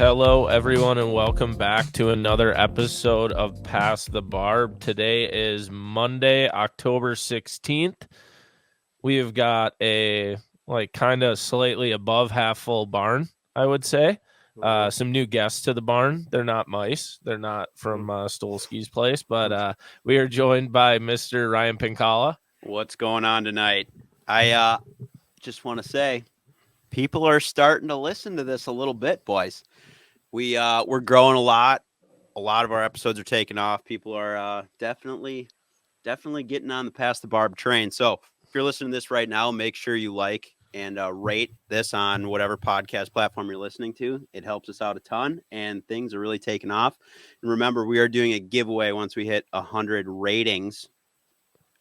Hello, everyone, and welcome back to another episode of Past the Barb. Today is Monday, October 16th. We have got a kind of slightly above half full barn, I would say. Some new guests to the barn. They're not mice. They're not from Stolsky's place, but we are joined by Mr. Ryan Pinkalla. What's going on tonight? I just want to say people are starting to listen to this a little bit, boys. We're growing a lot. A lot of our episodes are taking off. People are definitely getting on the Past the Barb train. So if you're listening to this right now, make sure you like and rate this on whatever podcast platform you're listening to. It helps us out a ton, and things are really taking off. And remember, we are doing a giveaway once we hit 100 ratings,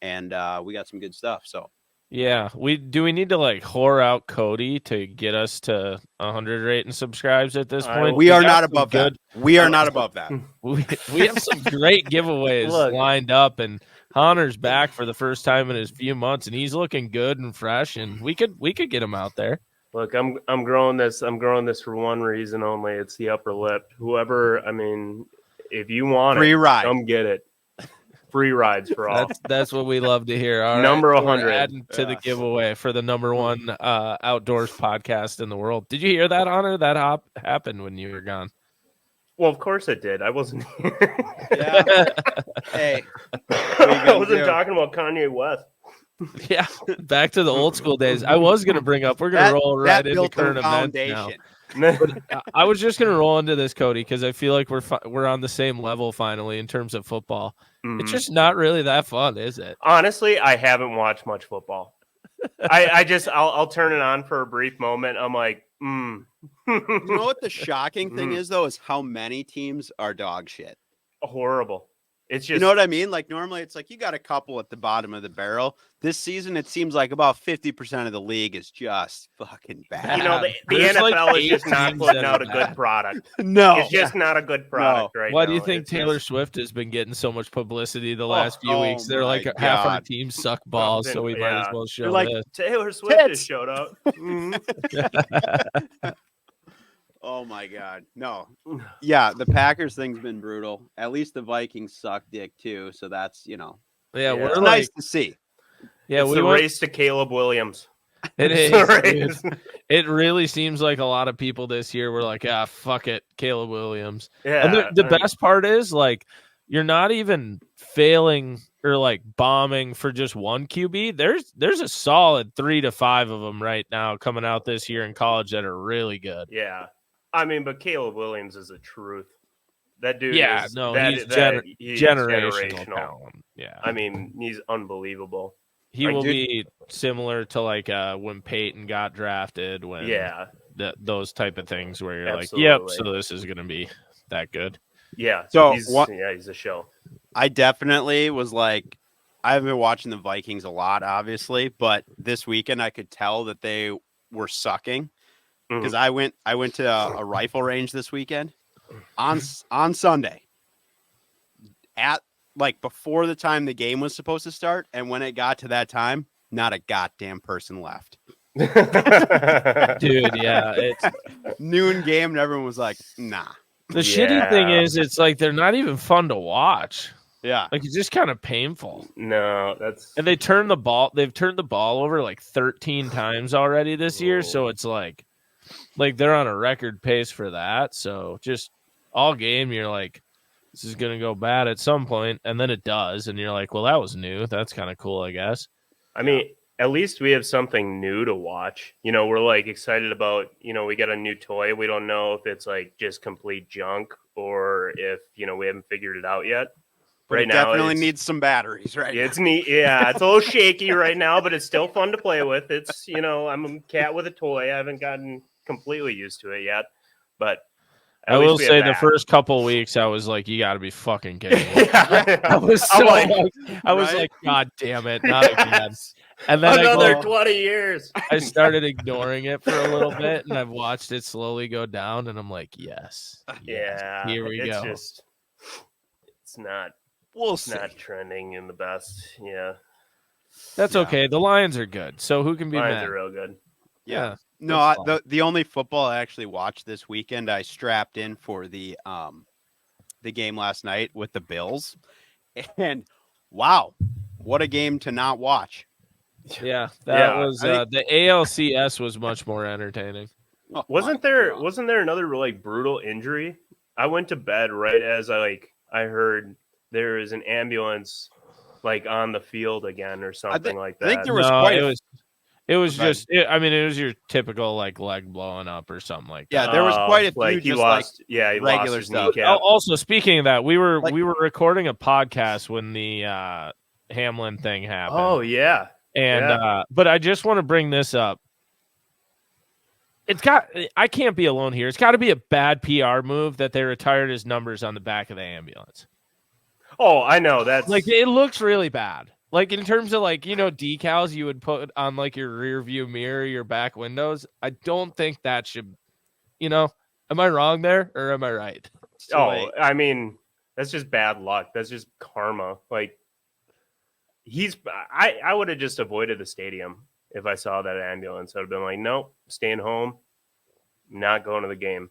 and we got some good stuff. So. Yeah, we need to whore out Cody to get us to 100 rating subscribes at this point. We are not above that. We are not above that. We have some great giveaways lined up, and Hahner's back for the first time in his few months, and he's looking good and fresh, and we could get him out there. Look, I'm growing this. I'm growing this for one reason only. It's the upper lip. Whoever, if you want free ride, come get it. Free rides for all. That's what we love to hear. All number right, 100 adding to the giveaway for the number one outdoors podcast in the world. Did you hear that, Honor? That happened when you were gone. Well, of course it did. I wasn't here. Yeah. Hey, I wasn't talking about Kanye West. Yeah, back to the old school days. I was going to bring up. We're going to roll right into current events now. But I was just going to roll into this, Cody, because I feel like we're on the same level finally in terms of football. Mm-hmm. It's just not really that fun, is it? Honestly, I haven't watched much football. I'll turn it on for a brief moment. I'm like, You know what the shocking thing is, though, is how many teams are dog shit. Horrible. It's just, you know what I mean? Like normally it's like you got a couple at the bottom of the barrel. This season it seems like about 50% of the league is just fucking bad. You know, the NFL is just not putting out a good product. No. It's just not a good product right now. Why do you think Taylor Swift has been getting so much publicity the last few weeks? They're like half our teams suck balls, so we might as well show this. Taylor Swift has showed up. Oh my God. No. Yeah, the Packers thing's been brutal. At least the Vikings suck dick too, so that's, Yeah, it's nice to see. Yeah, it's the race to Caleb Williams. It is. It really seems like a lot of people this year were like, fuck it, Caleb Williams. Yeah. And the best part is you're not even failing or bombing for just one QB. There's a solid 3 to 5 of them right now coming out this year in college that are really good. Yeah. But Caleb Williams is the truth. That dude he's generational talent. Yeah. He's unbelievable. He will be similar to when Peyton got drafted, when those type of things where you're Absolutely. yep, so this is going to be that good. Yeah. So he's a show. I definitely was I've been watching the Vikings a lot, obviously, but this weekend I could tell that they were sucking. Because I went to a rifle range this weekend on Sunday at before the time the game was supposed to start, and when it got to that time, not a goddamn person left. Dude, yeah, it's noon game, and everyone was like, "Nah." The shitty thing is, it's they're not even fun to watch. Yeah, it's just kind of painful. No, and they've turned the ball over 13 times already this year, so it's they're on a record pace for that. So just all game, you're this is going to go bad at some point, and then it does. And you're well, that was new. That's kind of cool, I guess. At least we have something new to watch. We're excited about, we got a new toy. We don't know if it's just complete junk or if, we haven't figured it out yet. But right now, definitely needs some batteries, right? It's neat. Yeah, it's a little shaky right now, but it's still fun to play with. It's, I'm a cat with a toy. I haven't gotten completely used to it yet, but I will say the first couple weeks I was you got to be fucking kidding me. I was God damn it, not again. And then another 20 years. I started ignoring it for a little bit, and I've watched it slowly go down, and I'm yes, here we go. It's not. It's not trending in the best. Yeah, that's okay. The Lions are good, so who can be Lions mad? are real good. Yeah. No, the only football I actually watched this weekend, I strapped in for the game last night with the Bills, and wow, what a game to not watch. Yeah, that was I think- the ALCS was much more entertaining. Oh, Wasn't there another like brutal injury? I went to bed right as I heard there was an ambulance like on the field again or something like that. I think there was quite it was just it was your typical like leg blowing up or something like that. Yeah, there was quite a few like he just lost, he regular lost his stuff. Also, speaking of that, we were Like- recording a podcast when the Hamlin thing happened. Oh yeah. And but I just want to bring this up. I can't be alone here. It's got to be a bad PR move that they retired his numbers on the back of the ambulance. Oh, I know. That's Like, it looks really bad. Like, in terms of, like, decals you would put on, like, your rear view mirror, your back windows. I don't think that should, am I wrong there or am I right? I mean, that's just bad luck. That's just karma. Like, I would have just avoided the stadium if I saw that ambulance. I'd have been like, nope, staying home, not going to the game.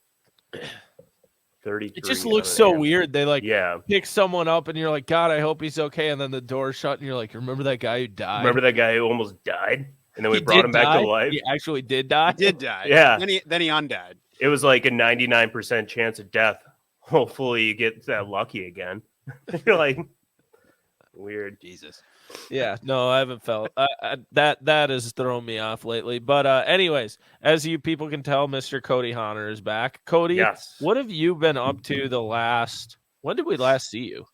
33. It just looks so weird. They pick someone up and you're like, God, I hope he's okay. And then the door's shut and you're like, remember that guy who died? Remember that guy who almost died? And then we brought him back to life? He actually did die? He did die. Yeah. Then he undied. It was like a 99% chance of death. Hopefully you get that lucky again. You're like, weird. Jesus. Yeah, no, I haven't felt that has thrown me off lately. But anyways, as you people can tell, Mr. Cody Hahner is back. Cody, yes. What have you been up to when did we last see you?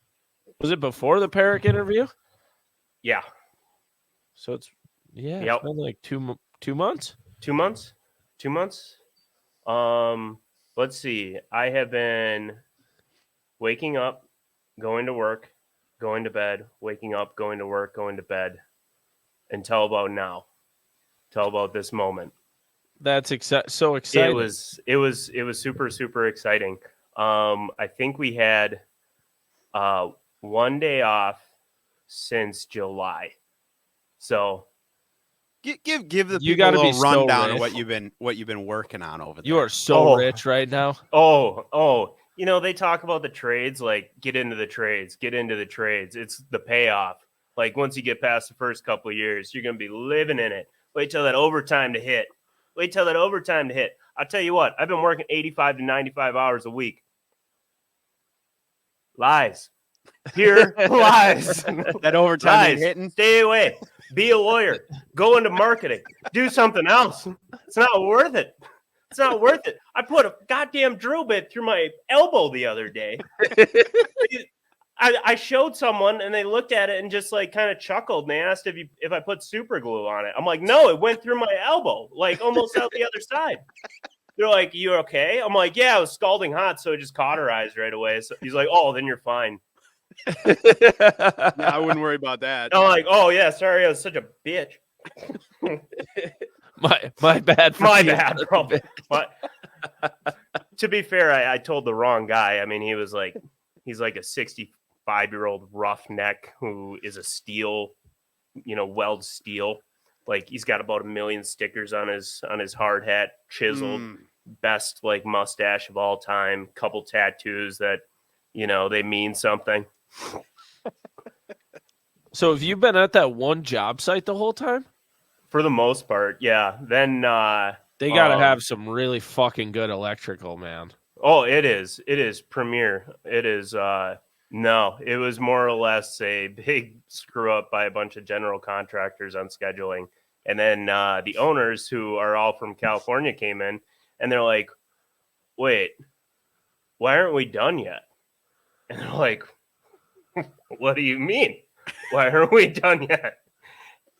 Was it before the Perrick interview? Yeah. So it's it's been like 2 months? 2 months? 2 months? Let's see. I have been waking up, going to work, going to bed, waking up, going to work, going to bed until about now. Until about this moment. That's so exciting. It was super, super exciting. I think we had 1 day off since July. So give the people a little rundown of what you've been working on over there. You are so rich right now. Oh. They talk about the trades, like get into the trades. It's the payoff. Like once you get past the first couple of years, you're going to be living in it. Wait till that overtime to hit. I'll tell you what, I've been working 85 to 95 hours a week. Lies. Pure lies. That overtime ain't hitting. Stay away. Be a lawyer. Go into marketing. Do something else. It's not worth it. I put a goddamn drill bit through my elbow the other day. I showed someone and they looked at it and just like kind of chuckled and they asked if I put super glue on it. I'm like, no, it went through my elbow, like almost out the other side. They're like, you okay? I'm like, yeah, it was scalding hot, so it just cauterized right away. So he's like, oh, then you're fine. I wouldn't worry about that. I'm like, oh yeah, sorry, I was such a bitch. My bad. My bad, bro. To be fair, I told the wrong guy. I mean, he's like a 65-year-old roughneck who is a steel, weld steel. Like he's got about 1 million stickers on his hard hat, chiseled, best like mustache of all time, couple tattoos that, they mean something. So have you been at that one job site the whole time? For the most part, yeah. Then they got to have some really fucking good electrical, man. Oh, it is. It is premier. It is. No, it was more or less a big screw up by a bunch of general contractors on scheduling. And then the owners, who are all from California, came in and they're like, wait, why aren't we done yet? And they're like, what do you mean? Why aren't we done yet?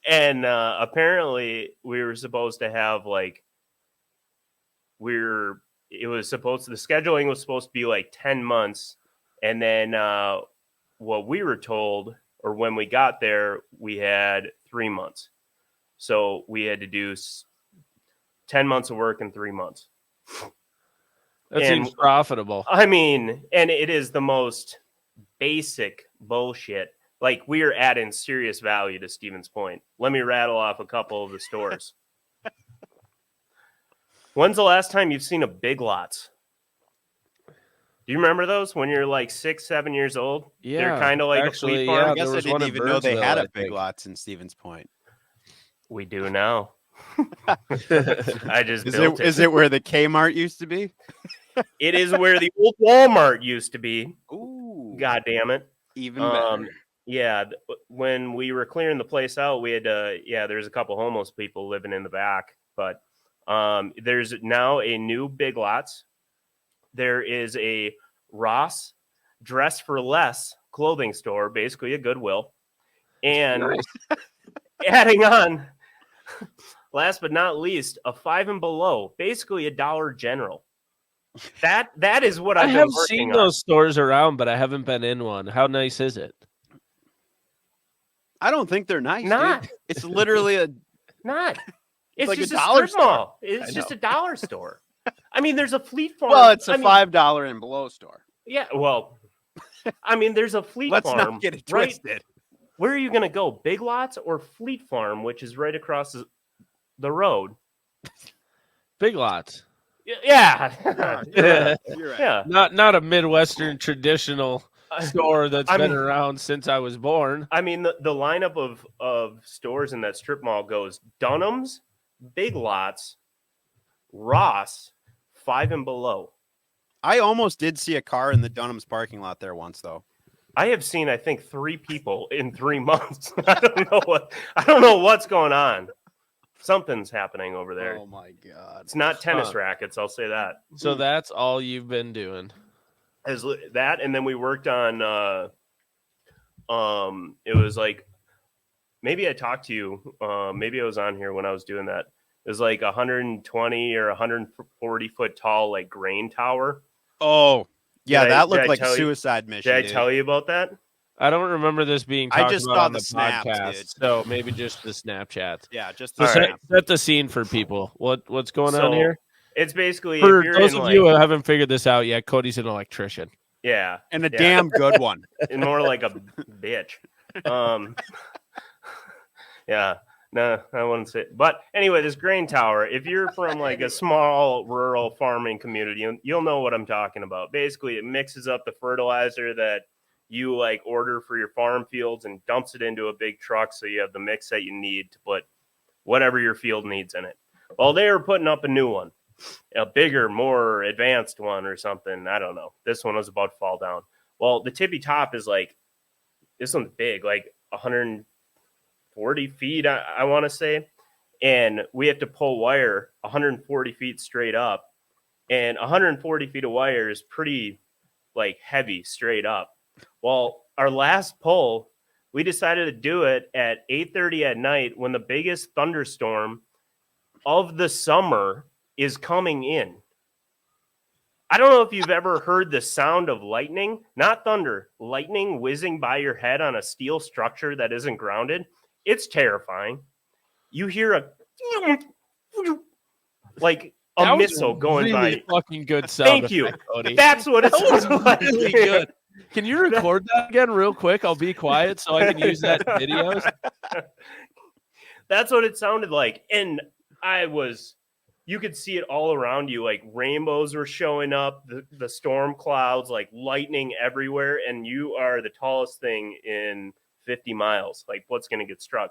And apparently we were supposed to have the scheduling was supposed to be like 10 months. And then what we were told, or when we got there, we had 3 months. So we had to do 10 months of work in 3 months. That seems profitable. I mean, and it is the most basic bullshit. Like, we are adding serious value to Steven's point. Let me rattle off a couple of the stores. When's the last time you've seen a Big Lots? Do you remember those when you're like 6, 7 years old? Yeah, they're kind of like actually, a fleet yeah, farm. I guess there I was one didn't in even know they had Birdsville, a I Big think. Lots in Stevens Point. We do now. I just built it. Is it where the Kmart used to be? It is where the old Walmart used to be. Ooh, God damn it. even better. Yeah, when we were clearing the place out, we had there's a couple homeless people living in the back, but there's now a new Big Lots. There is a Ross Dress for Less clothing store, basically a Goodwill. And adding on, last but not least, a Five and Below, basically a Dollar General. That is what I I've have been working seen on. those stores around, but I haven't been in one. How nice is it? I don't think they're nice, Not. dude. It's literally a Not. It's like just a a dollar strip mall. store. It's I just know. a dollar store. I mean, there's a Fleet Farm. well, it's a I mean, $5 and below store. Yeah, well, I mean, there's a Fleet Let's Farm. not get it right? twisted. Where are you going to go? Big Lots or Fleet Farm, which is right across the road? Big Lots. Yeah. You're right. Yeah. Not a Midwestern traditional store that's I been mean- around since I was born. I mean, the lineup of stores in that strip mall goes Dunham's, Big Lots, Ross, Five and Below. I almost did see a car in the Dunham's parking lot there once, though. I have seen, I think, 3 people in 3 months. I don't know what's going on. Something's happening over there. Oh my god! It's not tennis rackets, I'll say that. So that's all you've been doing. As that, and then we worked on it was like, maybe I talked to you, maybe I was on here when I was doing that. It was like 120 or 140 foot tall, like grain tower. Oh, yeah, that looked did I like a tell you- suicide mission. Did I dude. tell you about that? I don't remember this being I talked just about saw on the the snaps, podcast, dude. so maybe just the Snapchats. Yeah, just So the All set, right. set the scene for people. What's going on So, here? It's basically, For if you're those in, of like, you who haven't figured this out yet, Cody's an electrician. yeah, and a yeah. damn good one. and more like a bitch. Yeah, no, I wouldn't say. But anyway, this grain tower, if you're from like a small rural farming community, you'll know what I'm talking about. Basically, it mixes up the fertilizer that you like order for your farm fields and dumps it into a big truck, so you have the mix that you need to put whatever your field needs in it. Well, they were putting up a new one, a bigger, more advanced one or something. I don't know. This one was about to fall down. Well, the tippy top is like, this one's big, like 140 feet, I want to say. And we have to pull wire 140 feet straight up. And 140 feet of wire is pretty like heavy straight up. Well, our last pull, we decided to do it at 8:30 at night when the biggest thunderstorm of the summer is coming in. I don't know if you've ever heard the sound of lightning, not thunder, lightning whizzing by your head on a steel structure that isn't grounded. It's terrifying. You hear a like a That was missile going really by. fucking good sound. Thank you. effect, Cody. That's what it That was sounds like. really good. Can you record that again real quick? I'll be quiet so I can use that in videos. That's what it sounded like. And you could see it all around you. Like rainbows were showing up, the storm clouds, like lightning everywhere. And you are the tallest thing in 50 miles. Like, what's going to get struck?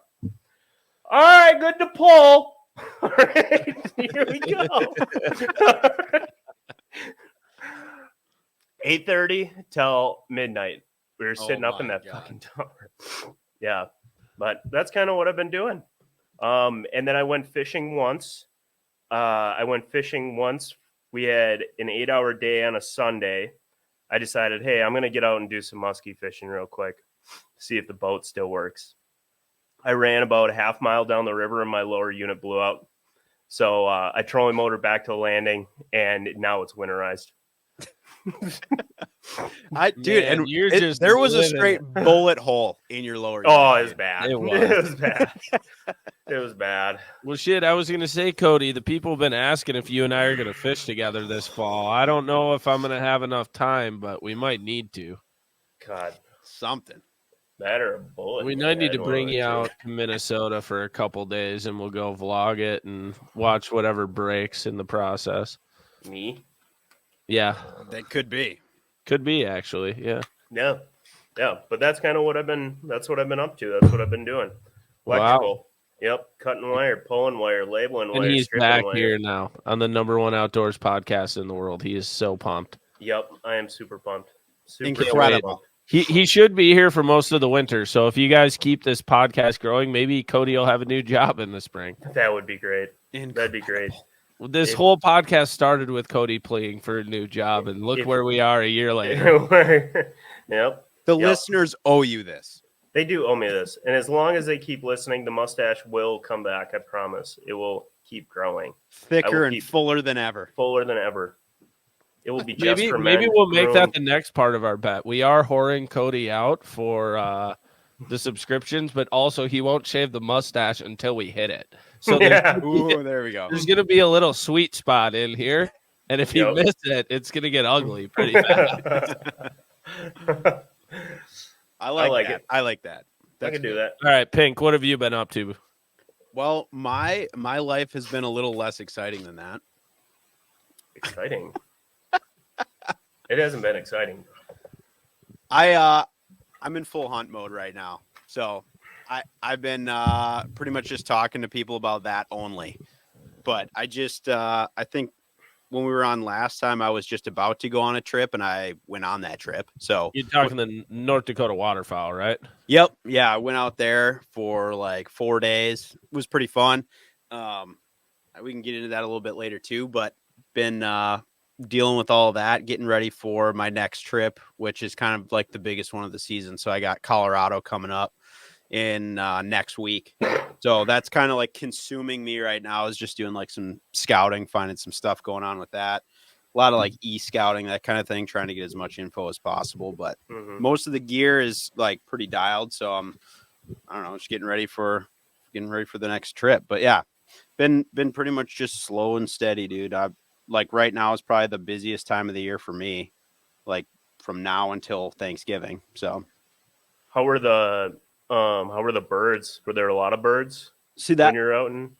All right, good to pull. All right, here we go. 8:30 till midnight. We were sitting up in that fucking tower. Yeah, but that's kind of what I've been doing. And then I went fishing once. We had an 8-hour day on a Sunday. I decided, hey, I'm going to get out and do some muskie fishing real quick, see if the boat still works. I ran about a half mile down the river and my lower unit blew out. So I trolling motor back to the landing, and now it's winterized. There was a straight bullet hole in your lower. Oh, it was bad. It was. It was bad. It was bad. Well, shit, I was going to say, Cody, the people have been asking if you and I are going to fish together this fall. I don't know if I'm going to have enough time, but we might need to. God, something. That or a bullet. We in the might need head, to one bring of the you two. out to Minnesota for a couple days, and we'll go vlog it and watch whatever breaks in the process. Me? Yeah, That could be. could be actually. Yeah. Yeah. Yeah. But that's kind of what I've been up to. That's what I've been doing. Wow. Electrical. Yep. Cutting wire, pulling wire, labeling And wire, he's stripping back wire. here now on the #1 outdoors podcast in the world. He is so pumped. Yep. I am super pumped. Super Incredible. pumped. He should be here for most of the winter. So if you guys keep this podcast growing, maybe Cody will have a new job in the spring. That would be great. That'd be great. This whole podcast started with Cody pleading for a new job, and look where we are a year later. Yep. The listeners owe you this. They do owe me this. And as long as they keep listening, the mustache will come back. I promise. It will keep growing. Thicker and fuller than ever. Fuller than ever. It will be just for men. Maybe we'll make that the next part of our bet. We are whoring Cody out for the subscriptions, but also he won't shave the mustache until we hit it. So there we go. There's going to be a little sweet spot in here. And if you miss it, it's going to get ugly pretty fast. I like it. I like that. I can do that. All right, Pink, what have you been up to? Well, my life has been a little less exciting than that. Exciting. It hasn't been exciting. I'm in full hunt mode right now. So I've been pretty much just talking to people about that only. But I just I think when we were on last time, I was just about to go on a trip, and I went on that trip. So you're talking the North Dakota Waterfowl, right? Yep. Yeah, I went out there for like 4 days. It was pretty fun. We can get into that a little bit later too, but been dealing with all of that, getting ready for my next trip, which is kind of like the biggest one of the season. So I got Colorado coming up in next week. So that's kind of like consuming me right now, is just doing like some scouting, finding some stuff going on with that. A lot of like e-scouting, that kind of thing, trying to get as much info as possible. But most of the gear is like pretty dialed. So I don't know, just getting ready for the next trip. But yeah, been pretty much just slow and steady, dude. Like right now is probably the busiest time of the year for me, like from now until Thanksgiving. So how were the birds? Were there a lot of birds? See that when you're out and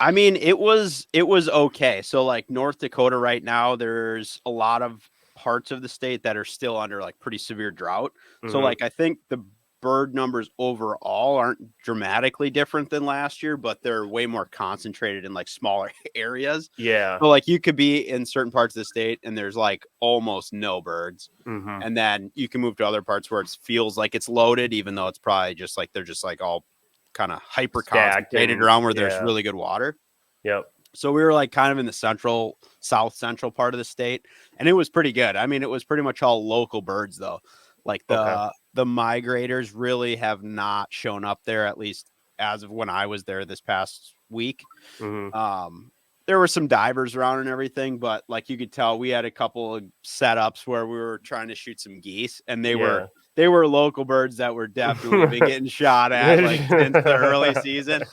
I mean, it was okay. So like North Dakota right now, there's a lot of parts of the state that are still under like pretty severe drought. So like I think the bird numbers overall aren't dramatically different than last year, but they're way more concentrated in like smaller areas. Yeah. So like you could be in certain parts of the state and there's like almost no birds. And then you can move to other parts where it feels like it's loaded, even though it's probably just like they're just like all kind of hyper concentrated around where there's really good water. Yep. So we were like kind of in the south central part of the state, and it was pretty good. I mean, it was pretty much all local birds though. Like the migrators really have not shown up there, at least as of when I was there this past week. There were some divers around and everything, but like you could tell, we had a couple of setups where we were trying to shoot some geese, and they were local birds that were definitely been getting shot at like since the early season.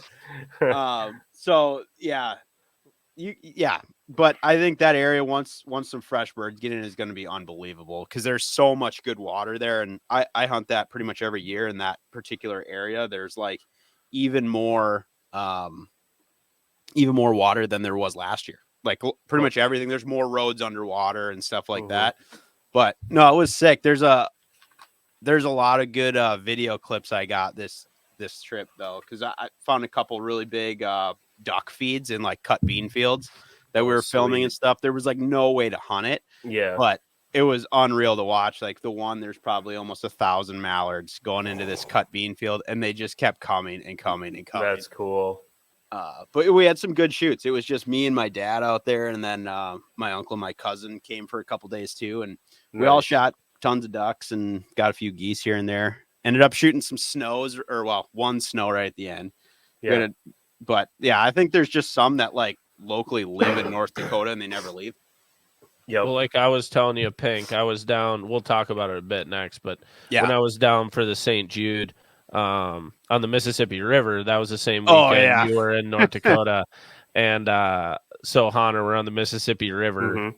So yeah, but I think that area once some fresh birds get in is going to be unbelievable, because there's so much good water there, and I hunt that pretty much every year in that particular area. There's like even more water than there was last year. Like pretty much everything. There's more roads underwater and stuff like that. But no, it was sick. There's a lot of good video clips I got this trip though, because I found a couple really big duck feeds in like cut bean fields that we were filming and stuff. There was like no way to hunt it. Yeah. But it was unreal to watch. Like the one, there's probably almost 1,000 mallards going into this cut bean field, and they just kept coming and coming and coming. That's cool. But we had some good shoots. It was just me and my dad out there, and then my uncle and my cousin came for a couple days too, and we all shot tons of ducks and got a few geese here and there. Ended up shooting some snows, one snow right at the end. Yeah. But yeah, I think there's just some that like locally live in North Dakota and they never leave. Yeah. Well, like I was telling you, Pink, I was down. We'll talk about it a bit next, but when I was down for the St. Jude on the Mississippi River, that was the same weekend you were in North Dakota, and so Hahner, we're on the Mississippi River.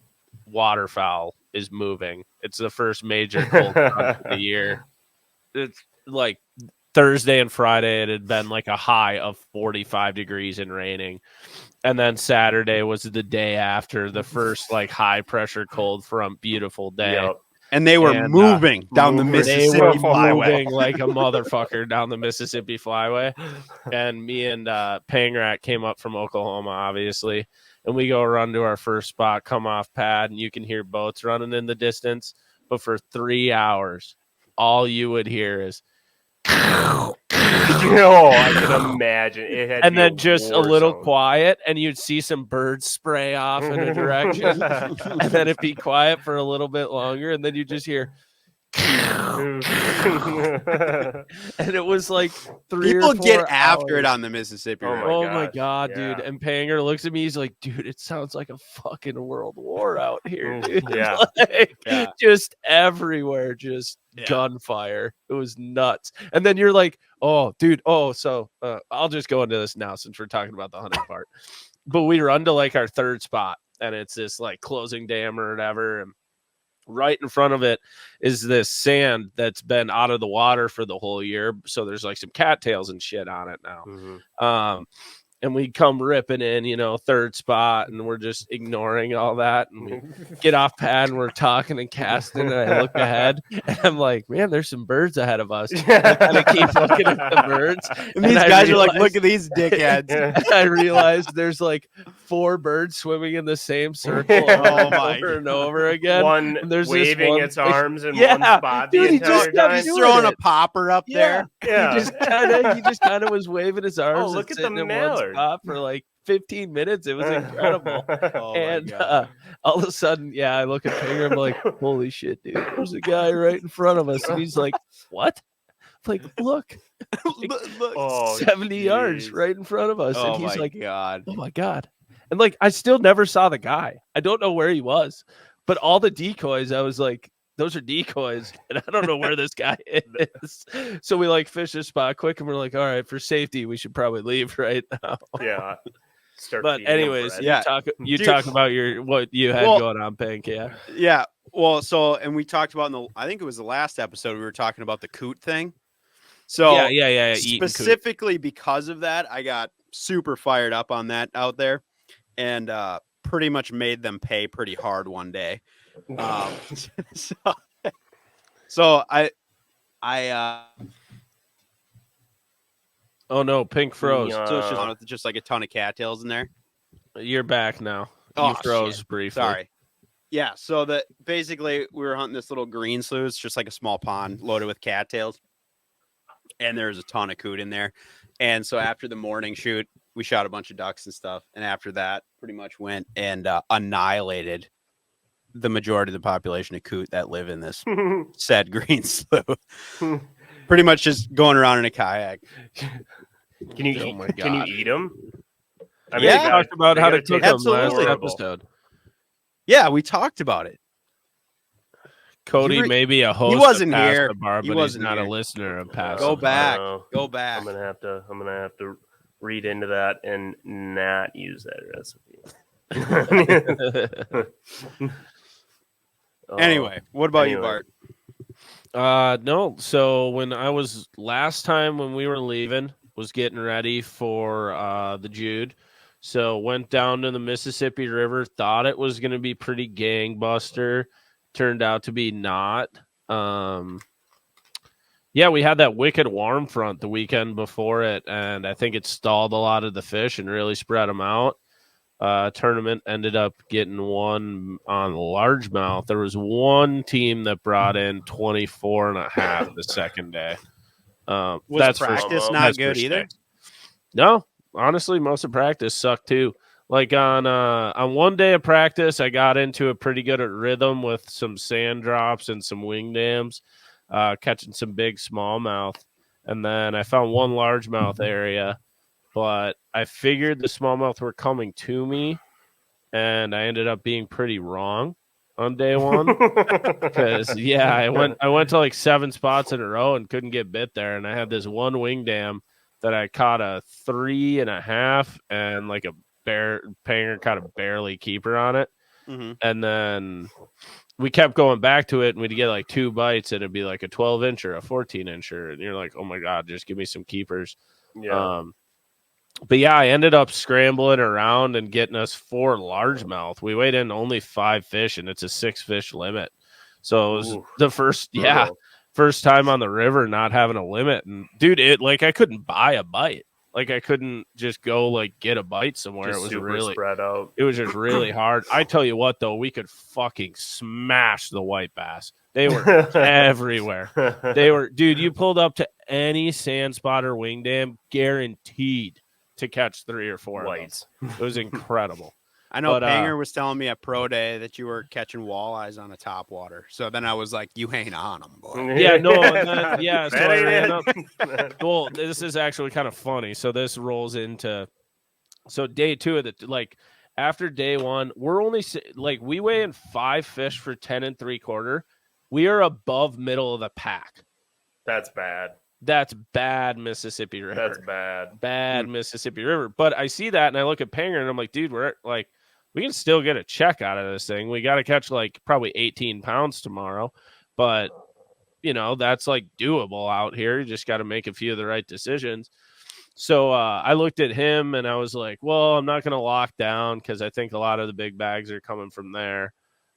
Waterfowl is moving. It's the first major cold front of the year. like Thursday and Friday, it had been like a high of 45 degrees and raining. And then Saturday was the day after the first like high pressure cold front, beautiful day. Yep. And they were moving down the They Mississippi were Flyway. moving like a motherfucker down the Mississippi Flyway. And me and Pangrat came up from Oklahoma, obviously. And we go run to our first spot, come off pad, and you can hear boats running in the distance. But for 3 hours, all you would hear is I can imagine. It had and to be then just a war little zone. quiet, and you'd see some birds spray off in a direction, and then it'd be quiet for a little bit longer, and then you just hear and it was like 3 People or 4 get after it hours. on the Mississippi Oh River. my Oh my gosh, god, yeah. dude. And Panger looks at me, he's like, dude, it sounds like a fucking world war out here, dude. Yeah. Like, Yeah. just everywhere, just Yeah. gunfire. It was nuts. And then you're like, oh, dude, so I'll just go into this now since we're talking about the hunting part. But we run to like our third spot, and it's this like closing dam or whatever, and right in front of it is this sand that's been out of the water for the whole year. So there's like some cattails and shit on it now. Mhm. And we come ripping in, third spot, and we're just ignoring all that. And we get off pad and we're talking and casting. And I look ahead and I'm like, man, there's some birds ahead of us. And I keep looking at the birds. And these I guys are like, realized- look at these dickheads. and I realized there's like 4 birds swimming in the same circle Oh my over and over again. One And there's this waving one its thing- arms in Yeah, one spot dude, the he just entire kept time. He's doing throwing a it. popper up there. Yeah. He just kind of was waving his arms. Oh, look and at the sitting in one mallard. spot for like 15 minutes. It was incredible. Oh my And God. all of a sudden, I look at Panger. I'm like, holy shit, dude. There's a guy right in front of us. And he's like, what? I'm like, look, Look. Oh, 70 yards jeez. right in front of us. Oh And he's my like, God. oh my God. And like, I still never saw the guy. I don't know where he was. But all the decoys, I was like, those are decoys, and I don't know where this guy is. So we like fish this spot quick, and we're like, all right, for safety, we should probably leave right now. Yeah. Start But feeding them anyways, bread. Yeah. you Dude. talk about what you had Well- going on, Pink. Yeah. Yeah. Well, and we talked about I think it was the last episode, we were talking about the coot thing. So Yeah. eating coot. specifically because of that, I got super fired up on that out there, and pretty much made them pay pretty hard one day. So I Oh no, Pink froze. Yeah. so it's just like a ton of cattails in there. You're back now. Oh, You froze shit. briefly. Sorry. Yeah, so basically we were hunting this little green slough. It's just like a small pond loaded with cattails, and there's a ton of coot in there. And so after the morning shoot, we shot a bunch of ducks and stuff, and after that, pretty much went and annihilated the majority of the population of coot that live in this said green slough. Pretty much just going around in a kayak. Can you Oh my can God. you eat them? I Yeah. We talked about how to cook them last Absolutely. episode. Yeah, we talked about it. Cody re- may be a host. wasn't of Pass here. the Bar, He but he's wasn't not here. a listener of Pass Go the Bar. back. Oh, Go back. I'm gonna have to read into that and not use that recipe. Oh, Anyway, what about you, Anyway. Bart? No. So when I was last time when we were leaving, was getting ready for the Jude. So went down to the Mississippi River, thought it was going to be pretty gangbuster. Turned out to be not. We had that wicked warm front the weekend before it, and I think it stalled a lot of the fish and really spread them out. Tournament ended up getting one on largemouth. There was one team that brought in 24 and a half the second day. Was that's for- practice that's not that's good for either? sticks. No, honestly, most of practice sucked too. Like on one day of practice, I got into it pretty good at rhythm with some sand drops and some wing dams, catching some big smallmouth, and then I found one largemouth area. But I figured the smallmouth were coming to me, and I ended up being pretty wrong on day one. Because I went to like 7 spots in a row and couldn't get bit there, and I had this one wing dam that I caught a 3.5 and like a Panger caught a barely keeper on it. And then we kept going back to it, and we'd get like 2 bites, and it'd be like a 12-incher, a 14-incher, and you're like, oh my god, just give me some keepers. Yeah. But yeah, I ended up scrambling around and getting us 4 largemouth. We weighed in only 5 fish, and it's a 6-fish limit. So it was the first time on the river not having a limit. And dude, I couldn't buy a bite. Like I couldn't just go like get a bite somewhere. Just it was super really spread out. It was just really hard. I tell you what, though, we could fucking smash the white bass. They were everywhere. They were, dude. You pulled up to any sand spot or wing dam, guaranteed to catch 3 or 4 whites. It was incredible. I know Panger was telling me at Pro Day that you were catching walleyes on a top water. So then I was like, you ain't on them, boy. Yeah, no. Yeah, so I ran up. Well, this is actually kind of funny. So this rolls into, so day 2 of the, after day 1, we're only, we weigh in 5 fish for 10 3/4. We are above middle of the pack. That's bad. That's bad Mississippi River. That's bad. Bad Mississippi River. But I see that and I look at Panger and I'm like, dude, we're like, we can still get a check out of this thing. We got to catch probably 18 pounds tomorrow. But, that's doable out here. You just got to make a few of the right decisions. So I looked at him and I was like, well, I'm not going to lock down because I think a lot of the big bags are coming from there.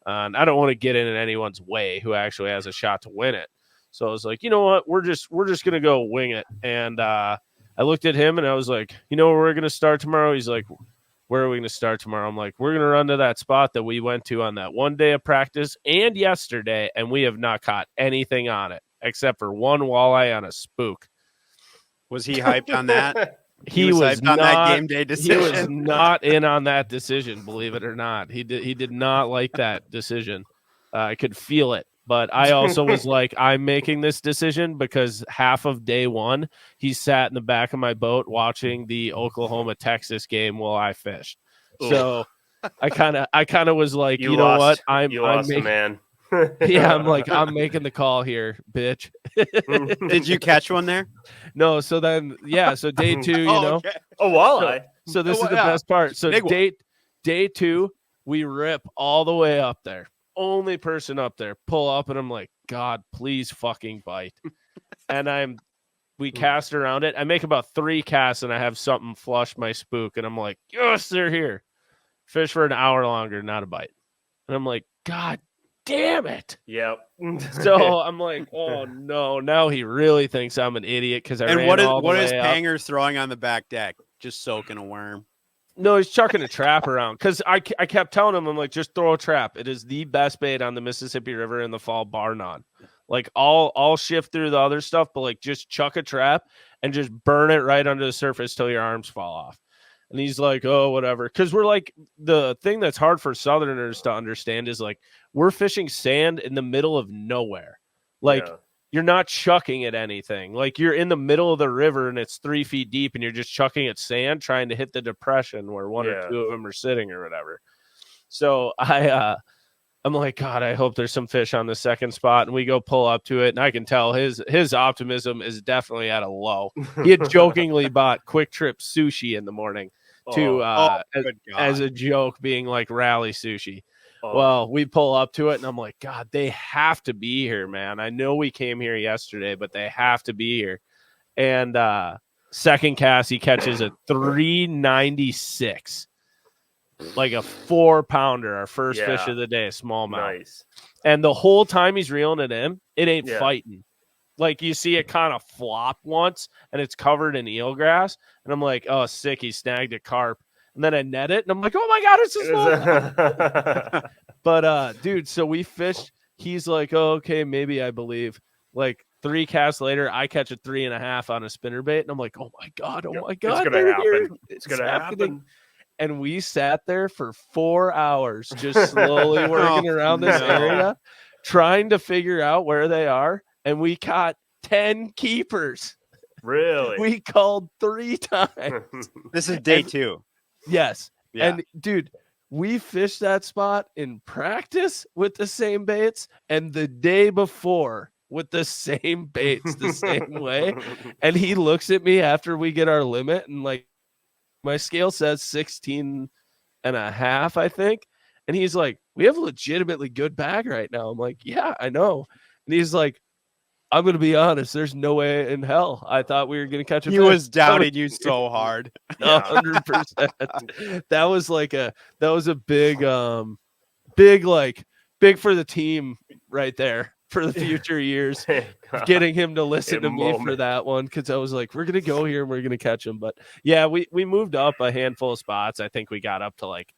And I don't want to get in anyone's way who actually has a shot to win it. So I was like, you know what? We're just going to go wing it. And I looked at him and I was like, where we're going to start tomorrow? He's like, where are we going to start tomorrow? I'm like, we're going to run to that spot that we went to on that one day of practice and yesterday, and we have not caught anything on it except for 1 walleye on a spook. Was he hyped on that? He was hyped on that game day decision. He was not in on that decision, believe it or not. He did not like that decision. I could feel it. But I also was like, I'm making this decision because half of day 1, he sat in the back of my boat watching the Oklahoma-Texas game while I fished. Ooh. So I kind of was like, you know what? I'm making, man. Yeah, I'm like, I'm making the call here, bitch. Did you catch one there? No. So then, so day 2, Okay. Oh, walleye. So this is the best part. So day 2, we rip all the way up there. Only person up there, pull up, and I'm like, God, please fucking bite. And we cast around it. I make about 3 casts and I have something flush my spook, and I'm like, yes, they're here. Fish for an hour longer, not a bite. And I'm like, God damn it. Yep. So I'm like, oh no, now he really thinks I'm an idiot because I ran all the way up. What is Panger throwing on the back deck? Just soaking a worm. No, he's chucking a trap around because I kept telling him, I'm like, just throw a trap. It is the best bait on the Mississippi River in the fall, bar none. I'll shift through the other stuff, but just chuck a trap and just burn it right under the surface till your arms fall off. And he's like, oh, whatever. Because we're the thing that's hard for Southerners to understand is we're fishing sand in the middle of nowhere. You're not chucking at anything. You're in the middle of the river and it's 3 feet deep and you're just chucking at sand, trying to hit the depression where 1 or 2 of them are sitting or whatever. So I'm like, God, I hope there's some fish on the second spot. And we go pull up to it. And I can tell his optimism is definitely at a low. He had jokingly bought Quick Trip sushi in the morning as a joke, being like rally sushi. Well, we pull up to it, and I'm like, God, they have to be here, man. I know we ccame here yesterday, but they have to be here. And second cast, he catches a 396, like a 4-pounder, our first fish of the day, a smallmouth. Nice. And the whole time he's reeling it in, it ain't fighting. You see it kind of flop once, and it's covered in eelgrass. And I'm like, oh, sick, he snagged a carp. And then I net it, and I'm like, oh, my God, it's a smallmouth. But, dude, so we fished. He's like, oh, okay, maybe I believe. 3 casts later, I catch a 3.5 on a spinnerbait. And I'm like, oh, my God, it's God. Gonna happen. It's going to happen. And we sat there for 4 hours just slowly working around this area, trying to figure out where they are. And we caught 10 keepers. Really? We called 3 times. This is day 2. Yes. Yeah. And dude, we fished that spot in practice with the same baits and the day before with the same baits the same way. And he looks at me after we get our limit and my scale says 16.5, I think. And he's like, we have a legitimately good bag right now. I'm like, yeah, I know. And he's like, I'm going to be honest. There's no way in hell I thought we were going to catch a He fish. was doubting you so hard. 100%. That was a big for the team right there for the future years. Getting him to listen to me for that one, because I was like, we're going to go here and we're going to catch him. But yeah, we moved up a handful of spots. I think we got up to like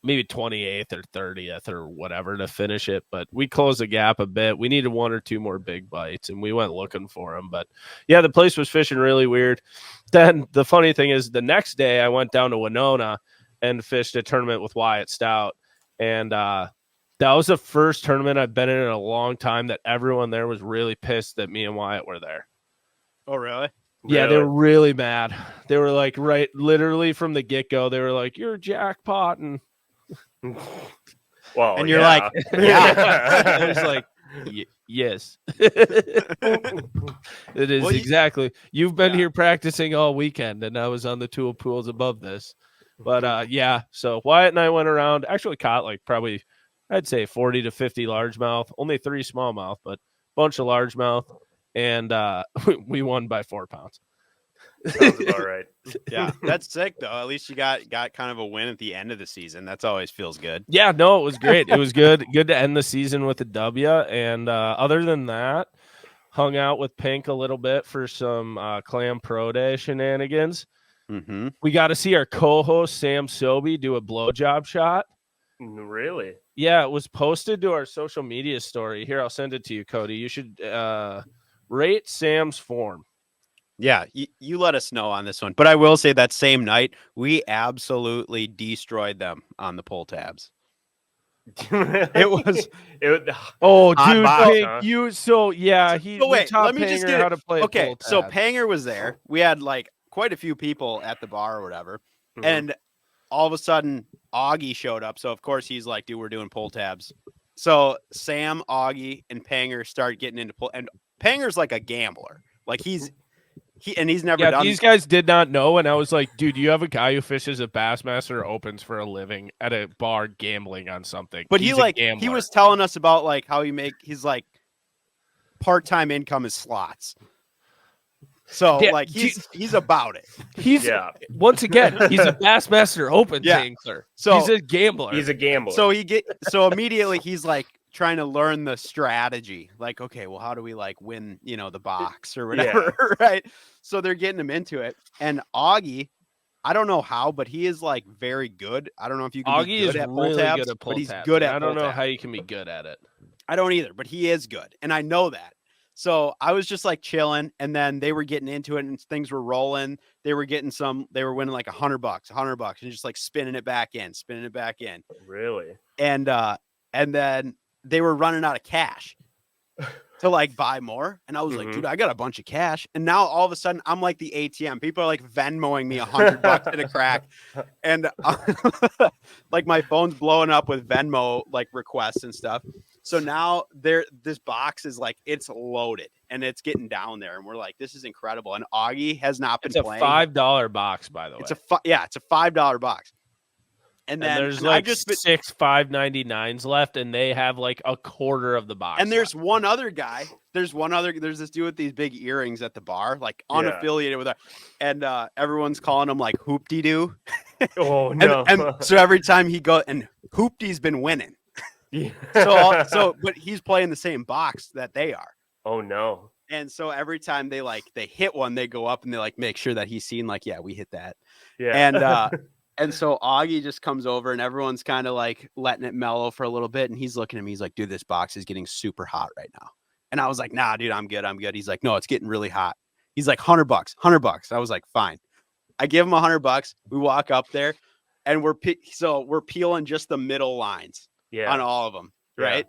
maybe 28th or 30th or whatever to finish it, but we closed the gap a bit. We needed 1 or 2 more big bites, and we went looking for them. But yeah, the place was fishing really weird. Then the funny thing is, the next day I went down to Winona and fished a tournament with Wyatt Stout, and that was the first tournament I've been in a long time that everyone there was really pissed that me and Wyatt were there. Oh, really? Yeah, they were really mad. They were like, literally from the get-go, they were like, you're jackpotting. Well, and you're like, yeah. I was like, yes. It is exactly. You've been here practicing all weekend, and I was on the 2 pools above this. But yeah, so Wyatt and I went around, actually caught like probably, I'd say 40 to 50 largemouth, only 3 smallmouth, but bunch of largemouth, and we won by 4 pounds. Sounds about right. Yeah, that's sick though. At least you got kind of a win at the end of the season. That's always feels good. Yeah, no, it was great. It was good to end the season with a W. And other than that, hung out with Pink a little bit for some Clam Pro Day shenanigans. Mm-hmm. We got to see our co-host Sam Sobey do a blowjob shot. Really? Yeah, it was posted to our social media story. Here, I'll send it to you, Cody. You should rate Sam's form. Yeah, you let us know on this one. But I will say that same night, we absolutely destroyed them on the pull tabs. It was oh, dude, box, Pink, huh? Wait, let me just get how to play. Okay, so Panger was there. We had like quite a few people at the bar or whatever, and all of a sudden Augie showed up. So of course he's like, "Dude, we're doing pull tabs." So Sam, Augie, and Panger start getting into pull, and Panger's like a gambler. Like he's never done. These guys did not know, and I was like, dude, you have a guy who fishes at Bassmaster Opens for a living at a bar gambling on something. But he was telling us about like how he's like part-time income is slots. So like he's about it. Once again, he's a Bassmaster Open angler. So he's a gambler. So immediately he's like trying to learn the strategy. Like, okay, well, how do we like win, the box or whatever, right? So they're getting him into it. And Augie, I don't know how, but he is like very good. I don't know if you can be good at pull tabs, good at pull but he's tabs. good at I don't pull know tabs. how you can be good at it. I don't either, but he is good. And I know that. So I was just like chilling, and then they were getting into it and things were rolling. They were winning like $100, and just like spinning it back in. Really? And then they were running out of cash to like buy more. And I was like, dude, I got a bunch of cash. And now all of a sudden I'm like the ATM. People are like Venmoing me $100 in a crack. And like my phone's blowing up with Venmo like requests and stuff. So now this box is like, it's loaded and it's getting down there. And we're like, this is incredible. And Augie has not been playing. It's a $5 box, by the way. It's a $5 box. And then there's like 6 $5.99s left, and they have like a quarter of the box. And there's one other guy. There's this dude with these big earrings at the bar, like unaffiliated with that. And everyone's calling him like Hoopty Doo. Oh no! and so every time he goes, and Hoopty's been winning. Yeah. But he's playing the same box that they are. Oh no! And so every time they hit one, they go up and they like make sure that he's seen like, yeah, we hit that. Yeah. And so Augie just comes over and everyone's kind of like letting it mellow for a little bit. And he's looking at me. He's like, dude, this box is getting super hot right now. And I was like, nah, dude, I'm good. He's like, no, it's getting really hot. He's like, $100. I was like, fine. I give him $100. We walk up there and we're peeling just the middle lines on all of them. Right.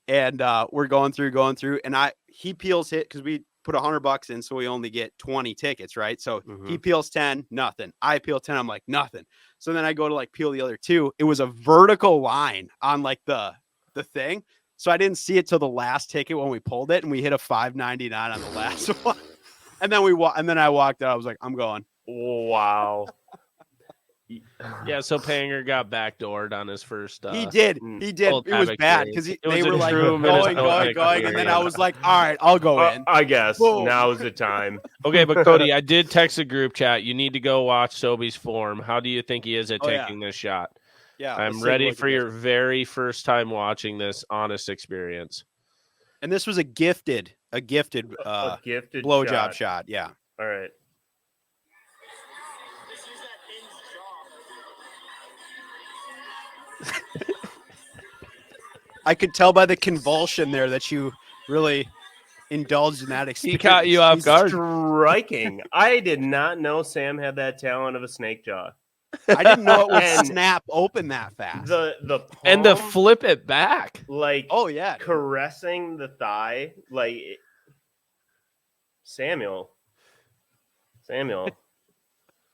And we're going through and he peels it because we put $100 in, so we only get 20 tickets, right? So he peels 10, nothing. I peel 10, I'm like, nothing. So then I go to like peel the other 2. It was a vertical line on like the thing. So I didn't see it till the last ticket when we pulled it, and we hit a $5.99 on the last one. And then I walked out. I was like, I'm going. Wow. Yeah, so Panger got backdoored on his first. He did. full It was time bad experience. because It they was a were like true going, Minnesota and then I experience. was like, all right, I'll go in. I guess Boom. now is the time. Okay, but Cody, I did text the group chat. You need to go watch Sobe's form. How do you think he is at Oh, yeah. taking this shot? Yeah, I'm let's take a ready look for at your very first time watching this honest experience. And this was a gifted A gifted blowjob shot. Yeah. All right. I could tell by the convulsion there that you really indulged in that experience. He caught you off guard. Striking. I did not know Sam had that talent of a snake jaw. I didn't know it would And snap open that fast. The And to palm, flip it back. like Oh yeah, caressing the thigh, like Samuel,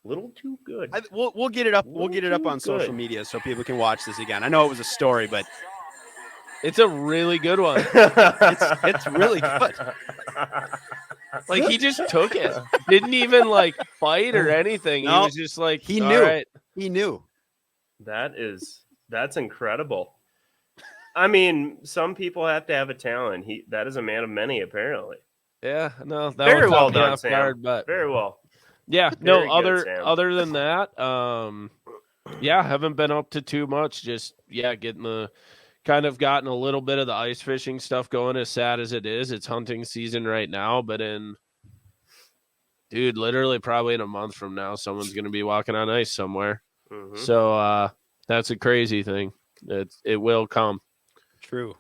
little too good. we'll get it up. We'll get it up on social media so people can watch this again. I know it was a story, but It's a really good one. it's really good. Like he just took it. Didn't even like fight or anything. No, He was just like he "All knew. right." He knew. That's incredible. I mean, some people have to have a talent. That is a man of many, apparently. Yeah, no, that Very one well caught me done, off Sam. guard, but Very well. yeah, Very no, good, Sam. other than that, yeah, haven't been up to too much. Just gotten a little bit of the ice fishing stuff going. As sad as it is, it's hunting season right now. But literally probably in a month from now, someone's going to be walking on ice somewhere. Mm-hmm. So that's a crazy thing. It will come. True.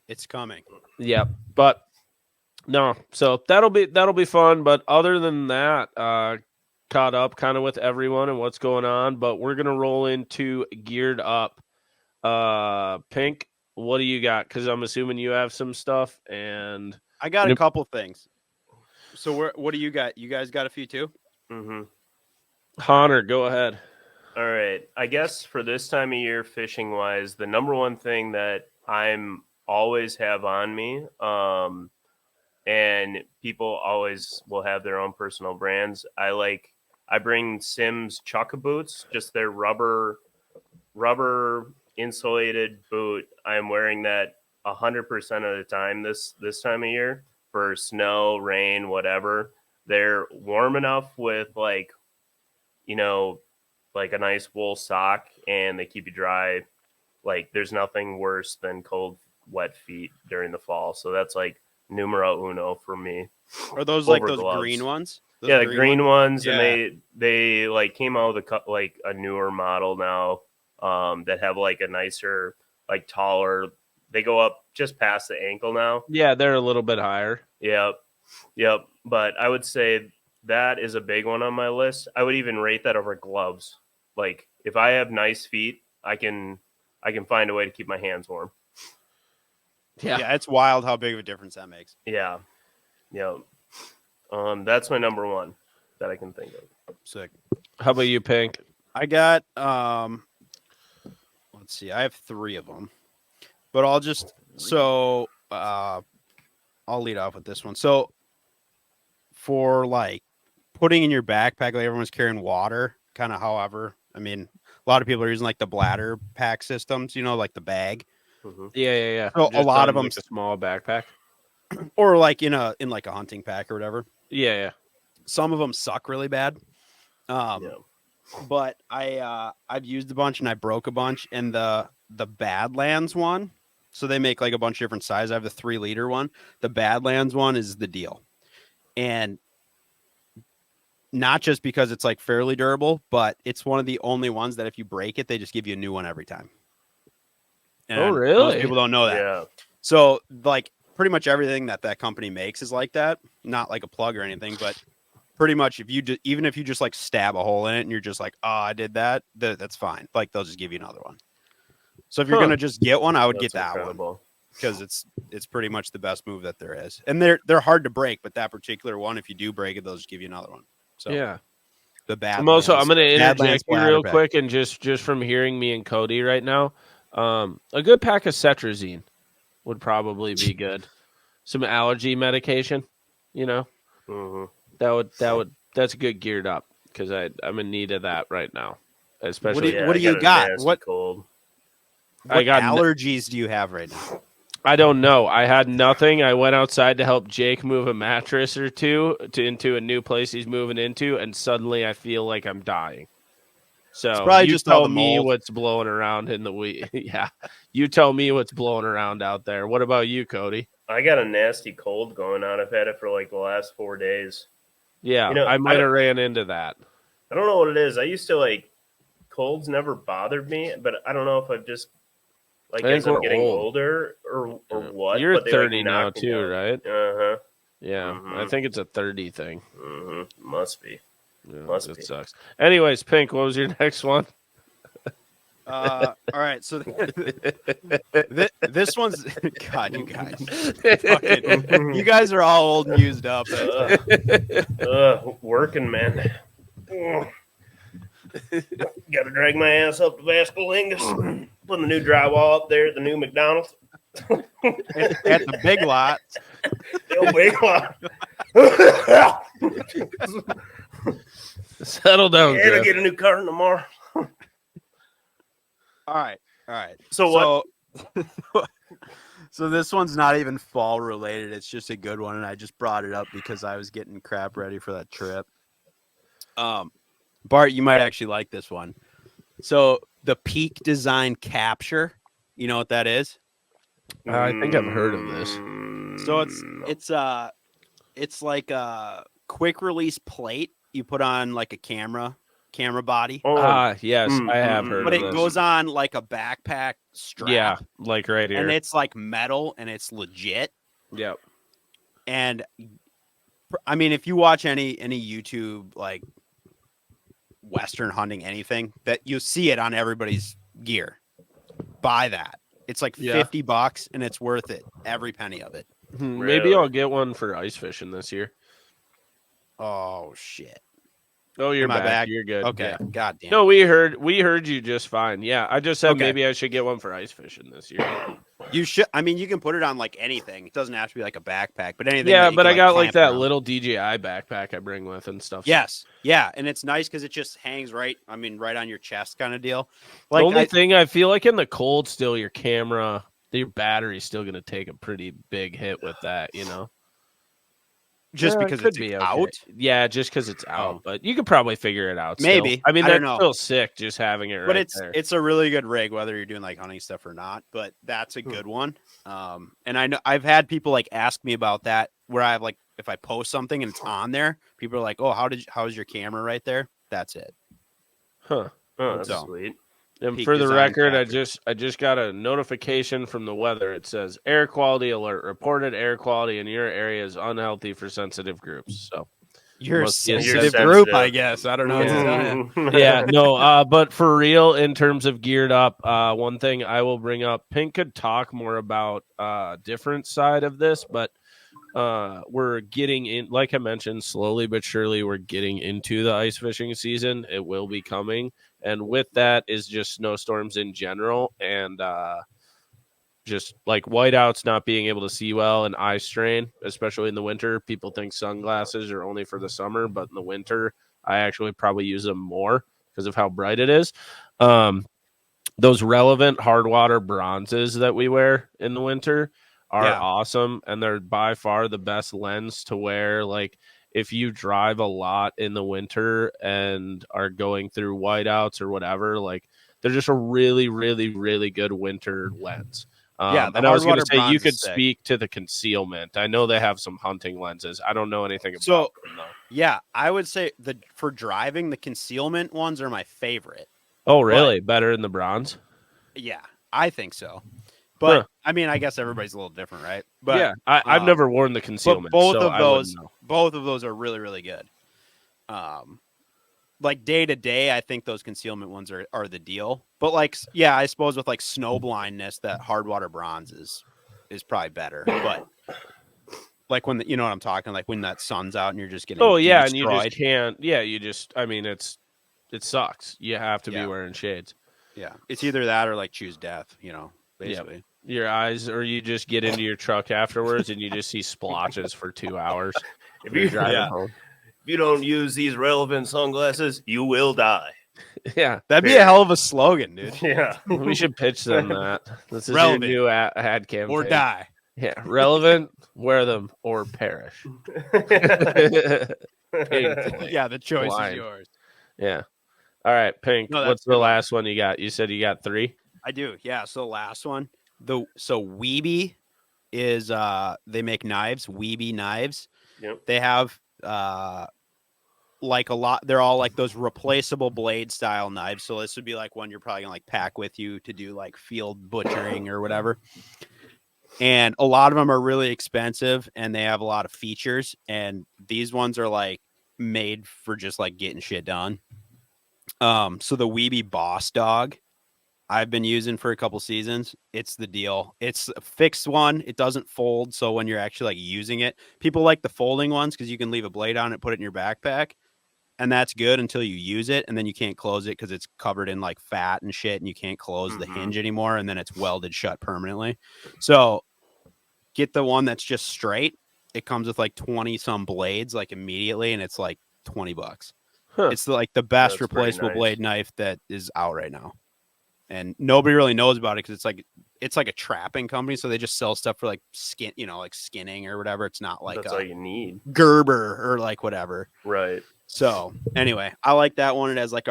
It's coming. Yeah, but no. So that'll be fun. But other than that, caught up kind of with everyone and what's going on. But we're gonna roll into geared up. Pink, what do you got? Because I'm assuming you have some stuff. And I got a couple things. So what do you got? You guys got a few too? Mm-hmm. Hahner, go ahead. All right. I guess for this time of year, fishing wise, the number one thing that I'm always have on me, and people always will have their own personal brands. I bring Simms Chukka boots, just their rubber insulated boot. I'm wearing that 100% of the time this time of year for snow, rain, whatever. They're warm enough with like a nice wool sock, and they keep you dry. Like there's nothing worse than cold, wet feet during the fall. So that's like numero uno for me. Are those like Over those gloves. green ones? Those Yeah, the green ones, Yeah. and they like came out with a newer model now that have like a nicer, like taller. They go up just past the ankle now. Yeah, they're a little bit higher. Yep. But I would say that is a big one on my list. I would even rate that over gloves. Like if I have nice feet, I can find a way to keep my hands warm. Yeah, it's wild how big of a difference that makes. Yeah. That's my number one that I can think of. Sick. How about you, Pink? I got let's see, I have 3 of them. But I'll just I'll lead off with this one. So for like putting in your backpack, like everyone's carrying water, kind of however. I mean, a lot of people are using like the bladder pack systems, like the bag. Mm-hmm. Yeah. So a lot of them like a small backpack. or like in like a hunting pack or whatever. Yeah. Some of them suck really bad. But I've used a bunch and I broke a bunch, and the Badlands one. So they make like a bunch of different sizes. I have the 3-liter one. The Badlands one is the deal. And not just because it's like fairly durable, but it's one of the only ones that if you break it, they just give you a new one every time. And Oh, really? Most people don't know that. Yeah. So like pretty much everything that company makes is like that. Not like a plug or anything, but pretty much even if you just like stab a hole in it and you're just like, oh, I did that, that's fine. Like they'll just give you another one. So if you're gonna just get one, I would get that one because it's pretty much the best move that there is. And they're hard to break, but that particular one, if you do break it, they'll just give you another one. So Yeah. the bad. I'm going to interject you real quick, and just from hearing me and Cody right now, a good pack of cetrizine would probably be good. Some allergy medication, Mm-hmm. that's a good geared up because I'm in need of that right now. especially. What do you got? What cold? What allergies do you have right now? I don't know. I had nothing. I went outside to help Jake move a mattress or two into a new place he's moving into, and suddenly I feel like I'm dying. So it's probably you just all tell the me mold. what's blowing around in the week. Yeah, you tell me what's blowing around out there. What about you, Cody? I got a nasty cold going on. I've had it for like the last 4 days. Yeah, You know, I might have ran into that. I don't know what it is. I used to like colds never bothered me, but I don't know if I've just like I think as I'm we're getting old. older or what. You're but they, 30 like, now knock me too, down. right? Uh-huh. Yeah, I think it's a 30 thing. Must be. Yeah, Must it be. sucks. Anyways, Pink, what was your next one? All right, so this one's God, you guys are all old and used up. Working, man. Got to drag my ass up to Vascolingus. Putting the new drywall up there at the new McDonald's. At the Big Lot. The Big Lot. Settle down, Yeah, I'll Griff. get a new car tomorrow. All right. So what? So this one's not even fall related. It's just a good one, and I just brought it up because I was getting crap ready for that trip. Bart, you might actually like this one. So the Peak Design Capture, you know what that is? I think I've heard of this. So it's like a quick release plate you put on like a camera body. Yes, I have heard But of it this. goes on like a backpack strap. Yeah, like right here. And it's like metal and it's legit. Yep. And I mean, if you watch any YouTube like Western hunting anything, that you see it on everybody's gear. Buy that. It's like $50 and it's worth it. Every penny of it. Maybe I'll get one for ice fishing this year. Oh shit. Oh, you're Am I back. You're good. Okay. Yeah. God damn. No, we heard you just fine. Yeah, I just said Okay. maybe I should get one for ice fishing this year. You should. I mean, you can put it on like anything. It doesn't have to be like a backpack, but anything. Yeah, that you but can, I got like clamp that around. little DJI backpack I bring with and stuff. Yes. Yeah, and it's nice because it just hangs right. I mean, right on your chest, kind of deal. Like The only thing I feel like in the cold, still your camera, your battery's still going to take a pretty big hit with that. You know. just Yeah, because it could it's be out. okay. Yeah, just because it's out, but you could probably figure it out. Maybe. Still. I mean, I don't that's know. still sick just having it. But right there. it's a really good rig, whether you're doing like hunting stuff or not. But that's a good one. And I know I've had people like ask me about that, where I have like if I post something and it's on there, people are like, "Oh, how's your camera right there?" That's it. Huh. Oh, that's So. sweet. And Peak for the design record, capture. I just got a notification from the weather. It says air quality alert. Reported air quality in your area is unhealthy for sensitive groups. So You're a Must be a sensitive sensitive. group, I guess. I don't know what to tell you. yeah, no, but for real, in terms of geared up, one thing I will bring up, Pink could talk more about different side of this, but we're getting in, like I mentioned, slowly but surely, we're getting into the ice fishing season. It will be coming. And with that is just snowstorms in general and just like whiteouts not being able to see well and eye strain, especially in the winter. People think sunglasses are only for the summer, but in the winter, I actually probably use them more because of how bright it is. Those relevant hard water bronzes that we wear in the winter are awesome, and they're by far the best lens to wear. Like if you drive a lot in the winter and are going through whiteouts or whatever, like they're just a really, really, really good winter lens. And I was going to say you could speak to the concealment. I know they have some hunting lenses. I don't know anything about them, though. Yeah, I would say for driving, the concealment ones are my favorite. Oh, really? Better than the bronze? Yeah, I think so. But I mean, I guess everybody's a little different, right? But yeah, I've never worn the concealment. But So both of those are really, really good. Like day to day, I think those concealment ones are the deal. But like, yeah, I suppose with like snow blindness, that hard water bronze is probably better. But like when you know what I'm talking, like when that sun's out and you're just getting and you destroyed. just can't. Yeah, you just. I mean, it sucks. You have to be wearing shades. Yeah, it's either that or like choose death. You know, basically. Yep. Your eyes, or you just get into your truck afterwards and you just see splotches for 2 hours. If you're driving Yeah. home. If you don't use these relevant sunglasses, you will die. Yeah, That'd be a hell of a slogan, dude. Yeah. we should pitch them that. This is Relevant. your new ad campaign. Or die. Yeah, relevant, wear them, or perish. Pink Floyd. Yeah, the choice Blind. is yours. Yeah. All right, Pink. No, that's what's a the good one. last one you got? You said you got 3? I do. Yeah. So last one. So Weeby is they make knives, Weeby knives. Yep. They have like a lot, they're all like those replaceable blade style knives. So this would be like one you're probably gonna like pack with you to do like field butchering or whatever. And a lot of them are really expensive and they have a lot of features. And these ones are like made for just like getting shit done. So the Weeby Boss Dog I've been using for a couple seasons. It's the deal. It's a fixed one. It doesn't fold. So when you're actually like using it, people like the folding ones because you can leave a blade on it, put it in your backpack. And that's good until you use it. And then you can't close it because it's covered in like fat and shit. And you can't close the hinge anymore. And then it's welded shut permanently. So get the one that's just straight. It comes with like 20 some blades like immediately. And it's like $20. Huh. It's like the best That's pretty replaceable nice. blade knife that is out right now. And nobody really knows about it because it's like a trapping company. So they just sell stuff for like skin, like skinning or whatever. It's not like That's all you need. Gerber or like whatever. Right. So anyway, I like that one. It has like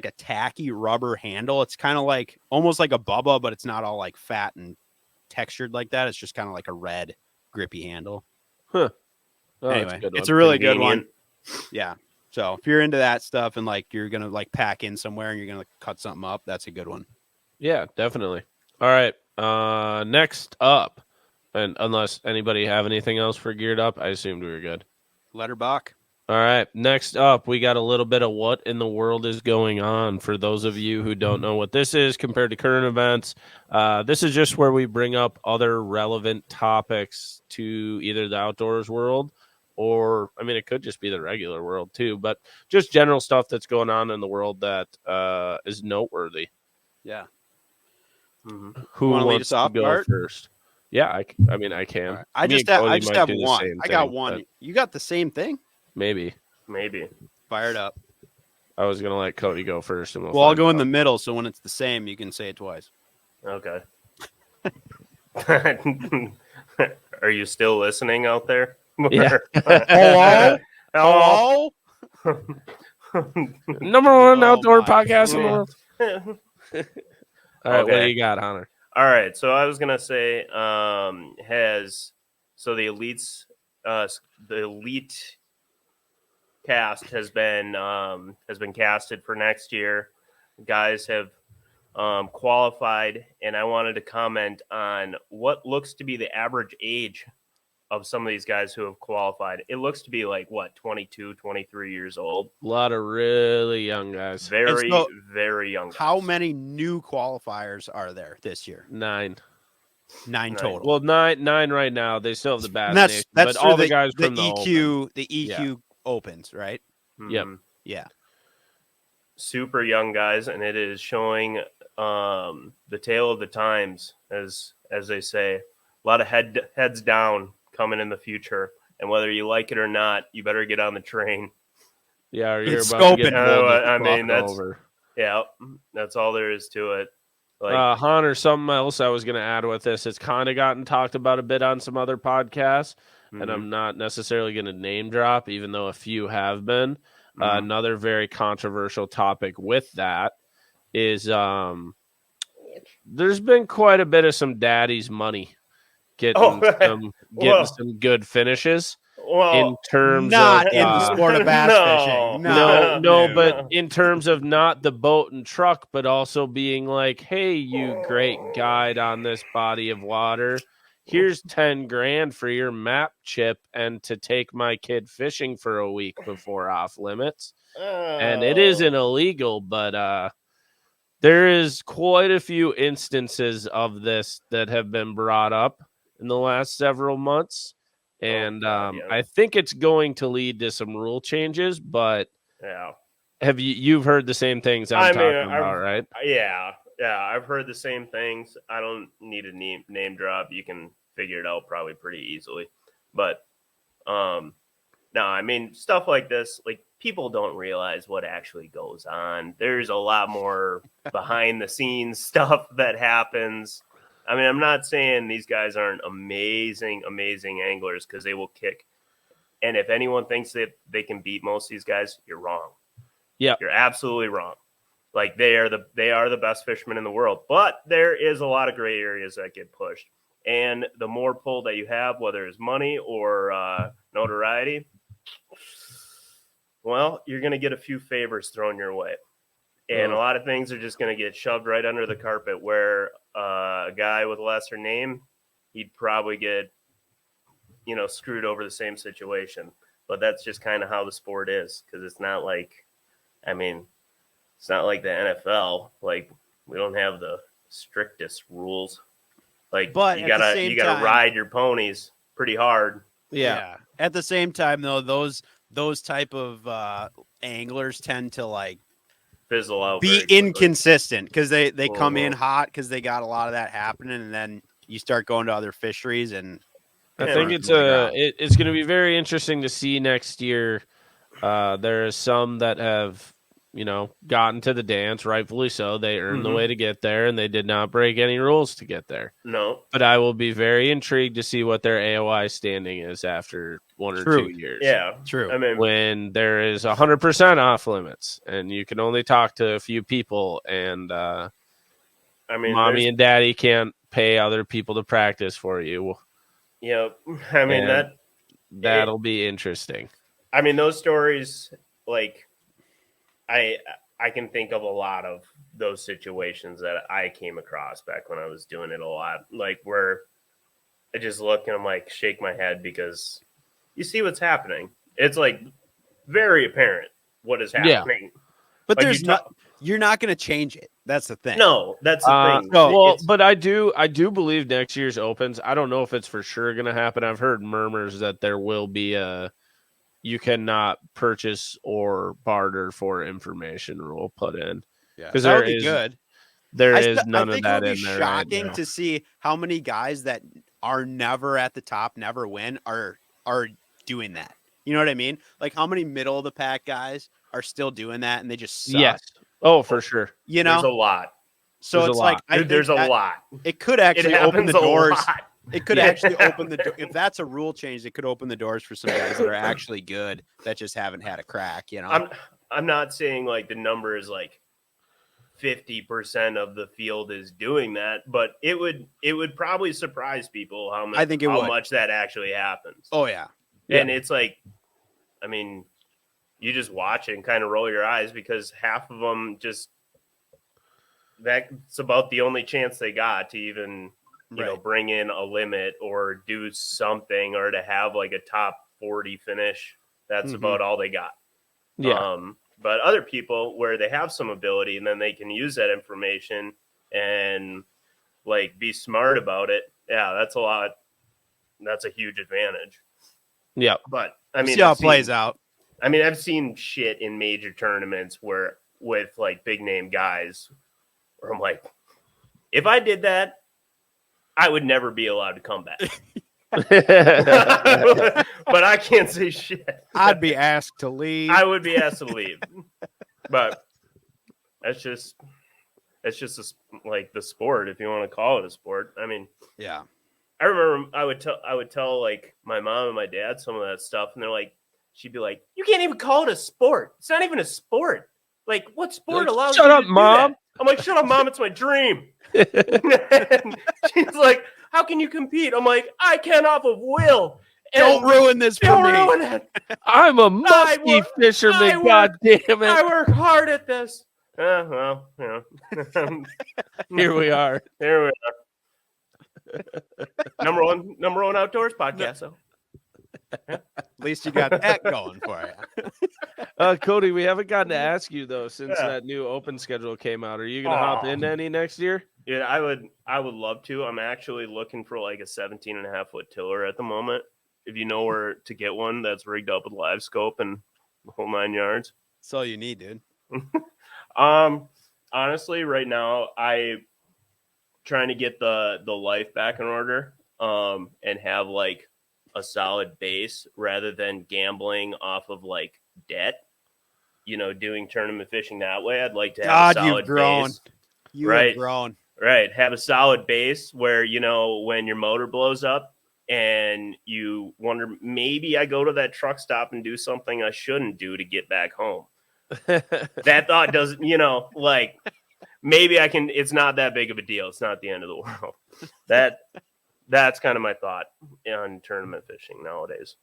a tacky rubber handle. It's kind of like almost like a Bubba, but it's not all like fat and textured like that. It's just kind of like a red grippy handle. Huh. Oh, that's Anyway, a good it's one. a really good one. Convenient. Yeah. So if you're into that stuff and like you're gonna like pack in somewhere and you're gonna like, cut something up, that's a good one. Yeah, definitely. All right. Next up, and unless anybody have anything else for geared up, I assumed we were good. Letterbox. All right. Next up, we got a little bit of what in the world is going on. For those of you who don't know what this is compared to current events, this is just where we bring up other relevant topics to either the outdoors world or, I mean, it could just be the regular world too, but just general stuff that's going on in the world that is noteworthy. Yeah. Who wanna lead wants us off, to go Bart? first? Yeah, I mean, I can. Right. I Me just and have, Cody I just might have do the one. same I got thing, one. but You got the same thing? Maybe. Maybe. Fired up. I was going to let Cody go first. And Well, I'll go in the middle. So when it's the same, you can say it twice. Okay. Are you still listening out there? Yeah. Hello? Hello? Number one Oh outdoor my podcast in the God. world. All right, what do Okay. you got, Hunter? All right, so I was gonna say, the elites, the elite cast has been casted for next year. Guys have qualified, and I wanted to comment on what looks to be the average age of some of these guys who have qualified. It looks to be like, what, 22, 23 years old. A lot of really young guys. Very, so, very young guys. How many new qualifiers are there this year? 9. 9 total. Well, nine right now. They still have the Bass And that's Nation, that's but all through the guys the from the EQ, Open. the EQ opens, right? Yep. Mhm. Yeah. Super young guys, and it is showing the tale of the times, as they say. A lot of heads down coming in the future, and whether you like it or not, you better get on the train. Yeah, or you're It's about to get scoping. pulled I the mean, fuck that's- over. Yeah, that's all there is to it. Like, Hunter, something else I was going to add with this. It's kind of gotten talked about a bit on some other podcasts, and mhm. I'm not necessarily going to name drop, even though a few have been. Another very controversial topic with that is there's been quite a bit of some daddy's money getting some good finishes in terms Not of in the sport of bass fishing. no, dude. but in terms of not the boat and truck, but also being like, hey, you great guide on this body of water. Here's 10 grand for your map chip and to take my kid fishing for a week before off limits. And it isn't illegal, but there is quite a few instances of this that have been brought up in the last several months. And I think it's going to lead to some rule changes, but yeah. have you've heard the same things I'm talking about, right? Yeah, I've heard the same things. I don't need a name drop. You can figure it out probably pretty easily. But No, I mean, stuff like this, like people don't realize what actually goes on. There's a lot more behind the scenes stuff that happens. I mean, I'm not saying these guys aren't amazing anglers, because they will kick. And if anyone thinks that they can beat most of these guys, you're wrong. Yeah, You're absolutely wrong. Like they are the best fishermen in the world, but there is a lot of gray areas that get pushed. And the more pull that you have, whether it's money or notoriety, well, you're going to get a few favors thrown your way. And a lot of things are just going to get shoved right under the carpet, where a guy with a lesser name, he'd probably get, screwed over the same situation. But that's just kind of how the sport is, because it's not like, it's not like the NFL. Like, we don't have the strictest rules. Like, But you at the gotta same you gotta time- ride your ponies pretty hard. yeah. At the same time, though, those type of anglers tend to like Fizzle out. be very quickly. inconsistent, because they come in Mhm. hot because they got a lot of that happening, and then you start going to other fisheries and I Yeah, think right. it's going to be very interesting to see next year. There are some that have gotten to the dance, rightfully so. They earned the Mhm. way to get there, and they did not break any rules to get there. No. But I will be very intrigued to see what their AOI standing is after 1 or True. 2 years. Yeah. true. I mean, When there is 100% off limits, and you can only talk to a few people, and mommy there's- and daddy can't pay other people to practice for you. yeah. I mean And- that. That'll be interesting. I mean, those stories, like, I can think of a lot of those situations that I came across back when I was doing it a lot, like where I just look and I'm like, shake my head, because you see what's happening. It's like very apparent what is Yeah. happening. But Like, there's you're not going to change it. That's the thing. No, that's the thing. no, Well, It's- but I do believe next year's opens. I don't know if it's for sure going to happen. I've heard murmurs that there will be you cannot purchase or barter for information rule put in. Yeah, 'Cause that would there be is- good. There I is st- none I of think that it'll be in there right shocking now. to see how many guys that are never at the top, never win, are doing that. You know what I mean? Like, how many middle of the pack guys are still doing that, and they just suck? Yes. Oh, for sure. You there's a know. lot. So there's it's a like lot. I Dude, there's a think that lot. it could It actually open happens the a doors. lot. It could Yeah. actually open the if that's a rule change, it could open the doors for some guys that are actually good that just haven't had a crack. You know. I'm not saying like the number is like 50% of the field is doing that, but it would probably surprise people how much I think it would. much that actually happens. Oh yeah. And it's like, I mean, you just watch it and kind of roll your eyes, because half of them just, that's about the only chance they got to even bring in a limit or do something, or to have like a top 40 finish. That's Mhm. about all they got. Yeah. But other people where they have some ability, and then they can use that information and like be smart about it. Yeah, that's a lot. That's a huge advantage. Yeah. But I mean, see how I've it plays seen- out. I mean, I've seen shit in major tournaments where with like big name guys where I'm like, if I did that, I would never be allowed to come back. But I can't say shit. I'd be asked to leave. I would be asked to leave. But that's just like the sport, if you want to call it a sport. I mean, Yeah. I remember I would tell like my mom and my dad some of that stuff, and they're like, she'd be like, "You can't even call it a sport. It's not even a sport. Like, what sport Like, allows shut you up, to do Mom." that?" I'm like, "Shut up, Mom. It's my dream." And she's like, "How can you compete?" I'm like, "I can off of will." And Don't ruin this for don't me. ruin it. I'm a musky I fisherman, work- god damn I it. work hard at this. Well, you know. Here we are. There we are. number one outdoors podcast. So At least you got that going for you. Cody, we haven't gotten to ask you though since Yeah. that new open schedule came out. Are you gonna hop into any next year? yeah, I would love to. I'm actually looking for like a 17.5-foot tiller at the moment. If you know where to get one that's rigged up with live scope and the whole 9 yards. That's all you need, dude. Honestly, right now I trying to get the life back in order. And have like a solid base rather than gambling off of like debt. You know, doing tournament fishing that way. I'd like to have a solid you've grown. base. You Right. have grown. Right. Have a solid base where, you know, when your motor blows up and you wonder, maybe I go to that truck stop and do something I shouldn't do to get back home. That thought doesn't, you know, like maybe I can, it's not that big of a deal. It's not the end of the world. That's kind of my thought on tournament fishing nowadays,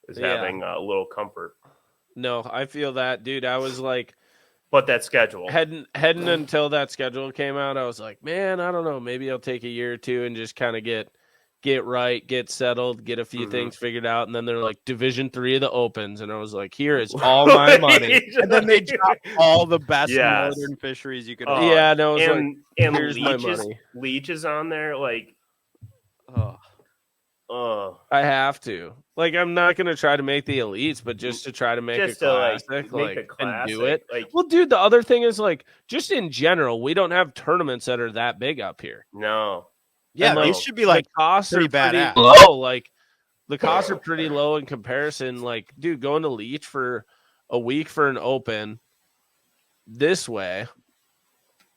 is having a little comfort. No, I feel that, dude. I was like, but that schedule heading until that schedule came out, I was like, man, I don't know. Maybe I'll take a year or two and just kind of get right, get settled, get a few things figured out. And then they're like Division 3 of the Opens. And I was like, here is all my money. And then they drop all the best northern fisheries you could have. Yeah, no, it was and here's my money. Leeches on there, like, I have to. Like, I'm not going to try to make the elites, but just to try to make a classic, and do it. Like, well, dude, the other thing is, like, just in general, we don't have tournaments that are that big up here. No. Yeah, and, these should be like costs pretty badass. Low. Like, the costs are pretty low in comparison. Like, dude, going to Leech for a week for an open this way,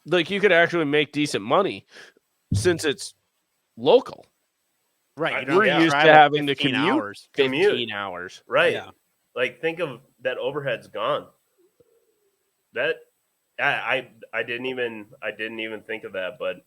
like, you could actually make decent money since it's local. Right. We're used to having to commute hours. 15 hours. Right. Yeah. Like, think of that overhead's gone. That I didn't even think of that, but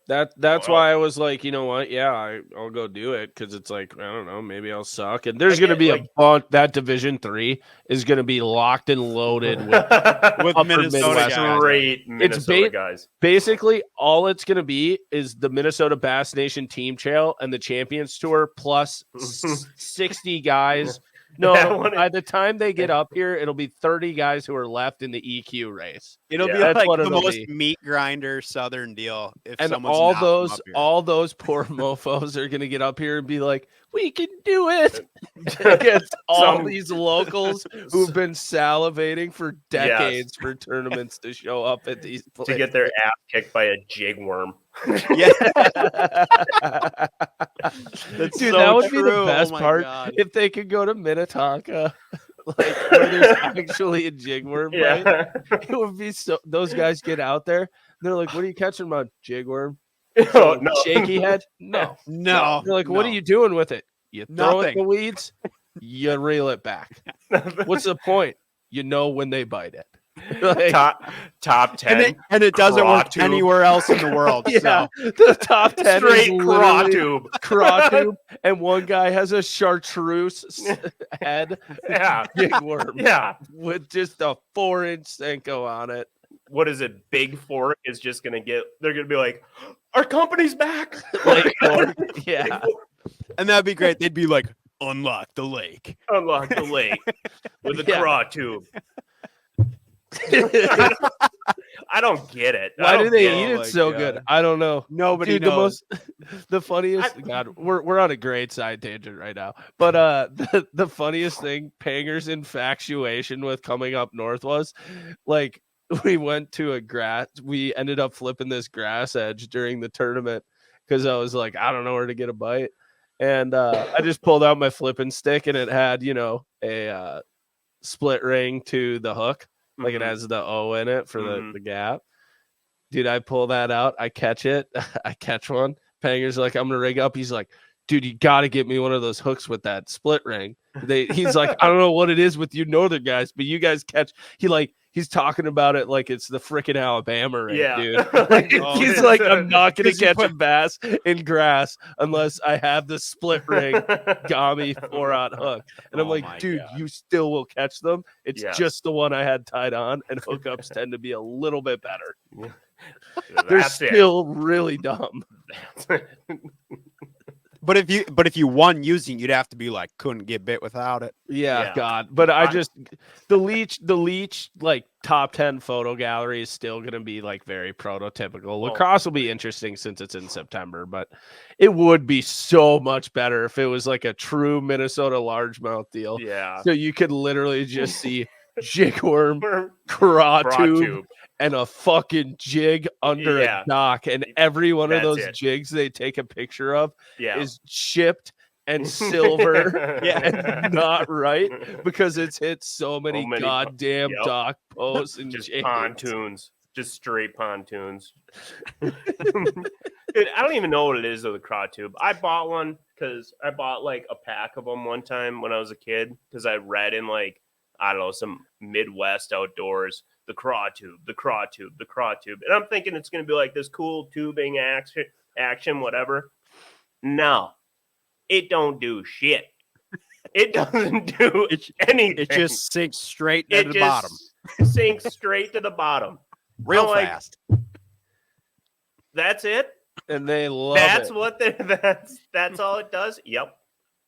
that's why I was like, you know what? Yeah, I'll go do it, because it's like, I don't know, maybe I'll suck. And there's going to be a bunch. That Division 3 is going to be locked and loaded with Minnesota guys. Great Minnesota guys. Basically, all it's going to be is the Minnesota Bass Nation Team Trail and the Champions Tour plus 60 guys. No, by the time they get up here, it'll be 30 guys who are left in the EQ race. It'll be like the most meat grinder Southern deal. And all those poor mofos are going to get up here and be like, we can do it against all these locals who've been salivating for decades for tournaments to show up at these places. To get their ass kicked by a jig worm. Yeah. Dude, that would be the best part. God. If they could go to Minnetonka, like where there's actually a jig worm, right? It would be so. Those guys get out there, and they're like, "What are you catching, my jig worm? No. Shaky head? No. They're like, "What are you doing with it? You throw it in the weeds, you reel it back. What's the point? You know when they bite it." Like, top 10, and it doesn't work anywhere else in the world. Yeah, so. The top 10 straight is craw tube, and one guy has a chartreuse head, big worm, with just a 4-inch Senko on it. What is it? Big Fork is just gonna get. They're gonna be like, our company's back. Yeah, and that'd be great. They'd be like, unlock the lake with a craw tube. I don't get it. Why do they eat it so good? I don't know. Nobody knows. The funniest. We're on a great side tangent right now. But the funniest thing, Panger's infatuation with coming up north was, like, we went to we ended up flipping this grass edge during the tournament because I was like, I don't know where to get a bite, and I just pulled out my flipping stick, and it had, you know, a split ring to the hook. Like, it has the O in it for the gap. Dude, I pull that out. I catch it. I catch one. Panger's like, I'm going to rig up. He's like, dude, you got to get me one of those hooks with that split ring. He's like, I don't know what it is with you northern guys, but you guys catch. He's talking about it like it's the freaking Alabama ring, dude. Like, he's like, I'm not going to catch a bass in grass unless I have the split ring Gami 4-aught hook. And I'm like, dude, you still will catch them. It's just the one I had tied on, and hookups tend to be a little bit better. They're still really dumb. But if you won using, you'd have to be like, couldn't get bit without it. Yeah. God. But the leech like top 10 photo gallery is still going to be like very prototypical. Lacrosse will be interesting since it's in September, but it would be so much better if it was like a true Minnesota largemouth deal. Yeah. So you could literally just see jigworm, craw tube, and a fucking jig under a dock, and every one of those jigs they take a picture of is shipped and silver Yeah. and not right because it's hit so many goddamn yep. dock posts and just chains. pontoons, just straight pontoons. Dude, I don't even know what it is though, the craw tube. I bought one because I bought like a pack of them one time when I was a kid because I read in like, I don't know, some Midwest outdoors, the craw tube, the craw tube, the craw tube. And I'm thinking it's going to be like this cool tubing action, whatever. No, it don't do shit. It doesn't do anything. It just sinks straight to the just bottom. Sinks straight to the bottom. Real I'm fast. Like, that's it? And they love that's it. What that's all it does? Yep.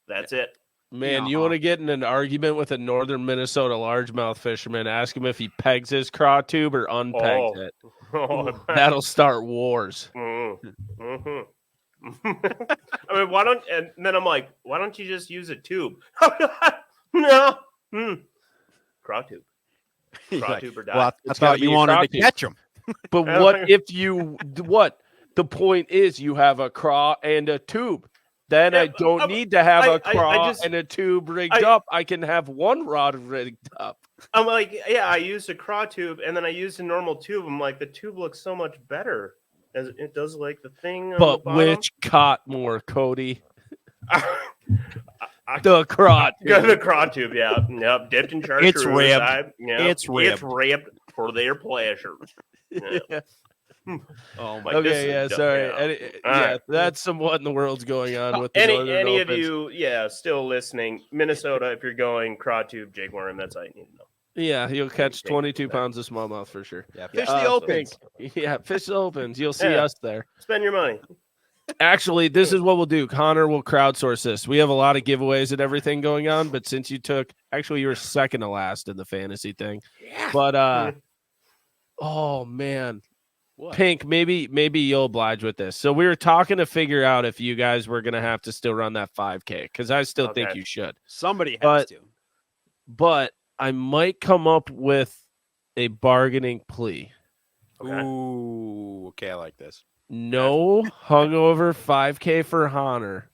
That's it. Man, you want to get in an argument with a northern Minnesota largemouth fisherman, ask him if he pegs his craw tube or unpegs it. That'll start wars. Mm-hmm. I mean, and then I'm like, why don't you just use a tube? No. Craw tube. Craw tube or die. Well, I thought you wanted to catch them. But what if you, the point is you have a craw and a tube. Then I don't need to have a craw and a tube rigged up. I can have one rod rigged up. I'm like, yeah, I used a craw tube and then I used a normal tube. I'm like, the tube looks so much better as it does like the thing. But which caught more, Cody? The craw tube. The craw tube, yeah. Yep, dipped in chartreuse. It's ribbed. It's ribbed for their pleasure. Yeah. Oh my! Okay, yeah, sorry. Yeah, that's somewhat in the world's going on with the any of you, still listening, Minnesota. If you're going craw tube, Jake Warren, that's all you need to know. Yeah, you'll catch 22 pounds of smallmouth for sure. Yeah, fish the opens. Yeah, fish the opens. You'll see us there. Spend your money. Actually, this is what we'll do. Connor will crowdsource this. We have a lot of giveaways and everything going on, but since you were second to last in the fantasy thing. Yeah. But oh man. What? Pink, maybe you'll oblige with this. So we were talking to figure out if you guys were going to have to still run that 5K because I still think you should. Somebody has to. But I might come up with a bargaining plea. Okay. Ooh, okay, I like this. No hungover 5K for Hahner.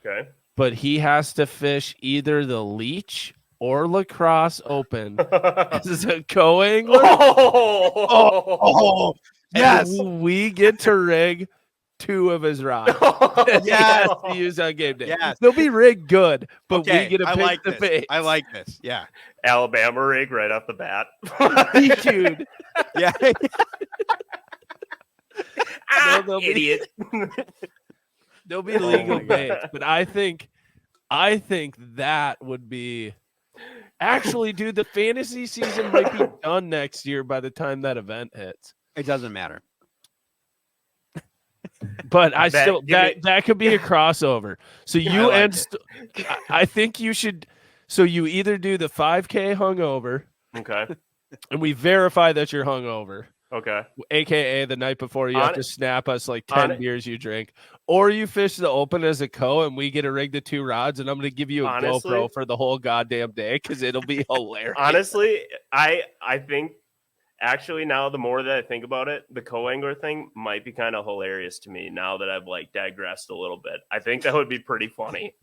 Okay. But he has to fish either the Leech or Lacrosse Open as a co-angler. Oh, yes. And we get to rig 2 of his rods. Yes. He has to use on game day. Yes. They'll be rigged good, but we get to pick the bait. I like this. Yeah. Alabama rig right off the bat. Dude. Yeah. Idiot. They'll be legal baits, but I think that would be actually, dude, the fantasy season might be done next year by the time that event hits. It doesn't matter. But that could be a crossover. So you I think you should. So you either do the 5K hungover, okay, and we verify that you're hungover, okay, aka the night before you have to snap us like 10 beers you drink, or you fish the open as a co, and we get to rig the 2 rods, and I'm going to give you a GoPro for the whole goddamn day because it'll be hilarious. Honestly, I think. Actually, now the more that I think about it, the co-angler thing might be kind of hilarious to me now that I've digressed a little bit. I think that would be pretty funny.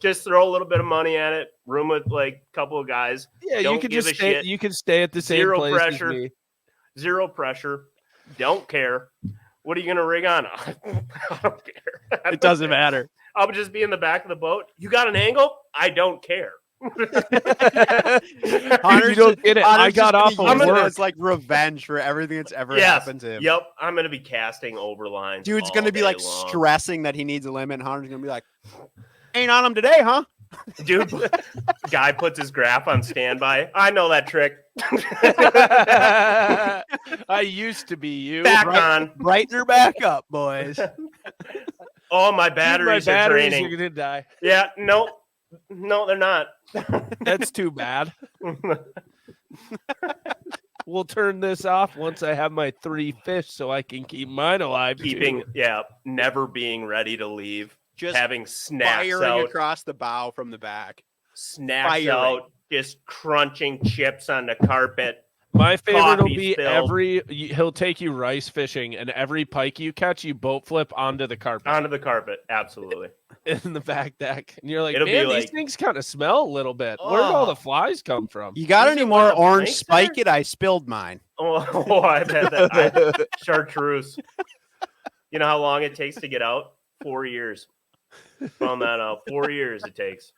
Just throw a little bit of money at it, room with a couple of guys. Yeah, you can just stay. You can stay at the same place pressure, as me. Zero pressure. Don't care. What are you gonna rig on? I don't care. It doesn't matter. I'll just be in the back of the boat. You got an angle? I don't care. You don't get it. I got off of work. It's like revenge for everything that's ever happened to him. Yep, I'm gonna be casting over lines. Dude's gonna be stressing that he needs a limit. And Hunter's gonna be like, "Ain't on him today, huh?" Dude, guy puts his graph on standby. I know that trick. I used to be you. On. Brighten her back up, boys. Oh, my batteries are draining. You're gonna die. Yeah, no, they're not. That's too bad. We'll turn this off once I have my 3 fish so I can keep mine alive. Never being ready to leave. Just having snacks firing out across the bow from the back. Snacks out, just crunching chips on the carpet. My favorite will be he'll take you rice fishing, and every pike you catch, you boat flip onto the carpet. Onto the carpet, absolutely. in the back deck, and you're like, It'll be man, these like- things kind of smell a little bit. Where'd all the flies come from? You got Is any it more with the orange planks spike there? it? I spilled mine. Oh, I've had that. Chartreuse. You know how long it takes to get out? 4 years. Found that out. 4 years it takes.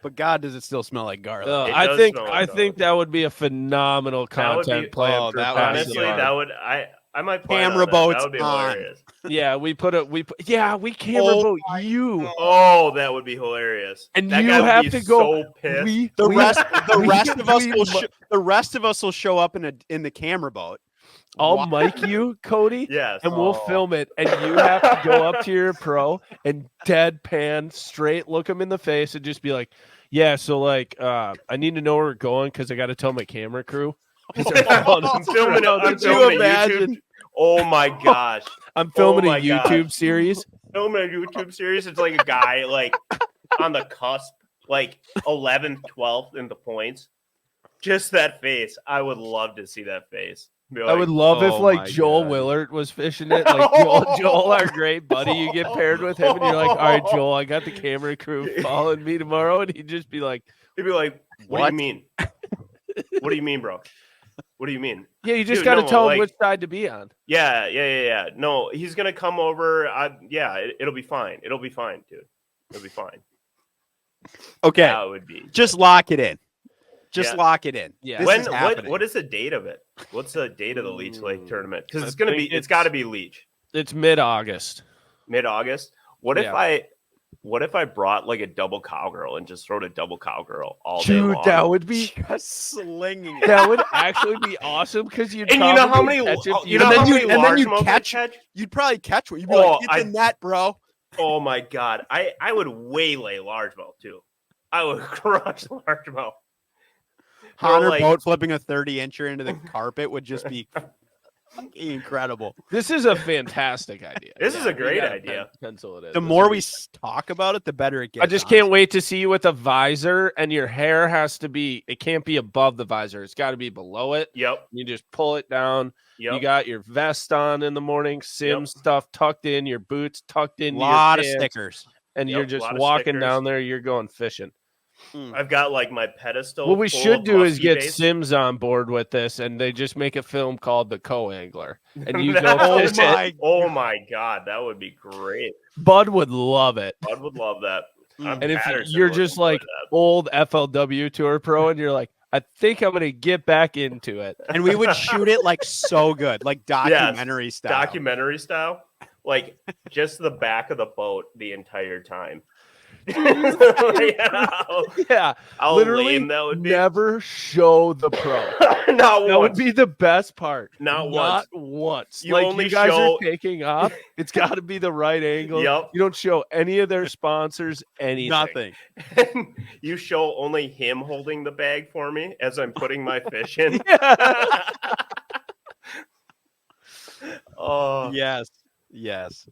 But God, does it still smell like garlic? It I does think smell like that would be a phenomenal That would be- content plan. oh, for that would be Pass the Honestly, Barb. that would I might plan Camera on that. boats That would be on. hilarious. Yeah, we camera Oh boat you. Oh, that would be hilarious. And that you guy would have be to go- So pissed. The we- rest of us we- will the rest of us will show up in the camera boat. I'll Why- mic you, Cody, Yes. and we'll film it. And you have to go up to your pro and deadpan straight look him in the face and just be like, yeah, so like I need to know where we're going because I got to tell my camera crew. 'Cause they're following I'm us filming it. around. I'm Could you filming a imagine? YouTube. Oh my gosh. I'm filming Oh a my gosh. YouTube series. Filming a YouTube series. It's like a guy like on the cusp, like 11th, 12th in the points. Just that face. I would love to see that face. Be I would love if oh like my Joel God. Willard was fishing it. Like Joel, our great buddy, you get paired with him, and you're like, all right, Joel, I got the camera crew following me tomorrow, and he'd just be like, He'd be like, what What? do you mean? What do you mean, bro? What do you mean? yeah, you just Dude, got to no, tell him like- which side to be on. Yeah. No, he's gonna come over. It'll be fine. It'll be fine, dude. It'll be fine. Okay, That would be. just lock it in. Just Yeah. lock it in. Yeah. This When is happening. what is the date of it? What's the date of the Leech Lake tournament? Because I it's gonna think be. It's got to be Leech. It's mid-August. Mid-August. What Yeah. if I brought like a double cowgirl and just throwed a double cowgirl all day Dude, long? that would be Just slinging it. that would actually be awesome because you'd And you know how probably many? catch a few. You know And then how you- many and then largemouth you I catch- You'd probably catch one. You'd be Oh, like, "It's in that, bro." Oh my god, I would waylay largemouth too. I would crush largemouth. Hunter like- boat flipping a 30-incher into the carpet would just be fucking incredible. This is a fantastic idea. This is a we great gotta idea. Pencil it in. The This more is- we talk about it, the better it gets. I just can't wait to see you with a visor, and your hair has to be. It can't be above the visor. It's got to be below it. Yep. You just pull it down. Yep. You got your vest on in the morning, sim Yep. stuff tucked in, your boots tucked in, A lot of your pants, stickers. and Yep, you're a just lot of walking stickers. down there. You're going fishing. I've got like my pedestal. What we full should of do is musky get baits. Sims on board with this, and they just make a film called The Co-Angler, and you go Oh fish it. Oh my god, that would be great. Bud would love it. I would love that. I'm And if Patterson you're would just enjoy like that. old FLW tour pro, and you're like, I think I'm gonna get back into it. And we would shoot it like so good, like documentary style. documentary style, like just the back of the boat the entire time. Yeah, Yeah, how literally lame that would be. never show the pro. Not That would once. be the best part. Not once. You like only you guys show- are taking off. It's got to be the right angle. Yep. You don't show any of their sponsors anything. Nothing. You show only him holding the bag for me as I'm putting my fish in. Oh Yes. Yes.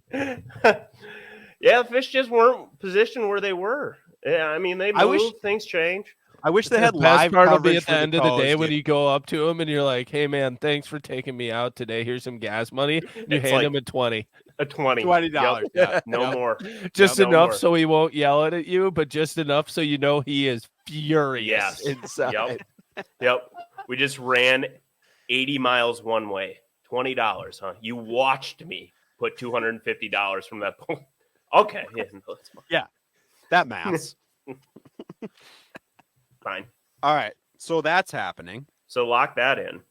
yeah, fish just weren't positioned where they were. Yeah, I mean they I wish- move, things change. I wish they The had best live part will coverage be at for the end of the day coast, when dude. you go up to him and you're like, "Hey man, thanks for taking me out today. Here's some gas money." You It's hand like- him a 20, A 20. $20. Yep. Yeah. No Yep. more. just no enough more. so he won't yell it at you, but just enough so you know he is furious Yes. inside. Yep. We just ran 80 miles one way. $20, huh? You watched me put $250 from that boat. Okay. Yeah, no, that's That maths. fine. All right. So that's happening. So lock that in.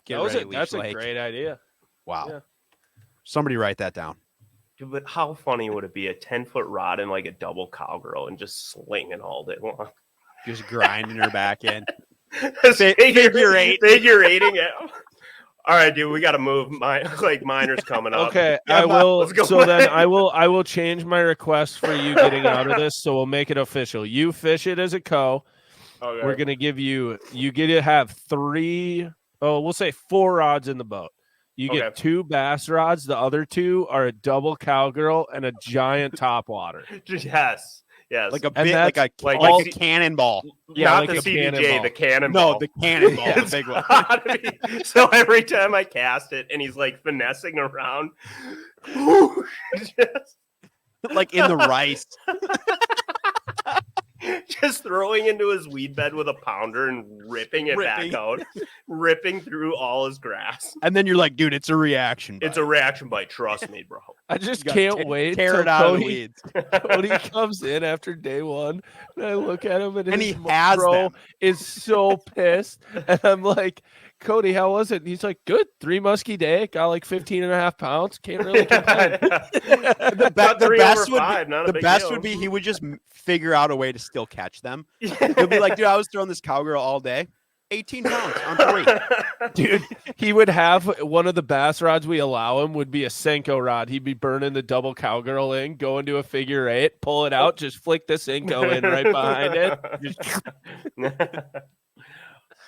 Get That's ready, Leech a Lake. great idea. Wow. Yeah. Somebody write that down. Dude, but how funny would it be a 10-foot rod and like a double cowgirl and just slinging all day long? Just grinding her back in. Figure eight. Figure eighting it. All right, dude, we got to move. Miner's coming up. Okay, Yeah, I will. let's go. So then I will change my request for you getting out of this. So we'll make it official. You fish it as a co. Okay. We're gonna give you. You get to have 3. Oh, we'll say 4 rods in the boat. You get Okay. 2 bass rods. The other 2 are a double cowgirl and a giant topwater. Yes. Like a And bit, like a like- like like a cannonball. Yeah, not like the a CBJ, cannonball. the cannonball. No, the cannonball, the It's big one. gotta be- So every time I cast it and he's like finessing around, just- like in the rice. Just throwing into his weed bed with a pounder and ripping it back out, ripping through all his grass. And then you're like, dude, it's a reaction bite. It's a reaction bite. Trust me, bro. I just can't wait tear till it out of the weeds. Cody comes in after day one, and I look at him, and he his has bro them. is so pissed. And I'm like, Cody, how was it? And he's like, good. 3 muskie day. Got like 15.5 pounds. Can't really complain. The best would be he would just figure out a way to still catch them. He'll be like, dude, I was throwing this cowgirl all day. 18 pounds on 3. Dude, he would have one of the bass rods we allow him would be a Senko rod. He'd be burning the double cowgirl in, go into a figure 8, pull it out, just flick the Senko in right behind it.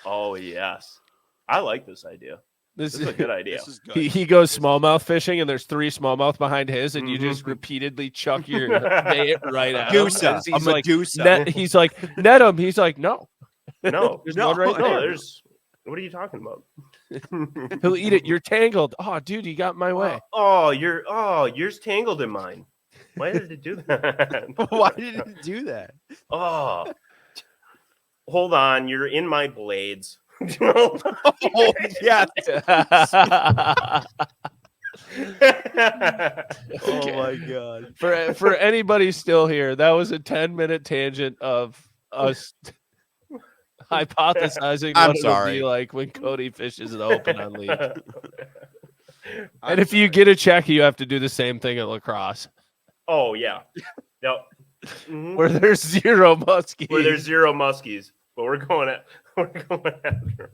Oh, yes. I like this idea. This is a good idea. This is good. He goes smallmouth fishing, and there's 3 smallmouth behind his, and you just repeatedly chuck your bait right at him. He's like, he's like, net him. He's like, no. No, there's one right there. There's. What are you talking about? He'll eat it. You're tangled. Oh, dude, you got in my way. Yours tangled in mine. Why did it do that? Why did it do that? Oh, hold on. You're in my blades. Oh, yeah. Oh my god. For anybody still here, that was a 10-minute tangent of us hypothesizing what it'll be like when Cody fishes the open on lead. And if you get a check, you have to do the same thing at lacrosse. Oh yeah. Yep. Mm-hmm. Where there's 0 muskies. But we're going after.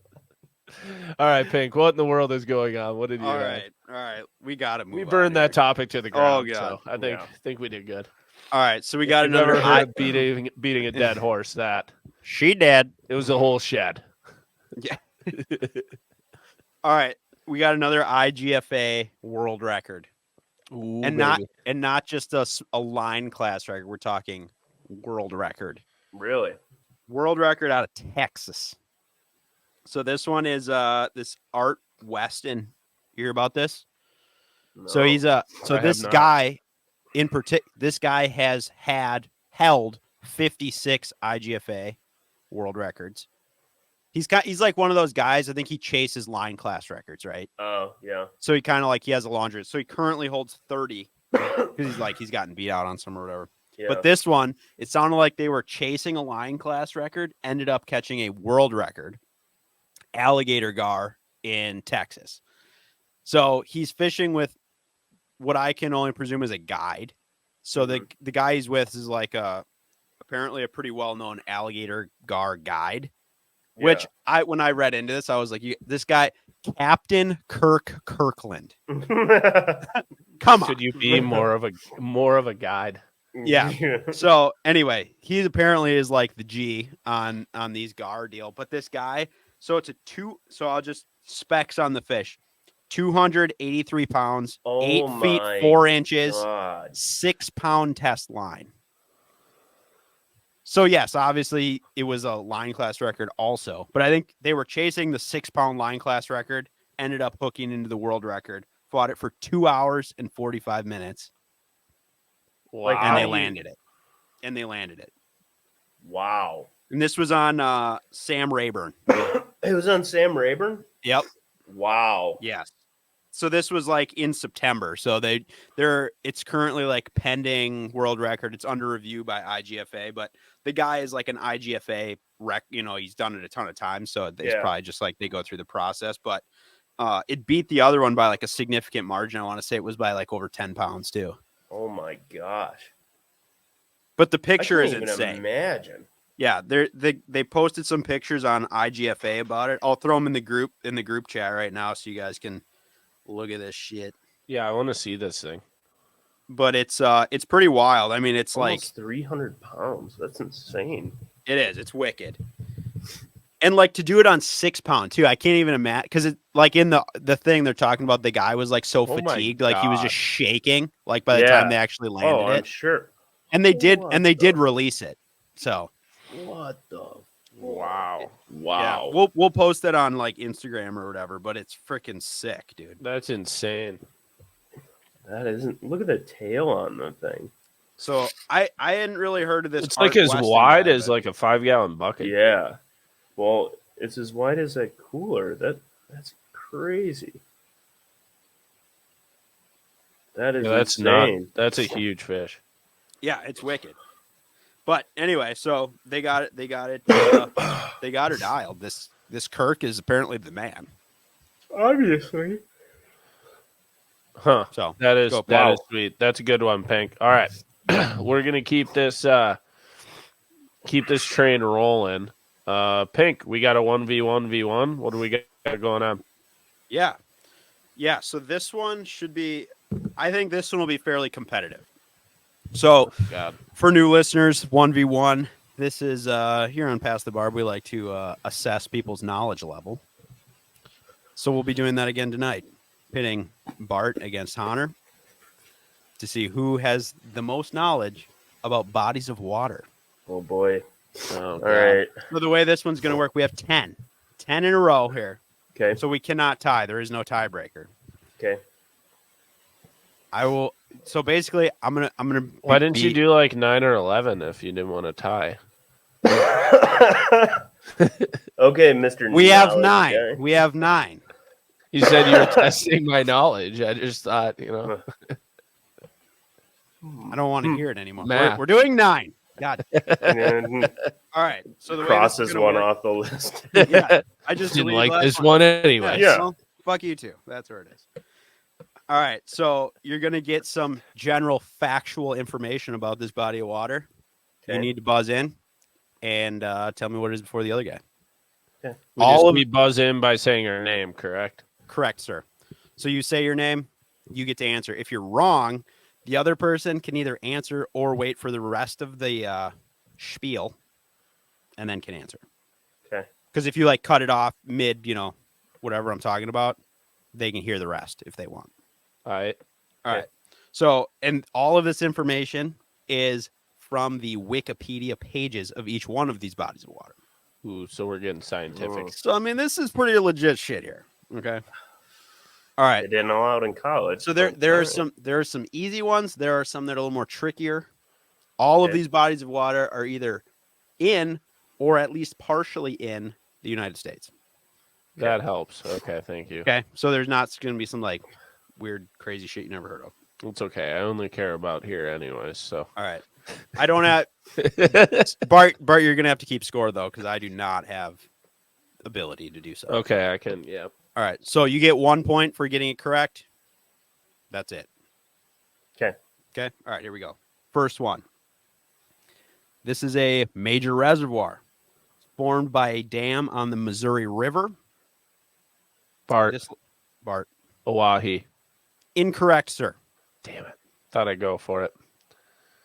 All right, Pink. What in the world is going on? What did you? All right. We got to move. We burned that topic to the ground. Oh god. So I think we did good. All right, so we got another beating a dead horse. That she did. It was a whole shed. Yeah. All right, we got another IGFA world record. Ooh, and baby. not just a line class record. We're talking world record. Really? World record out of Texas. So this one is this Art Weston. You hear about this? No, so he's this guy in particular. This guy has held 56 IGFA world records. He's like one of those guys. I think he chases line class records, right? Oh yeah. So he kind of like he has a laundry. So he currently holds 30 because he's gotten beat out on some or whatever. Yeah. But this one, it sounded like they were chasing a line class record, ended up catching a world record alligator gar in Texas. So he's fishing with what I can only presume is a guide. So the guy he's with is like apparently a pretty well-known alligator gar guide. Yeah. Which when I read into this, I was like, this guy, Captain Kirkland. Come on. Should you be more of a guide? Yeah. So anyway, he apparently is like the G on these gar deal. But this guy, so it's so I'll just specs on the fish. 283 pounds, 8 feet 4 inches, God. 6 pound test line. So yes, obviously it was a line class record also, but I think they were chasing the 6 pound line class record, ended up hooking into the world record, fought it for 2 hours and 45 minutes. Wow. And they landed it. Wow. And this was on Sam Rayburn. It was on Sam Rayburn? Yep. Wow. Yes. So this was like in September. So it's currently like pending world record. It's under review by IGFA, but the guy is like an IGFA he's done it a ton of times. So it's probably just like they go through the process, but it beat the other one by like a significant margin. I want to say it was by like over 10 pounds too. Oh my gosh. But the picture is I can't insane. even imagine. Yeah, they posted some pictures on IGFA about it. I'll throw them in the group chat right now so you guys can look at this shit. Yeah, I want to see this thing. But it's pretty wild. I mean, it's almost like 300 pounds. That's insane. It is. It's wicked. And like to do it on 6 pound too, I can't even imagine because it like in the thing they're talking about, the guy was like so fatigued, like he was just shaking. Like by the time they actually landed I'm sure. And they did release it. So. What the? Wow. Yeah, we'll post it on like Instagram or whatever, but it's freaking sick, dude. That's insane. That isn't. Look at the tail on the thing. So I hadn't really heard of this. It's like Art as Weston wide guy, as but- like a 5-gallon bucket. Yeah. Well, it's as wide as a cooler. That's crazy. That is insane. That's a huge fish. Yeah, it's wicked. But anyway, so they got it. They got it dialed. This Kirk is apparently the man. Obviously. Huh. So That is go. that Wow. is sweet. That's a good one, Pink. All right. We're gonna keep this train rolling. Pink, we got a 1v1v1. What do we got going on? Yeah. So this one should be. I think this one will be fairly competitive. So God. for new listeners, 1v1. This is here on Pass the Barb. We like to assess people's knowledge level. So we'll be doing that again tonight, pitting Bart against Hahner to see who has the most knowledge about bodies of water. Oh boy. Oh, All right. So the way this one's going to work, we have 10 in a row here. Okay. So we cannot tie. There is no tiebreaker. Okay. I will. So basically, I'm gonna. Why didn't you do like 9 or 11 if you didn't want to tie? Okay, Mr. We have Knowledge 9. guy. We have 9. You said you were testing my knowledge. I just thought, I don't want to hear it anymore. Math. We're doing 9. God. And All right. So the way crosses this is gonna one work- off the list. Yeah. I just didn't deleted like last this one anyway. Yeah. Well, fuck you too. That's where it is. All right. So you're gonna get some general factual information about this body of water. You Okay. need to buzz in and tell me what it is before the other guy. We buzz in by saying our name, correct? Correct, sir. So you say your name, you get to answer. If you're wrong, the other person can either answer or wait for the rest of the spiel and then can answer. Okay. Because if you like cut it off mid, whatever I'm talking about, they can hear the rest if they want. All right. All right. So, and all of this information is from the Wikipedia pages of each one of these bodies of water. Ooh, so we're getting scientific. So, I mean, this is pretty legit shit here. Okay. All right. I didn't allow it in college. So there but are all right. some easy ones. There are some that are a little more trickier. All of Okay. these bodies of water are either in or at least partially in the United States. That helps. Okay, thank you. Okay. So there's not going to be some like weird, crazy shit you never heard of. It's okay. I only care about here anyways, so. All right. I don't have Bart, you're going to have to keep score though, because I do not have ability to do so. Okay, I can, yeah. All right. So you get 1 point for getting it correct. That's it. Okay. Okay. All right. Here we go. First one. This is a major reservoir formed by a dam on the Missouri River. Bart, Bart. Oahe. Incorrect, sir. Damn it. Thought I'd go for it.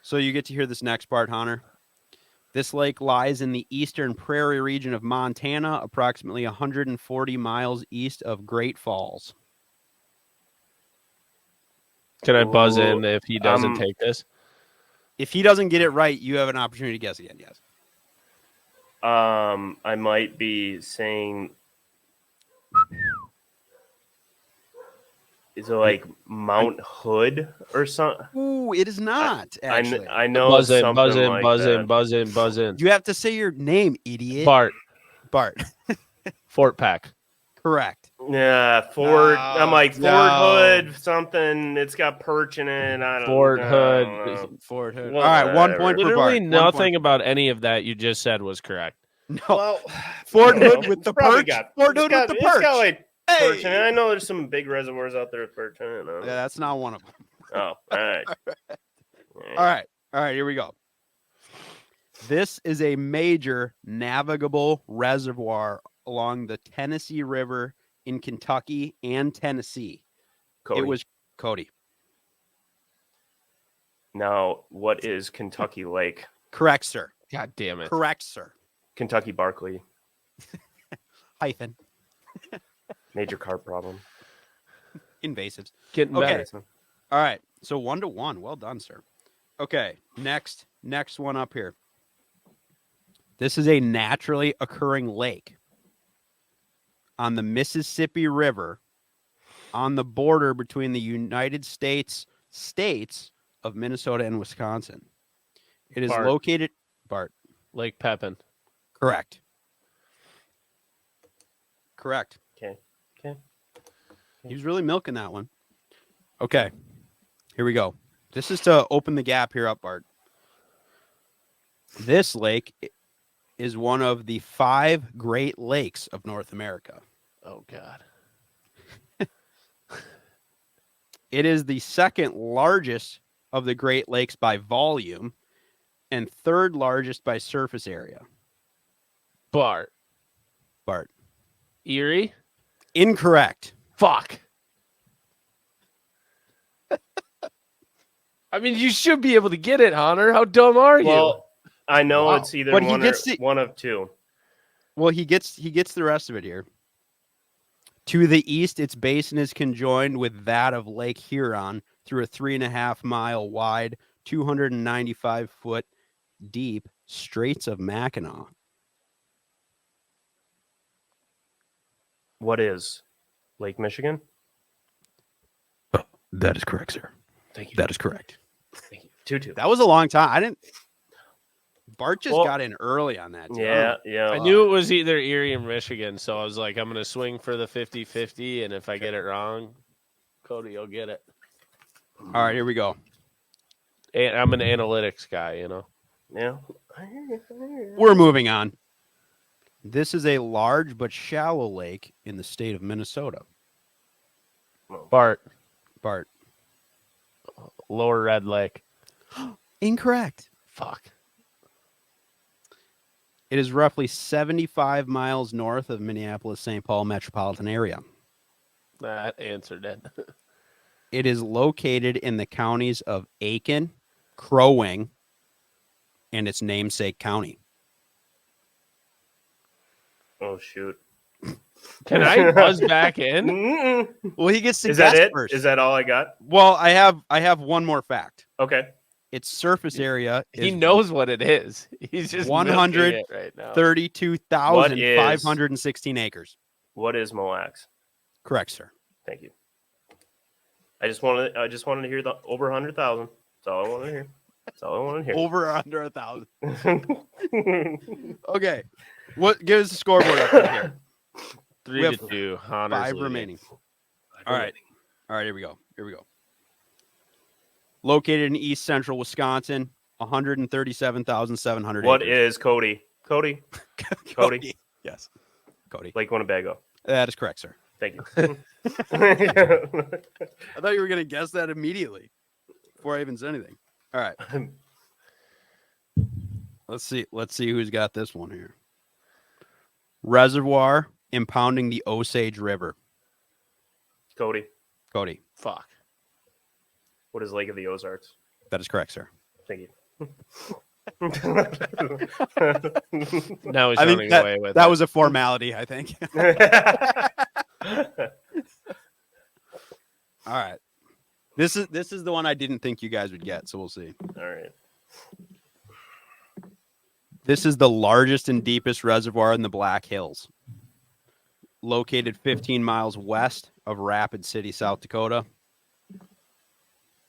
So you get to hear this next part, Hunter. This lake lies in the eastern prairie region of Montana, approximately 140 miles east of Great Falls. Can I buzz Ooh, in if he doesn't take this? If he doesn't get it right, you have an opportunity to guess again. Yes. I might be saying, is it like Mount Hood or something? Ooh, it is not. Actually, I know Buzz in, something buzz in, like buzz that. in, buzz in, buzz in. you have to say your name, idiot. Bart, Bart. Fort Pack. Correct. Yeah, Ford. No, I'm like Ford no. Hood, something. It's got perch in it. I don't Fort know. Hood. Fort Hood. Well, All right, 1 whatever. point for Bart. Literally 1 nothing point. about any of that you just said was correct. No. Well, Fort I don't Hood know. with the It's probably perch. got- Fort it's Hood got- with the It's perch. got like Hey! perch in it. I know there's some big reservoirs out there with perch in it. Yeah, that's not one of them. Oh, all right. All right. All right, here we go. This is a major navigable reservoir along the Tennessee River in Kentucky and Tennessee. Cody. It was Cody. Now, what is Kentucky Lake? Correct, sir. God damn it. Correct, sir. Kentucky Barkley. Hyphen. Major carp problem. Invasives. Getting Okay. better. All right. So 1-1. Well done, sir. Okay. Next one up here. This is a naturally occurring lake on the Mississippi River on the border between the United States of Minnesota and Wisconsin. It is Bart. located... Bart. Lake Pepin. Correct. Correct. Okay. He was really milking that one. Okay. Here we go. This is to open the gap here up, Bart. This lake is one of the 5 Great Lakes of North America. Oh, God. It is the second largest of the Great Lakes by volume and third largest by surface area. Bart. Erie? Incorrect. Fuck. I mean, you should be able to get it, Hunter. How dumb are you? Well, I know Wow. it's either But one of two. Well, he gets the rest of it here. To the east, its basin is conjoined with that of Lake Huron through a 3.5-mile wide, 295-foot deep Straits of Mackinac. What is Lake Michigan? That is correct, sir. Thank you. That is correct. Thank you. 2-2. That was a long time. Bart just Well, got in early on that. Too. Yeah. I knew it was either Erie or Michigan, so I was like, I'm going to swing for the 50-50, and if I get it wrong, Cody, you'll get it. All right, here we go. And I'm an analytics guy, you know. Yeah. We're moving on. This is a large but shallow lake in the state of Minnesota. Bart, Lower Red Lake. Incorrect. Fuck. It is roughly 75 miles north of Minneapolis-St. Paul metropolitan area. That answered it. It is located in the counties of Aiken, Crow Wing, and its namesake county. Oh, shoot. Can I buzz back in? Mm-mm. Well, he gets to Is guess that it? first. Is that all I got? Well, I have one more fact. Okay. Its surface area He is knows what it is. He's just 100 milking it right now. 32,516 acres. What is Mille Lacs? Correct, sir. Thank you. I just wanted to hear the over 100,000. That's all I wanted to hear. That's all I wanted to hear. Over under 1,000. Okay. Give us the scoreboard up right here. 3-2. Hunter's 5 leading. remaining. All right. Here we go. Located in east central Wisconsin, 137,700 What acres. is Cody? Cody. Yes. Cody. Lake Winnebago. That is correct, sir. Thank you. I thought you were going to guess that immediately before I even said anything. All right. Let's see who's got this one here. Reservoir impounding the Osage River. Cody. Fuck. What is Lake of the Ozarks? That is correct, sir. Thank you. Now he's I think running away with that it. was a formality, I think. All right. This is the one I didn't think you guys would get, so we'll see. All right. This is the largest and deepest reservoir in the Black Hills. Located 15 miles west of Rapid City, South Dakota.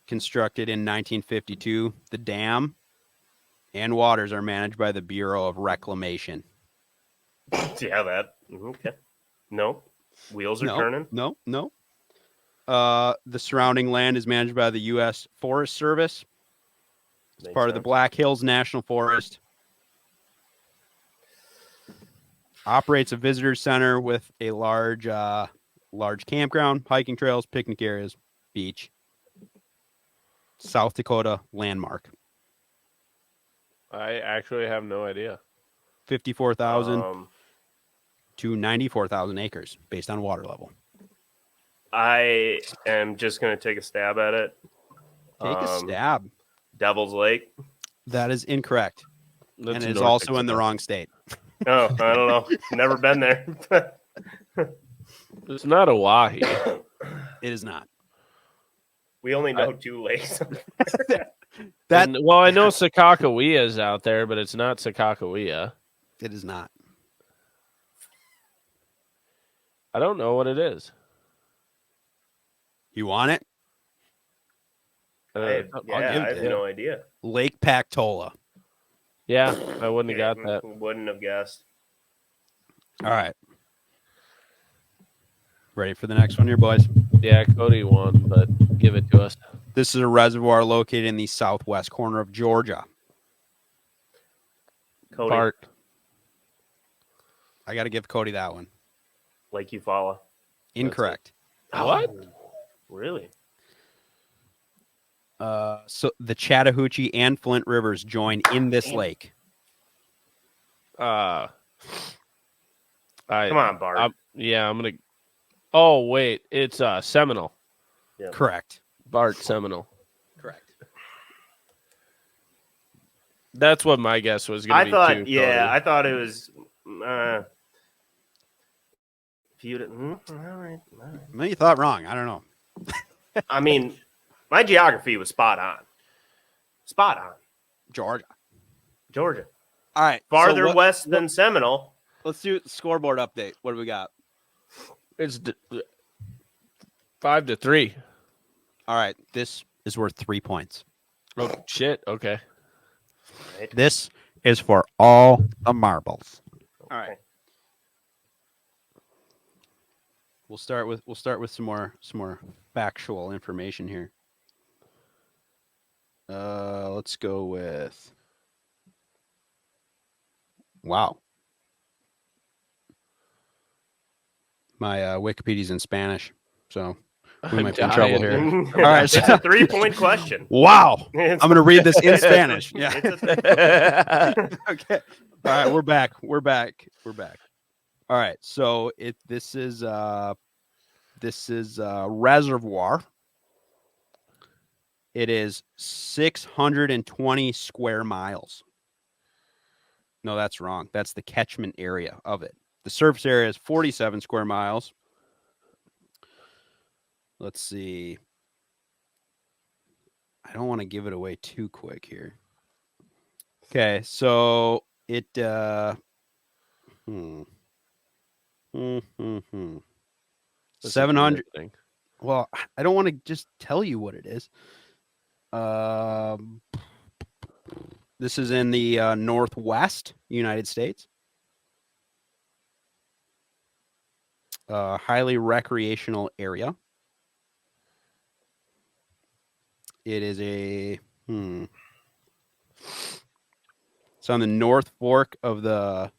Constructed in 1952, the dam and waters are managed by the Bureau of Reclamation. Yeah, that. Okay. No. Wheels are turning. No. The surrounding land is managed by the U.S. Forest Service. It's part of the Black Hills National Forest. Operates a visitor center with a large campground, hiking trails, picnic areas, beach. South Dakota landmark. I actually have no idea. 54,000 to 94,000 acres based on water level. I am just going to take a stab at it. Take a stab. Devil's Lake. That is incorrect. That's and it is North also in the Dakota. wrong state. Oh, I don't know. Never been there. It's not Oahe. It is not. We only know 2 lakes. Well, I know Sakakawea is out there, but it's not Sakakawea. It is not. I don't know what it is. You want it? I have no idea. Lake Pactola. Yeah, I wouldn't have got that. Wouldn't have guessed. All right. Ready for the next one here, boys? Yeah, Cody won, but give it to us. This is a reservoir located in the southwest corner of Georgia. Cody. Bart. I got to give Cody that one. Lake Eufaula. Incorrect. What? Really? So the Chattahoochee and Flint rivers join in this lake. Come on, Barb. I'm gonna. Oh wait, it's Seminole. Yeah. Correct. Bart Seminole. Correct. That's what my guess was going to be. I thought it was. All right. Maybe you thought wrong. I don't know. I mean, my geography was spot on. Spot on. Georgia. All right. Farther west than Seminole. Let's do the scoreboard update. What do we got? It's 5-3. All right. This is worth 3 points. Oh shit. Okay. Right. This is for all the marbles. All right. We'll start with some more factual information here. Let's go with. Wow. My Wikipedia's in Spanish, so we might be in trouble here. All right, it's a 3-point question. Wow, I'm going to read this in Spanish. Yeah. Okay. All right, we're back. All right, so this is a reservoir. It is 620 square miles. No, that's wrong. That's the catchment area of it. The surface area is 47 square miles. Let's see. I don't want to give it away too quick here. Okay, so it 700. Well, I don't want to just tell you what it is. This is in the Northwest United States. Highly recreational area. It is a It's on the North Fork of the.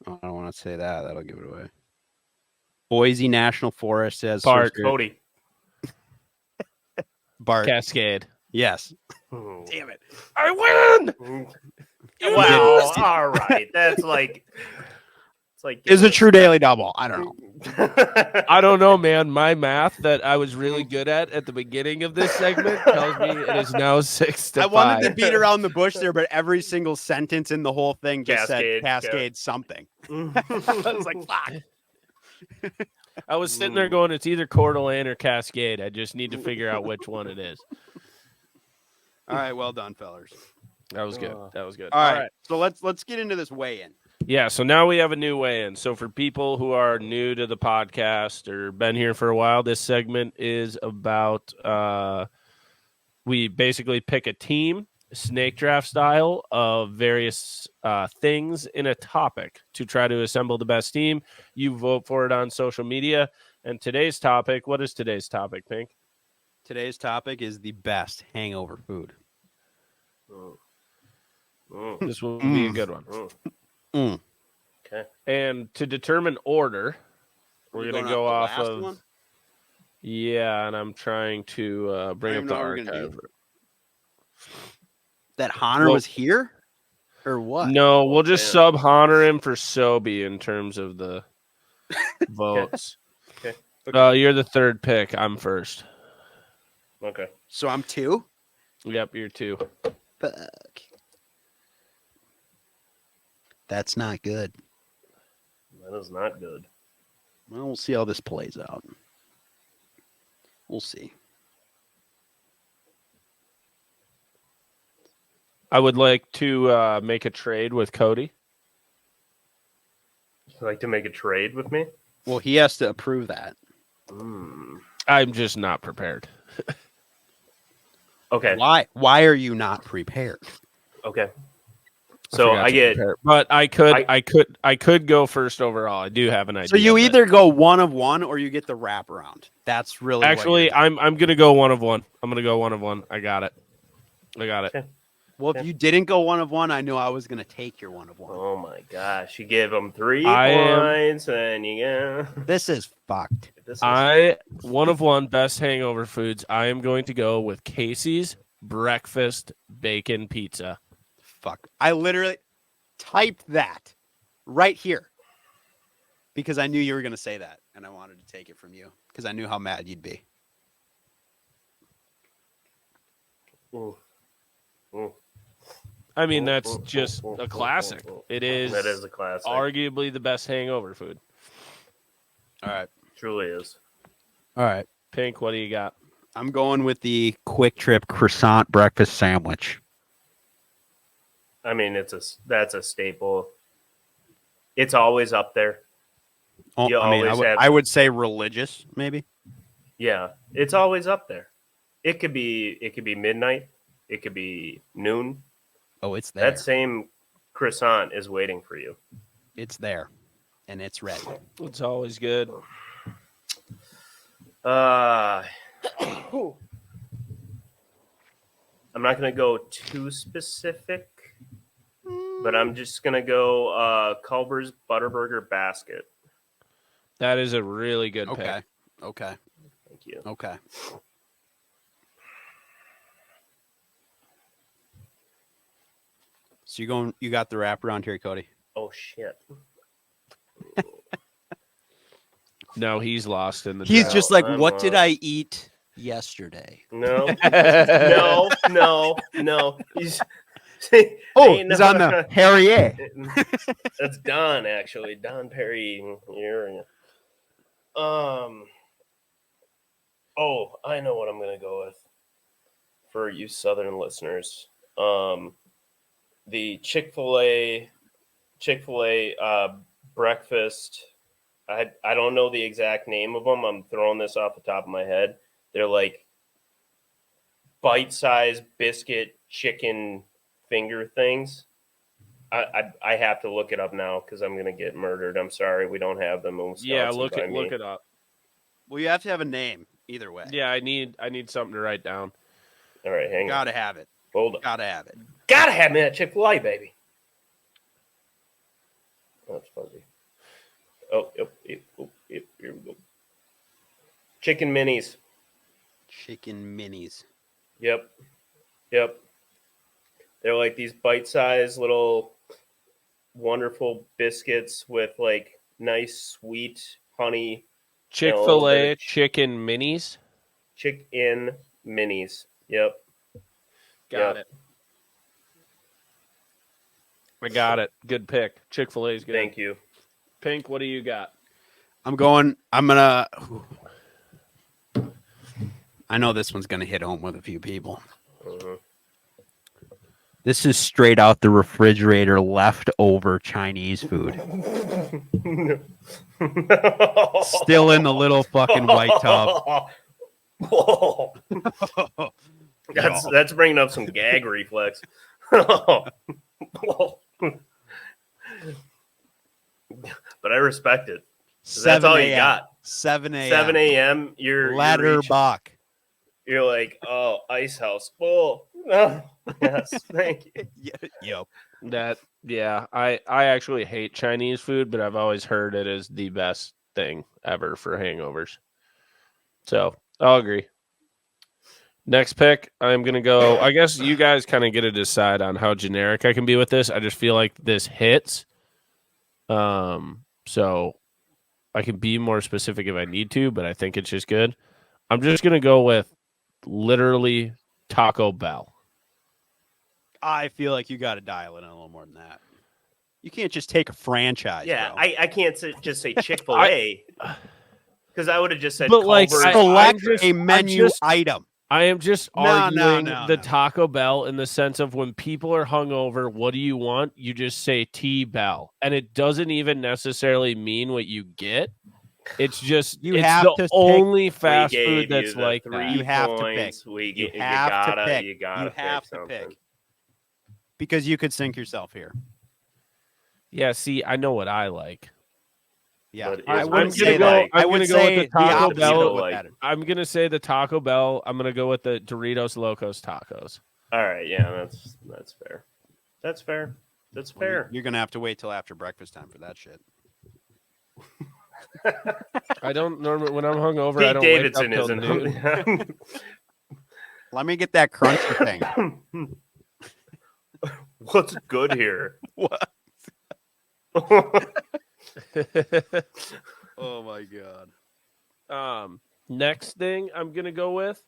Oh, I don't want to say that. That'll give it away. Boise National Forest says Bart. Cody. Bart. Cascade. Yes. Damn it. I win. Wow. All right. That's like. It's like. Is a true daily double. I don't know. I don't know, man. My math that I was really good at the beginning of this segment tells me it is now 6-5. I wanted to beat around the bush there, but every single sentence in the whole thing just said Cascade something. I was like, fuck. I was sitting there going, it's either Coeur d'Alene or Cascade. I just need to figure out which one it is. All right, well done, fellers. That was good. That was good. All right. So let's get into this weigh-in. Yeah, so now we have a new weigh-in. So for people who are new to the podcast or been here for a while, this segment is about we basically pick a team, snake draft style, of various things in a topic to try to assemble the best team. You vote for it on social media. And today's topic, what is today's topic, Pink? Today's topic is the best hangover food. This will be a good one. Okay. And to determine order, we're going to go off of one? Yeah, and I'm trying to bring up the archive. That Hahner was here, or what? No, we'll just sub Hahner in for Sobe in terms of the votes. Okay. You're the third pick. I'm first. Okay. So I'm 2. Yep, you're 2. Fuck. That's not good. That is not good. Well, we'll see how this plays out. We'll see. I would like to make a trade with Cody. You'd like to make a trade with me? Well, he has to approve that. I'm just not prepared. Okay. Why are you not prepared? Okay. So I get, prepare. But I could go first overall. I do have an idea. So you either go 1 of 1 or you get the wraparound. That's really actually I'm gonna go 1 of 1. I'm gonna go 1 of 1. I got it. Okay. Well, if you didn't go 1 of 1, I knew I was gonna take your 1 of 1. Oh my gosh! You give them 3 points, and you get. This is fucked. 1 of 1 best hangover foods. I am going to go with Casey's breakfast bacon pizza. Fuck. I literally typed that right here because I knew you were going to say that, and I wanted to take it from you because I knew how mad you'd be. Ooh. Ooh. I mean, that's just a classic. It is. That is a classic. Arguably the best hangover food. All right. Truly is. All right. Pink, what do you got? I'm going with the Quick Trip croissant breakfast sandwich. I mean, that's a staple. It's always up there. I would say religious, maybe. Yeah, it's always up there. It could be midnight. It could be noon. Oh, it's there. That same croissant is waiting for you. It's there, and it's ready. It's always good. I'm not going to go too specific, but I'm just going to go Culver's Butterburger Basket. That is a really good pick. Okay. Thank you. Okay. So you got the wraparound here, Cody. Oh shit. No, he's lost in the He's drought. just like, I'm what lost. did I eat yesterday? No. No. He's He's on the Harrier. That's Don, actually. Don Perry. Oh, I know what I'm gonna go with for you Southern listeners. The Chick-fil-A breakfast. I don't know the exact name of them. I'm throwing this off the top of my head. They're like bite-sized biscuit chicken finger things. I have to look it up now because I'm gonna get murdered. I'm sorry, we don't have them. Yeah, look it up. Well, you have to have a name either way. Yeah, I need something to write down. All right, hang on. Gotta have it. Hold on. Gotta have it. Gotta have me that Chick-fil-A, baby. Oh, that's fuzzy. Oh, yep, here we go. Chicken minis. Chicken minis. Yep. They're like these bite-sized little wonderful biscuits with like nice sweet honey. Chick-fil-A chicken minis. Chicken minis. Yep. Got it. I got it. Good pick. Chick-fil-A's good. Thank you. Pink, what do you got? I know this one's gonna hit home with a few people. Uh-huh. This is straight out the refrigerator, leftover Chinese food. Still in the little fucking white tub. Whoa. That's bringing up some gag reflex. But I respect it. That's all you got. 7 a.m. 7 a.m. You're Ladderbuck. You're like, oh, ice house full. No. Yes, thank you. Yep. I actually hate Chinese food, but I've always heard it is the best thing ever for hangovers. So I'll agree. Next pick, I'm going to go. I guess you guys kind of get to decide on how generic I can be with this. I just feel like this hits. So I can be more specific if I need to, but I think it's just good. I'm just going to go with literally Taco Bell. I feel like you got to dial it in a little more than that. You can't just take a franchise. Yeah, bro. I can't just say Chick-fil-A because I would have just said But like, select a menu item. I am just arguing the no. Taco Bell in the sense of when people are hungover, what do you want? You just say T-Bell. And it doesn't even necessarily mean what you get. It's just You it's have the to pick- only fast We gave food that's you the like 3 that. You have to pick. points. You You have to gotta, pick. You gotta You have pick to something. pick. Because you could sink yourself here. Yeah, see, I know what I like. Yeah, But I I'm wouldn't gonna say go- that. I'm I would gonna go say with the Taco opposite Bell. of what Like- that is. I'm gonna say the Taco Bell. I'm gonna go with the Doritos Locos Tacos. All right, yeah, that's fair. That's fair. That's Well, fair. You're gonna have to wait till after breakfast time for that shit. I don't normally when I'm hungover. I Pete don't Davidson wake up till isn't. noon. Let me get that crunchy thing. What's good here? What? Oh my god. Next thing I'm gonna go with.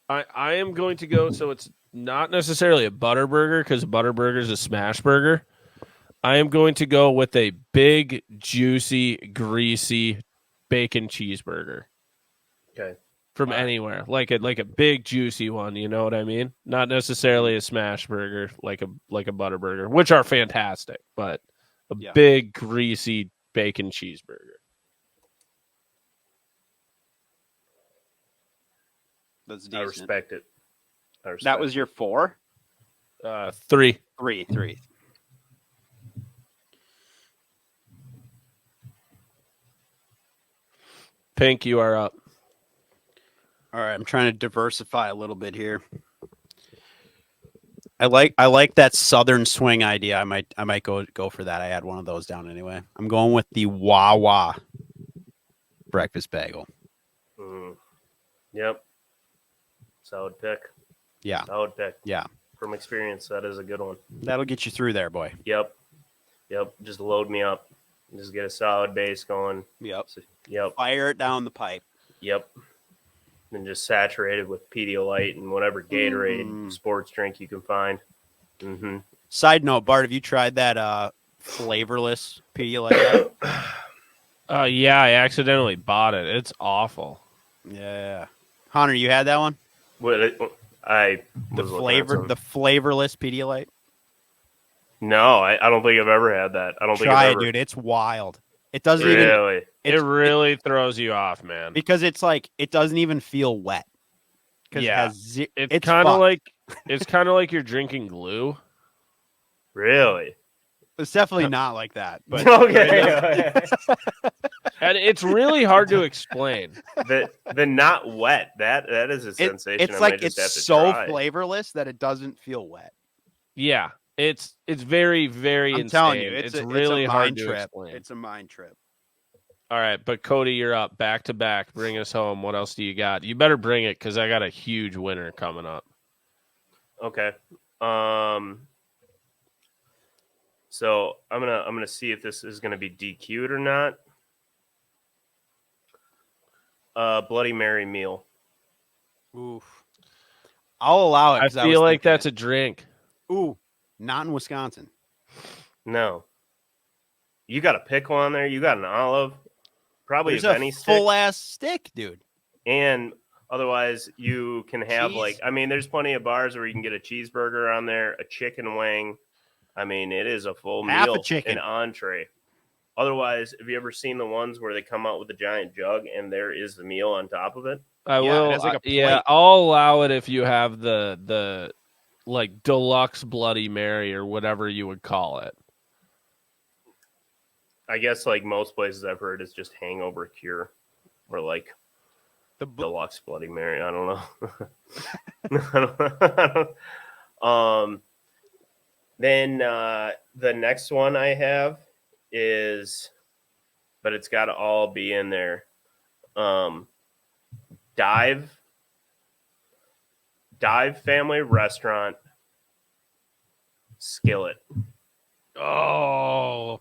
I am going to go. So it's not necessarily a butter burger because a butter burger is a smash burger. I am going to go with a big, juicy, greasy bacon cheeseburger. Okay. From All right. anywhere, like a big juicy one, you know what I mean? Not necessarily a smash burger, like a butter burger, which are fantastic, but a Yeah. big greasy bacon cheeseburger. That's I decent. respect it. That was your 4? 3. 3. Pink, you are up. All right, I'm trying to diversify a little bit here. I like that southern swing idea. I might go for that. I had one of those down anyway. I'm going with the Wawa breakfast bagel. Yep. Solid pick. Yeah. Solid pick. Yeah. From experience, that is a good one. That'll get you through there, boy. Yep. Just load me up. Just get a solid base going. Yep. Yep. Fire it down the pipe. Yep. And just saturated with Pedialyte and whatever Gatorade sports drink you can find. Mm-hmm. Side note, Bart, have you tried that flavorless Pedialyte? Yeah, I accidentally bought it. It's awful. Yeah. Hunter, you had that one? The flavorless Pedialyte? No, I don't think I've ever had that. I don't think Try I've it, ever. dude. It's wild. It doesn't even Really? It really throws you off, man. because it's like it doesn't even feel wet. Yeah. It's kind of fucked. like you're drinking glue. Really? It's definitely not like that. But Okay. And it's really hard to explain. the not wet. That is a sensation. it's I like might just have it's to so try. flavorless that it doesn't feel wet. Yeah, it's very, very I'm insane. telling you, it's a really hard mind to trip. explain. It's a mind trip. All right, but Cody, you're up back to back. Bring us home. What else do you got? You better bring it because I got a huge winner coming up. Okay. So I'm gonna see if this is gonna be DQ'd or not. Bloody Mary meal. Oof. I'll allow it. I 'cause feel was like thinking that's a drink. Ooh, not in Wisconsin. No. You got a pickle on there. You got an olive. Probably There's a Benny a stick. full ass stick, dude. And otherwise, you can have Cheese. there's plenty of bars where you can get a cheeseburger on there, a chicken wing. I mean, it is a full Half a meal, chicken. an entree. Otherwise, have you ever seen the ones where they come out with a giant jug and there is the meal on top of it? I Yeah, will. it has like a yeah, plate. I'll allow it if you have the like deluxe Bloody Mary or whatever you would call it. I guess like most places I've heard, it's just hangover cure or like deluxe Bloody Mary. I don't know. Then the next one I have is, but it's got to all be in there. Dive Family Restaurant skillet. Oh,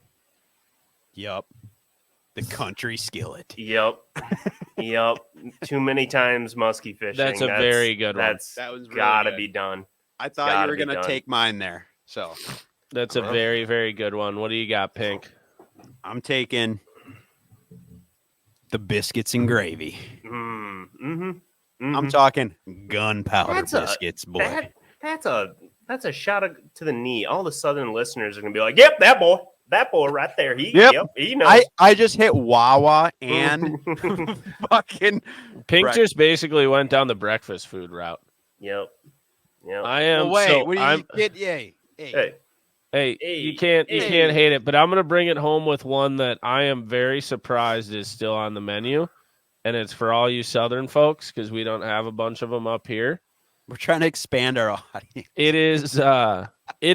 Yup. The country skillet. Yep. Too many times musky fishing. That's a very good one. That was really gotta good. be done. I thought gotta you were be gonna done. take mine there. So that's a very, very good one. What do you got, Pink? I'm taking the biscuits and gravy. Mm-hmm. I'm talking gunpowder That's a- biscuits, boy. That's a That's a shot to the knee. All the Southern listeners are gonna be like, "Yep, that boy right there. He knows." I just hit Wawa and fucking Pink just basically went down the breakfast food route. Yep. I am. Well, wait, so what do I'm. you get? Yay. Hey, you can't hate it, but I'm gonna bring it home with one that I am very surprised is still on the menu, and it's for all you Southern folks because we don't have a bunch of them up here. We're trying to expand our audience. It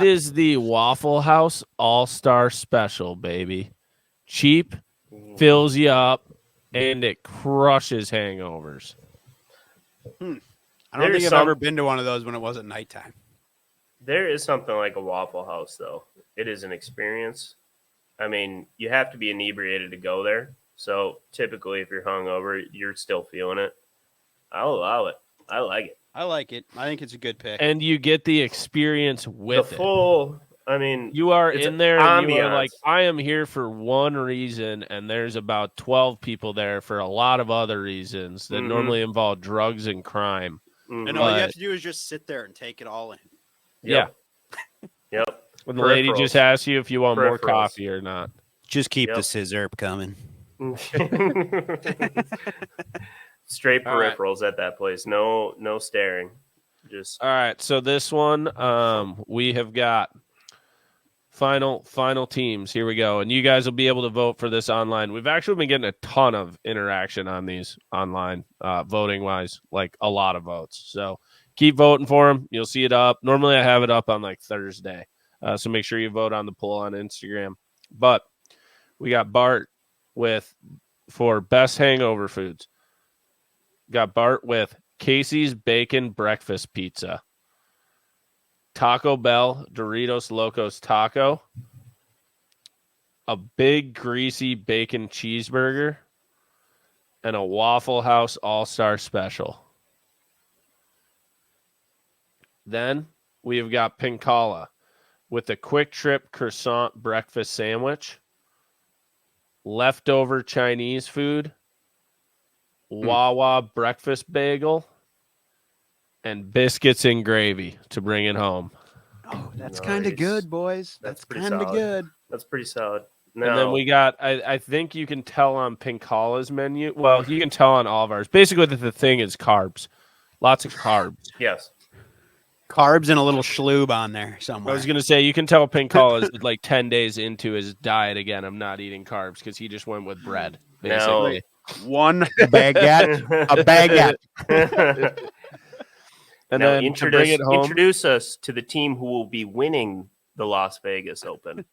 is the Waffle House All-Star Special, baby. Cheap, fills you up, and it crushes hangovers. I don't think I've ever been to one of those when it wasn't nighttime. There is something like a Waffle House, though. It is an experience. I mean, you have to be inebriated to go there. So typically, if you're hungover, you're still feeling it. I'll allow it. I like it. I like it. I think it's a good pick. And you get the experience with the full. I mean, you are in there and you are ambiance. like, I am here for one reason, and there's about 12 people there for a lot of other reasons that normally involve drugs and crime. And all you have to do is just sit there and take it all in. Yep. When the lady just asks you if you want more coffee or not. Just keep the scissor coming. Straight peripherals at that place. No staring. Just all right. So this one, we have got final teams. Here we go. And you guys will be able to vote for this online. We've actually been getting a ton of interaction on these online, voting wise, like a lot of votes. So keep voting for them. You'll see it up. Normally I have it up on like Thursday. So make sure you vote on the poll on Instagram. But we got Bart for best hangover foods. Got Bart with Casey's Bacon Breakfast Pizza, Taco Bell Doritos Locos Taco, a big greasy bacon cheeseburger, and a Waffle House All-Star Special. Then we have got Pinkalla with a Quick Trip croissant breakfast sandwich, leftover Chinese food, Wawa breakfast bagel, and biscuits and gravy to bring it home. Oh, that's kind of good, boys. That's kind of good. That's pretty solid. And then we got, I think you can tell on Pinkalla's menu. Well, you can tell on all of ours. Basically, the thing is carbs. Lots of carbs. Yes. Carbs and a little schloob on there somewhere. I was going to say, you can tell Pinkalla's like 10 days into his diet again. I'm not eating carbs because he just went with bread, basically. One baguette, a baguette. And now then introduce us to the team who will be winning the Las Vegas Open.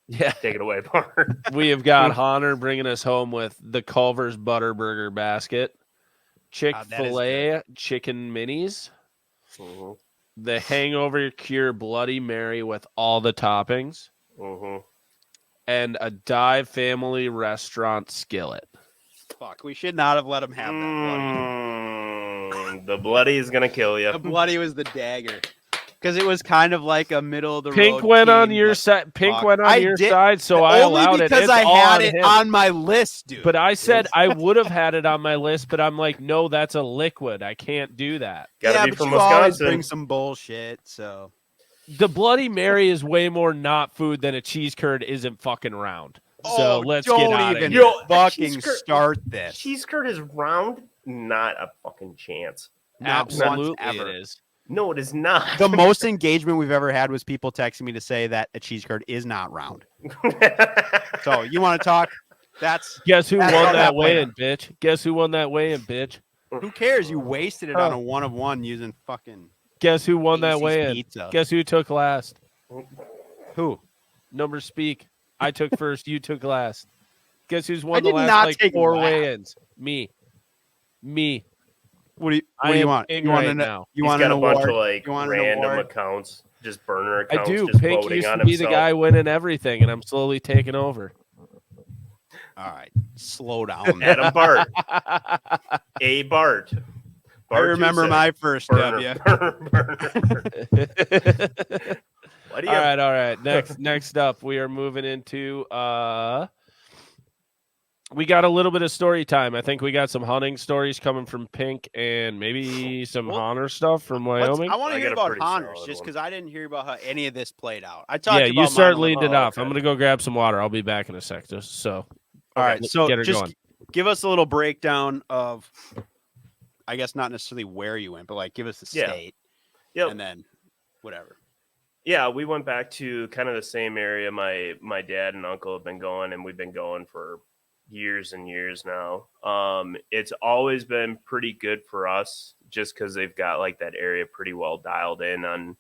Yeah. Take it away, Bart. We have got Hahner bringing us home with the Culver's Butterburger Basket, Chick-fil-A Chicken Minis, the Hangover Cure Bloody Mary with all the toppings, and a Dive Family Restaurant Skillet. Fuck, we should not have let him have that bloody. The bloody is going to kill you. The bloody was the dagger. Because it was kind of like a middle of the road. Pink went on your side. Pink went on your side, so I allowed it. Only because I had it on my list, dude. But I said I would have had it on my list, but I'm like, no, that's a liquid. I can't do that. Gotta be but from you Wisconsin. always bring some bullshit, so. The Bloody Mary is way more not food than a cheese curd isn't fucking round. So let's get out of here. Fucking start this. Cheese curd is round? Not a fucking chance. Absolutely ever. It is. No, it is not. The most engagement we've ever had was people texting me to say that a cheese curd is not round. So you want to talk? Guess who won that weigh-in, bitch? Guess who won that weigh-in, bitch? Who cares? You wasted it on a 1-of-1 using fucking. Guess who won that weigh-in? Pizza. Guess who took last? Who? Numbers speak. I took first. You took last. Guess who's won the last 4 weigh-ins? Me. What do you want? You want to know? You want got an a bunch award? of like you want random accounts, just burner accounts. I do. Just Pink voting used on to be himself. the guy winning everything, and I'm slowly taking over. All right, slow down. Adam Bart. A Bart. I remember my first W. All right. Next up, we are moving into we got a little bit of story time. I think we got some hunting stories coming from Pink and maybe some Hahner stuff from Wyoming. I want to hear about Hahner's just because I didn't hear about how any of this played out. I talked about you start mine leading it off. Okay. I'm going to go grab some water. I'll be back in a sec. So, all right. So get her just going. Give us a little breakdown of, I guess not necessarily where you went, but like give us the state. Yep. And then whatever. Yeah, we went back to kind of the same area my dad and uncle have been going, and we've been going for years and years now. It's always been pretty good for us just because they've got like that area pretty well dialed in on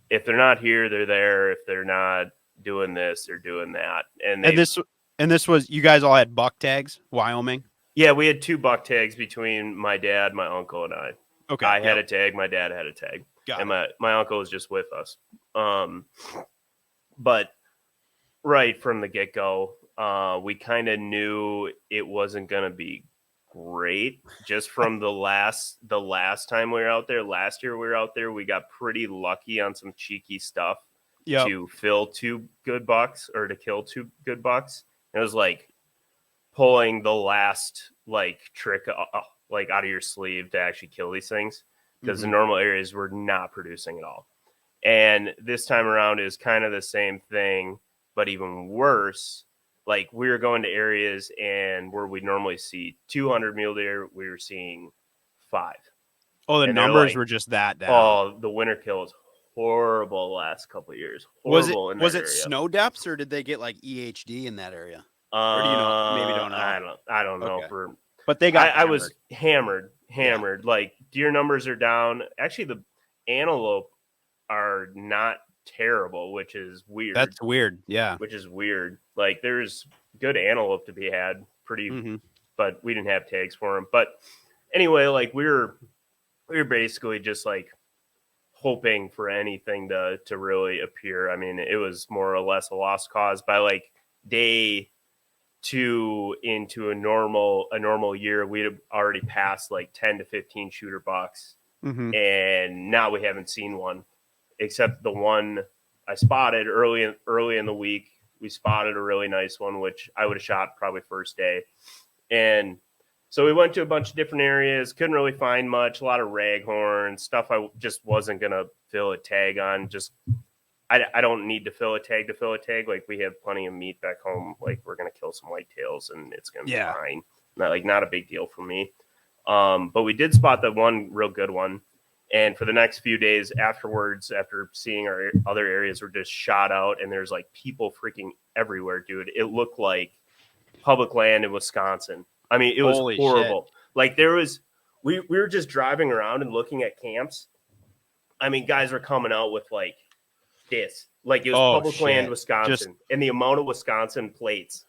if they're not here, they're there. If they're not doing this, they're doing that. And this was, you guys all had buck tags, Wyoming? Yeah, we had 2 buck tags between my dad, my uncle, and I. Okay. I had a tag, my dad had a tag. Got and my uncle was just with us. But right from the get-go, we kind of knew it wasn't going to be great just from the last time we were out there. Last year we were out there, we got pretty lucky on some cheeky stuff to fill 2 good bucks or to kill 2 good bucks. It was like pulling the last like trick like out of your sleeve to actually kill these things because the normal areas were not producing at all. And this time around is kind of the same thing, but even worse. Like we were going to areas and where we normally see 200 mule deer, we were seeing 5. Oh, the numbers were just that down. Oh, the winter kill was horrible the last couple of years. Horrible. Was it snow depths or did they get like EHD in that area? Or do you know? Maybe don't know. I don't know. Okay. But they got. I was hammered. Yeah. Like deer numbers are down. Actually, the antelope are not terrible, which is weird. That's weird. Yeah. Which is weird. Like there's good antelope to be had, but we didn't have tags for them. But anyway, like we were basically just like hoping for anything to really appear. I mean, it was more or less a lost cause by like day 2 into a normal year. We'd have already passed like 10 to 15 shooter bucks, and now we haven't seen one, except the one I spotted early in the week. We spotted a really nice one, which I would have shot probably first day, and so we went to a bunch of different areas. Couldn't really find much. A lot of raghorn stuff. I just wasn't gonna fill a tag on. Just I don't need to fill a tag. Like we have plenty of meat back home. Like we're gonna kill some whitetails and it's gonna be fine. Not a big deal for me. But we did spot the one real good one. And for the next few days afterwards, after seeing our other areas were just shot out and there's like people freaking everywhere, dude. It looked like public land in Wisconsin. I mean, it was horrible. Shit. Like there was, we were just driving around and looking at camps. I mean, guys were coming out with like this, like it was public land, Wisconsin, and the amount of Wisconsin plates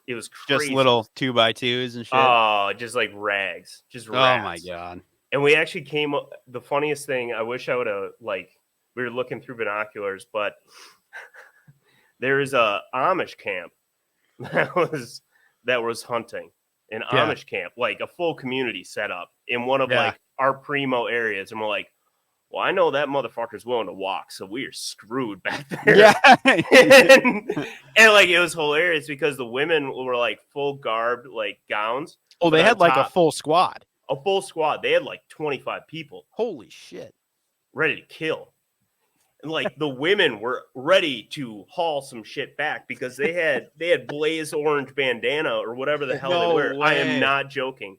it was crazy. Just little 2x2s and shit. Oh, just like rags, just rags. Oh my god! And we actually came. The funniest thing, I wish I would have like. We were looking through binoculars, but there is a Amish camp that was hunting. An Amish camp, like a full community set up in one of like our primo areas, and we're like, well, I know that motherfucker's willing to walk, so we are screwed back there. Yeah. and like it was hilarious because the women were like full garbed, like gowns. Oh, they had like a full squad. A full squad. They had like 25 people. Holy shit. Ready to kill. And like the women were ready to haul some shit back because they had blaze orange bandana or whatever the hell they wear. I am not joking.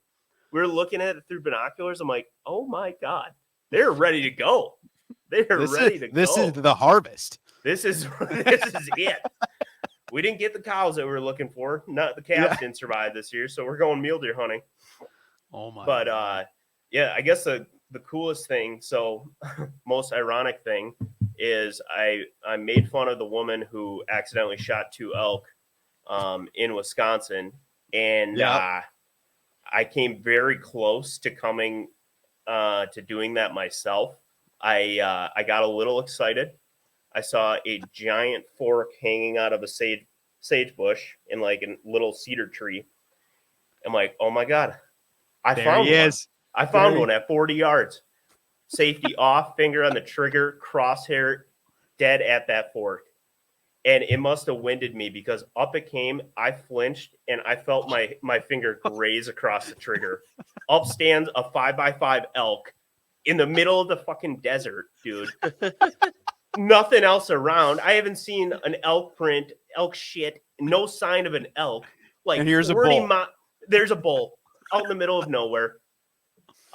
We were looking at it through binoculars. I'm like, oh my God. They're ready to go. They're ready to go. This is the harvest. This is it. We didn't get the cows that we were looking for. Not the calves didn't survive this year, so we're going mule deer hunting. Oh my! But God. I guess the coolest thing, so most ironic thing, is I made fun of the woman who accidentally shot 2 elk in Wisconsin, and I came very close to coming to doing that myself. I got a little excited. I saw a giant fork hanging out of a sage bush in like a little cedar tree. I'm like, oh my God, I found one. I found one at 40 yards. Safety off, finger on the trigger, crosshair dead at that fork. and it must have winded me because up it came. I flinched and I felt my finger graze across the trigger. Up stands a 5x5 elk in the middle of the fucking desert, dude. Nothing else around. I haven't seen an elk print, elk shit, no sign of an elk. Like, and here's a bull. There's a bull out in the middle of nowhere,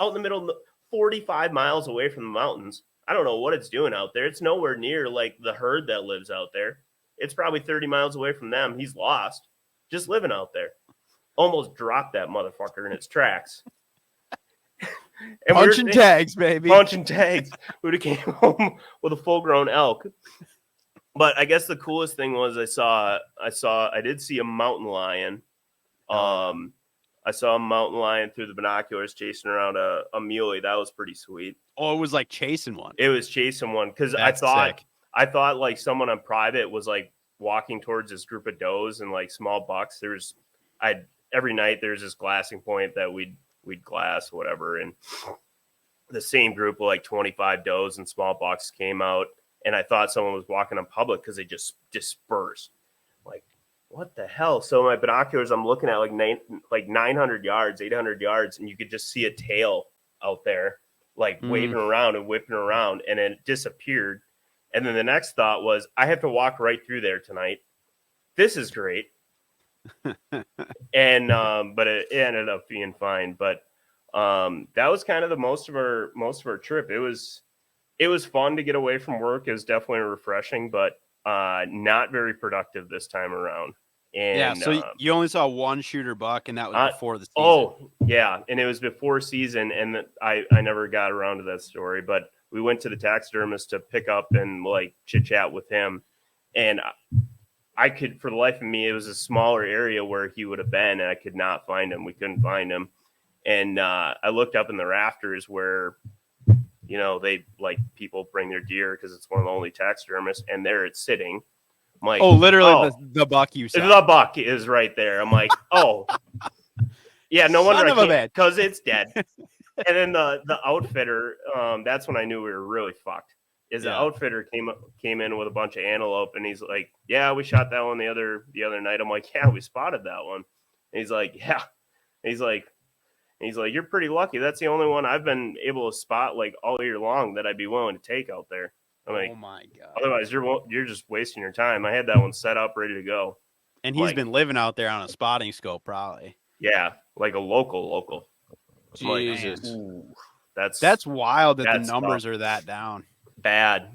out in the middle of 45 miles away from the mountains. I don't know what it's doing out there. It's nowhere near like the herd that lives out there. It's probably 30 miles away from them. He's lost, just living out there. Almost dropped that motherfucker in its tracks. And punching tags, baby. Punching tags. We would have came home with a full-grown elk. But I guess the coolest thing was I did see a mountain lion. I saw a mountain lion through the binoculars chasing around a muley. That was pretty sweet. Oh, it was like chasing one. It was chasing one because I thought like someone on private was like walking towards this group of does and like small bucks. Every night there's this glassing point that we'd glass whatever, and the same group of like 25 does and small bucks came out, and I thought someone was walking in public because they just dispersed. Like, what the hell? So my binoculars, I'm looking at like 900 yards, 800 yards, and you could just see a tail out there, like waving around and whipping around, and then it disappeared. And then the next thought was, I have to walk right through there tonight. This is great. And but it ended up being fine. But that was kind of the most of our trip. It was fun to get away from work. It was definitely refreshing, but not very productive this time around. And yeah, so you only saw one shooter buck, and that was before the season. Oh, yeah, and it was before season, and I never got around to that story. But we went to the taxidermist to pick up and like chit chat with him, and I could, for the life of me, it was a smaller area where he would have been, and I could not find him. We couldn't find him, and I looked up in the rafters where, you know, they like people bring their deer because it's one of the only taxidermists, and there it's sitting. I'm like, oh, literally the buck you saw. The buck is right there. I'm like, oh, yeah, no wonder I can't, because it's dead. And then the outfitter, that's when I knew we were really fucked. The outfitter came in with a bunch of antelope, and he's like, yeah, we shot that one the other night. I'm like, yeah, we spotted that one. And he's like, yeah. And he's like, you're pretty lucky. That's the only one I've been able to spot like all year long that I'd be willing to take out there. I'm like, oh my God. Otherwise, you're just wasting your time. I had that one set up, ready to go. And he's been living out there on a spotting scope, probably. Yeah, like a local. Jesus. Like, that's wild that the numbers are that down. Bad.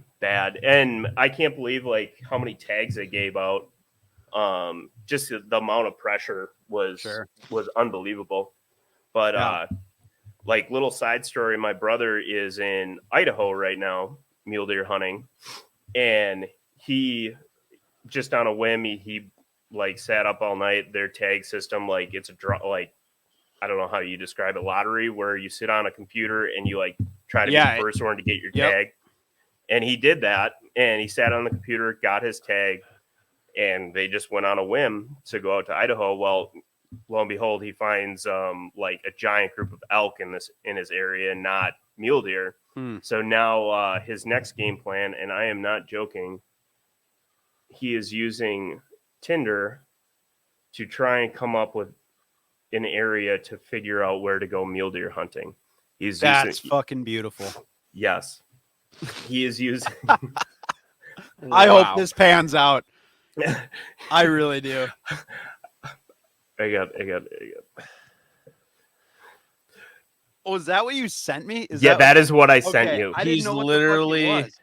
And I can't believe like how many tags they gave out. Just the amount of pressure was unbelievable. But like little side story, my brother is in Idaho right now, mule deer hunting, and he just on a whim he like sat up all night. Their tag system, like it's a draw, like I don't know how you describe it, lottery, where you sit on a computer and you like try to be the first one to get your tag. And he did that, and he sat on the computer, got his tag, and they just went on a whim to go out to Idaho. Well, lo and behold, he finds like a giant group of elk in his area, and not mule deer. So now his next game plan, and I am not joking, he is using TINDER to try and come up with an area to figure out where to go mule deer hunting. That's fucking beautiful. Yes. He is using. I hope this pans out. I really do. I got. Oh, is that what you sent me? That is what I sent you. I didn't know what literally. The fuck it was.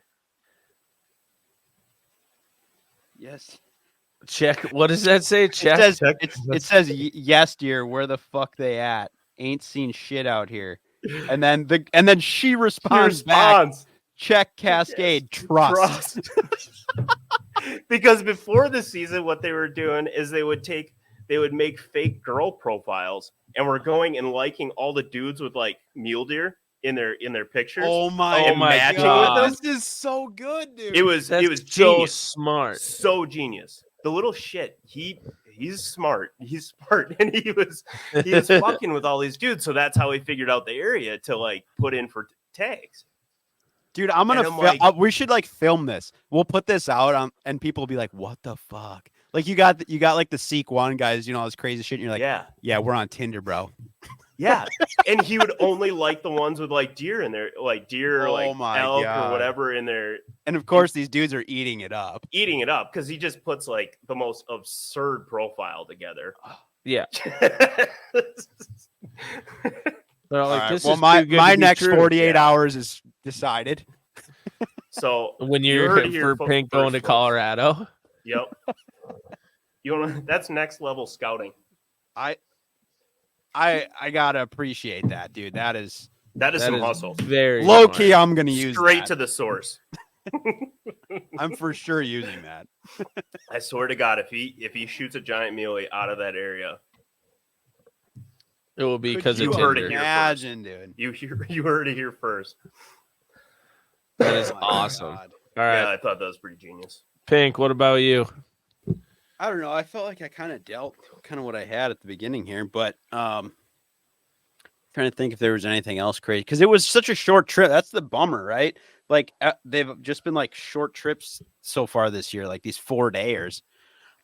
Yes. Check. What does that say? Check. It says yes, dear. Where the fuck they at? Ain't seen shit out here. And then she responds back. Check Cascade. Trust. Because before the season, what they were doing is they would make fake girl profiles and were going and liking all the dudes with like mule deer in their pictures. Oh my God. This is so good, dude. It was so genius. Smart. So genius. The little shit. He's smart. He's smart. And he was fucking with all these dudes. So that's how he figured out the area to like put in for tags. Dude, I'm gonna. And I'm like- we should like film this. We'll put this out, and people will be like, "What the fuck?" Like you got like the Seek One guys, all this crazy shit. And you're like, yeah, we're on Tinder, bro. Yeah. And he would only like the ones with like deer in there, like deer, Oh like my elk God. or whatever in there, And of course, these dudes are eating it up. eating it up because he just puts like the most absurd profile together. Yeah. They're All like, right, this well, is my too good my to be next true. 48 Yeah. hours is decided. So When you you're heard it here for Pink going to first, folks. Colorado. Yep. That's next level scouting. I gotta appreciate that, dude. That is That is That some is hustle. very low smart. key. I'm gonna use Straight that. to the source. I'm for sure using that. I swear to God, if he shoots a giant muley out of that area, It will be Could because you of heard it Tinder. here Imagine, dude. you heard it here first. That is Oh my awesome. God. All right, Yeah, I thought that was pretty genius. Pink. What about you? I don't know. I felt like I kind of dealt what I had at the beginning here, but trying to think if there was anything else crazy because it was such a short trip. That's the bummer, right? Like they've just been like short trips so far this year, like these 4-dayers.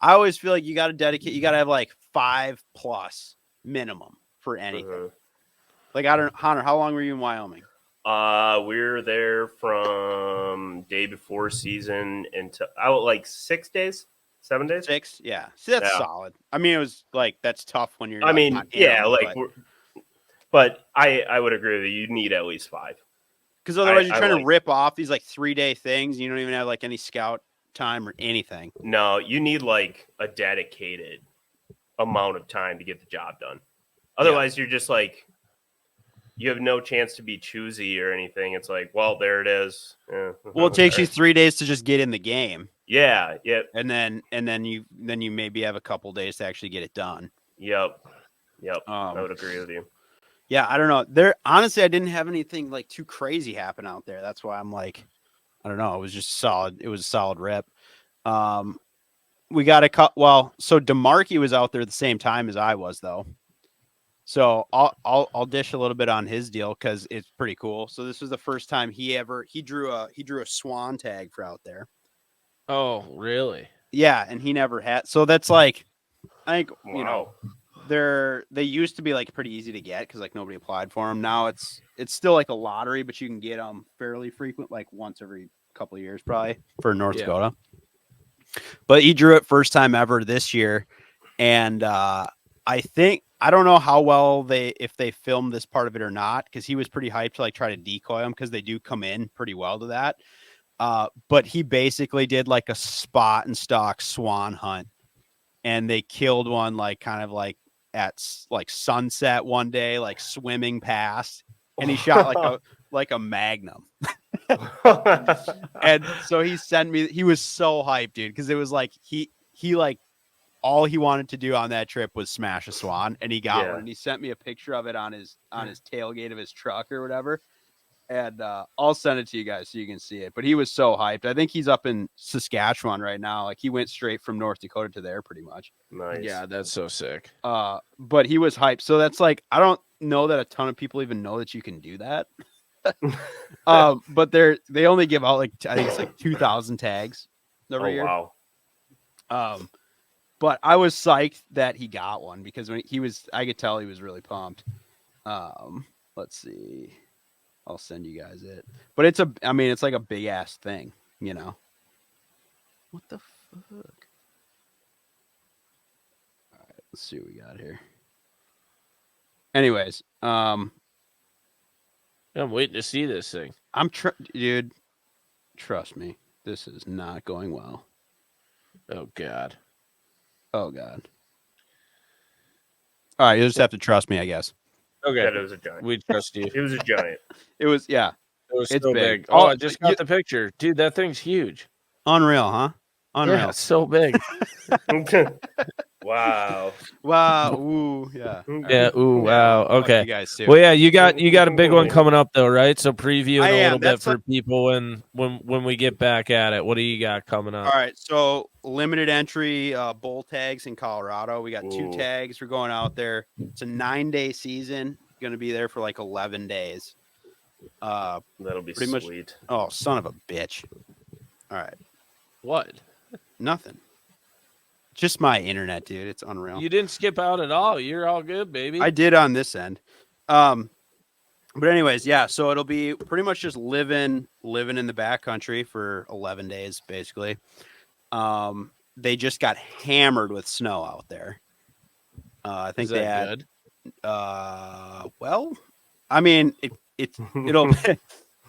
I always feel like you got to dedicate. You got to have like 5+ minimum for anything. Mhm. Like I don't, Hahner, how long were you in Wyoming? We're there from day before season until like 6 days, 7 days. 6. Yeah, see, that's Yeah. solid. I mean, it was like that's tough when you're. I like, mean, not in yeah, them, like, but I would agree with you. You need at least 5. because otherwise I you're trying like- to rip off these like 3-day things. You don't even have like any scout time or anything. No, you need like a dedicated amount of time to get the job done. Otherwise, you're just like, you have no chance to be choosy or anything. It's like, well, there it is. Yeah. Well, it takes you 3 days to just get in the game, Yeah. and then you maybe have a couple days to actually get it done. Yep. I Um, would agree with you. Yeah, I don't know. Honestly, I didn't have anything like too crazy happen out there. That's why I'm like, I don't know. It was just solid. It was a solid rep. We got a cut. Well, so DeMarkey was out there at the same time as I was, though. So I'll dish a little bit on his deal because it's pretty cool. So this was the first time he drew a swan tag for out there. Oh, really? Yeah, and he never had. So that's like, I think Wow. they used to be like pretty easy to get because like nobody applied for them. Now it's still like a lottery, but you can get them fairly frequent, like once every couple of years, probably for North Yeah. Dakota. But he drew it first time ever this year, and I don't know how well if they filmed this part of it or not because he was pretty hyped to like try to decoy them because they do come in pretty well to that. But he basically did like a spot and stock swan hunt, and they killed one like kind of like at like sunset one day, like swimming past, and he shot like a magnum. And so he sent me. He was so hyped, dude, because it was like he like all he wanted to do on that trip was smash a swan, and he got Yeah. one. And he sent me a picture of it on his tailgate of his truck or whatever. And I'll send it to you guys so you can see it. But he was so hyped. I think he's up in Saskatchewan right now. Like he went straight from North Dakota to there pretty much. Nice. Yeah, that's so sick. But he was hyped. So that's like, I don't know that a ton of people even know that you can do that. But they only give out like, I think it's like 2,000 tags every year. Wow. But I was psyched that he got one because when I could tell he was really pumped. Let's see. I'll send you guys it. But it's like a big ass thing, you know. What the fuck? All right, let's see what we got here. Anyways, I'm waiting to see this thing. dude, trust me, this is not going well. Oh God. Oh God. All right, you'll just have to trust me, I guess. Okay. That it was a giant. We trust you. It was a giant. It was, yeah, It was It's so big. big. Oh, Oh, I just got the picture. Dude, that thing's huge. unreal, huh? Unreal. Yeah, it's so big. Wow. Wow. Ooh, yeah. Yeah, ooh, wow. Fuck Okay. you guys too. Well, yeah, you got a big one coming up though, right? So preview I a am. little bit That's for people when we get back at it. What do you got coming up? All right, so limited entry bull tags in Colorado. We got 2 Ooh. tags. We're going out there. It's a 9-day season. Going to be there for like 11 days. That'll be pretty much. sweet. Oh, son of a bitch! All right, What? nothing. Just my internet, dude. It's unreal. You didn't skip out at all. You're all good, baby. I did on this end. But anyways, yeah. So it'll be pretty much just living in the backcountry for 11 days, basically. They just got hammered with snow out there. I think Is they that had. good? Well, I mean, it'll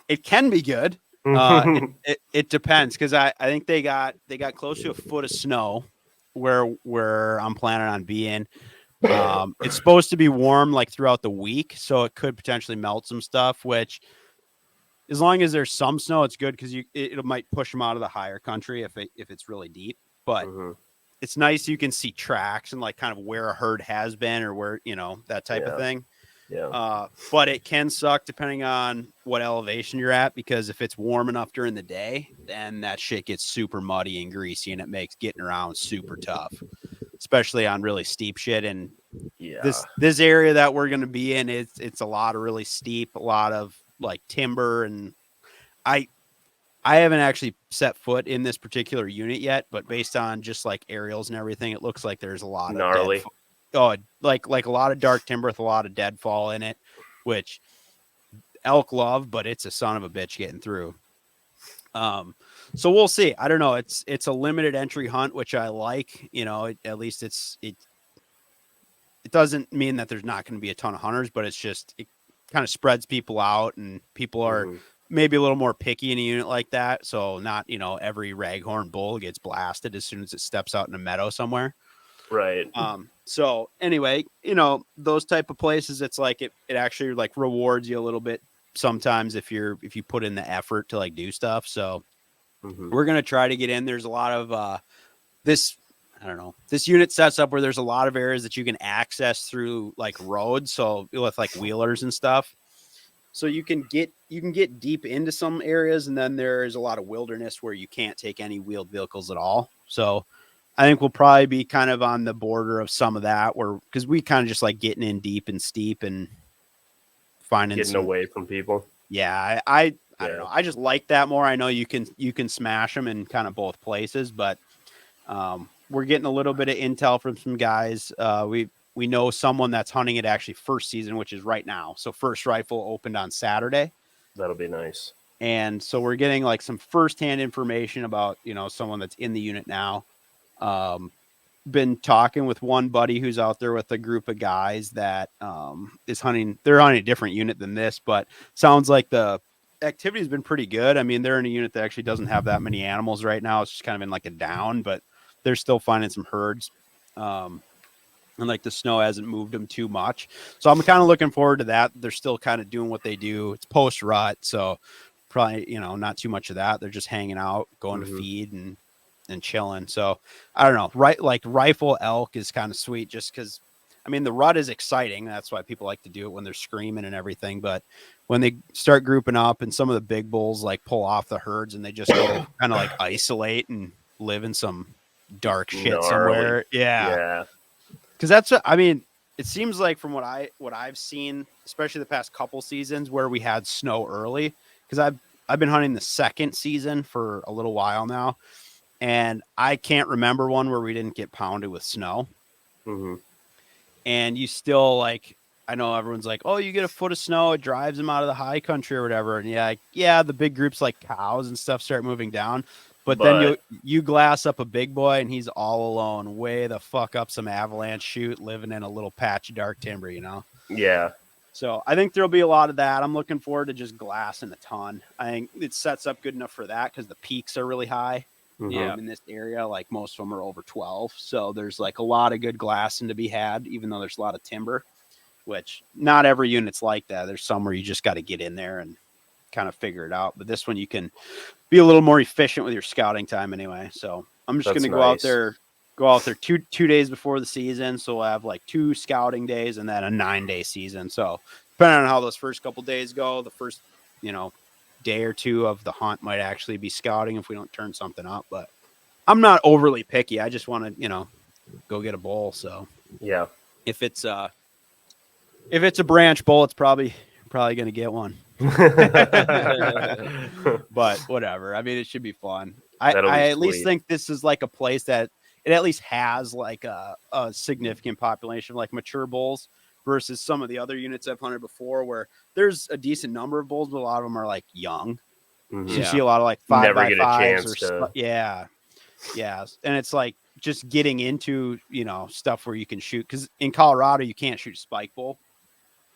it can be good. It depends because I think they got close to a foot of snow where I'm planning on being. It's supposed to be warm like throughout the week, so it could potentially melt some stuff. Which, as long as there's some snow, it's good because it might push them out of the higher country if it's really deep. But it's nice you can see tracks and like kind of where a herd has been or where that type of thing. Yeah. But it can suck depending on what elevation you're at, because if it's warm enough during the day, then that shit gets super muddy and greasy and it makes getting around super tough, especially on really steep shit. And this area that we're going to be in, it's a lot of really steep, a lot of like timber. And I haven't actually set foot in this particular unit yet, but based on just like aerials and everything, it looks like there's a lot of gnarly. Like a lot of dark timber with a lot of deadfall in it, which elk love, but it's a son of a bitch getting through. So we'll see. I don't know. It's a limited entry hunt, which I like. At least it doesn't mean that there's not going to be a ton of hunters, but it's just it kind of spreads people out, and people are maybe a little more picky in a unit like that. So not every raghorn bull gets blasted as soon as it steps out in a meadow somewhere. Right. So anyway, those type of places, it's like it actually like rewards you a little bit sometimes if you put in the effort to like do stuff. So we're going to try to get in. There's a lot of this unit sets up where there's a lot of areas that you can access through like roads. So with like wheelers and stuff. So you can get deep into some areas, and then there is a lot of wilderness where you can't take any wheeled vehicles at all. So I think we'll probably be kind of on the border of some of that, because we kind of just like getting in deep and steep and getting away from people. Yeah, I don't know. I just like that more. I know you can smash them in kind of both places, but we're getting a little bit of intel from some guys. We know someone that's hunting it actually first season, which is right now. So First Rifle opened on Saturday. That'll be nice. And so we're getting like some firsthand information about someone that's in the unit now. Been talking with one buddy who's out there with a group of guys that is hunting. They're on a different unit than this, but sounds like the activity has been pretty good. I mean, they're in a unit that actually doesn't have that many animals right now. It's just kind of in like a down, but they're still finding some herds. And like the snow hasn't moved them too much. So I'm kind of looking forward to that. They're still kind of doing what they do. It's post rut. So probably, not too much of that. They're just hanging out, going to feed and chilling. So I don't know, right? Like rifle elk is kind of sweet just because, I mean, the rut is exciting. That's why people like to do it when they're screaming and everything. But when they start grouping up and some of the big bulls like pull off the herds and they just go kind of like isolate and live in some dark shit somewhere. Yeah. Cause it seems like from what I've seen, especially the past couple seasons where we had snow early, cause I've been hunting the second season for a little while now. And I can't remember one where we didn't get pounded with snow. And you still I know everyone's like, oh, you get a foot of snow, it drives them out of the high country or whatever. And yeah, the big groups like cows and stuff start moving down. But then you glass up a big boy and he's all alone, way the fuck up some avalanche chute, living in a little patch of dark timber, Yeah. So I think there'll be a lot of that. I'm looking forward to just glassing a ton. I think it sets up good enough for that because the peaks are really high. In this area, like most of them are over 12. So there's like a lot of good glassing to be had, even though there's a lot of timber, which not every unit's like that. There's some where you just got to get in there and kind of figure it out. But this one, you can be a little more efficient with your scouting time anyway. So I'm just going to go out there 2 days before the season. So we'll have like 2 scouting days and then a 9-day season. So depending on how those first couple days go, the first, day or 2 of the hunt might actually be scouting if we don't turn something up. But I'm not overly picky. I just want to, go get a bull. So yeah, if it's a branch bull, it's probably probably gonna get one. But whatever. I mean, it should be fun. I at least think this is like a place that it at least has like a significant population of like mature bulls versus some of the other units I've hunted before where there's a decent number of bulls, but a lot of them are like young. Mhm. So you see a lot of like 5x5s or to... yeah. And it's like just getting into, stuff where you can shoot. Because in Colorado, you can't shoot spike bull.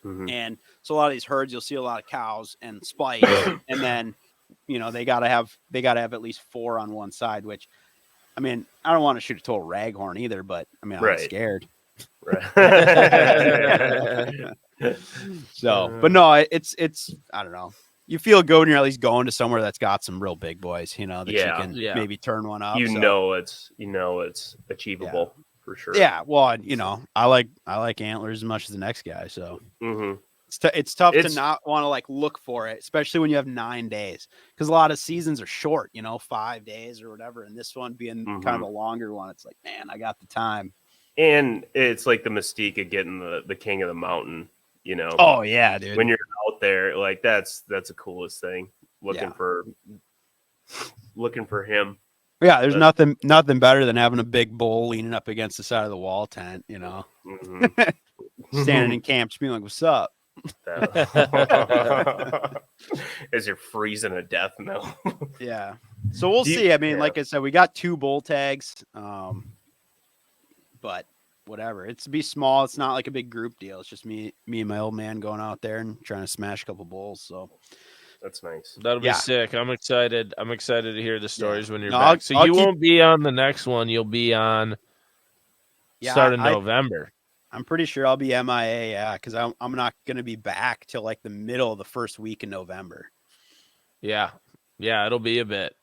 Mhm. And so a lot of these herds, you'll see a lot of cows and spikes, and then, they gotta have at least 4 on one side. Which, I mean, I don't want to shoot a total raghorn either, but I mean, I'm scared. Right. So, but no, it's I don't know. You feel good when you're at least going to somewhere that's got some real big boys, that you can maybe turn one up. It's achievable. For sure. Yeah, well, I like antlers as much as the next guy, so it's tough to not want to like look for it, especially when you have 9 days, because a lot of seasons are short, 5 days or whatever, and this one being kind of a longer one, it's like, man, I got the time. And it's like the mystique of getting the king of the mountain, Oh yeah, dude. When you're out there, like that's the coolest thing. Looking for him. Yeah, there's nothing better than having a big bull leaning up against the side of the wall tent, standing in camp, just being like, "What's up?" As you're freezing to death now. Yeah. So we'll see. I mean, like I said, we got 2 bull tags, but whatever. It's to be small. It's not like a big group deal. It's just me and my old man going out there and trying to smash a couple bulls. So. That's nice. That'll be sick. I'm excited. I'm excited to hear the stories when you're back. So you won't be on the next one. You'll be on start of November. I'm pretty sure I'll be MIA. Yeah, because I'm not going to be back till like the middle of the first week in November. Yeah, it'll be a bit.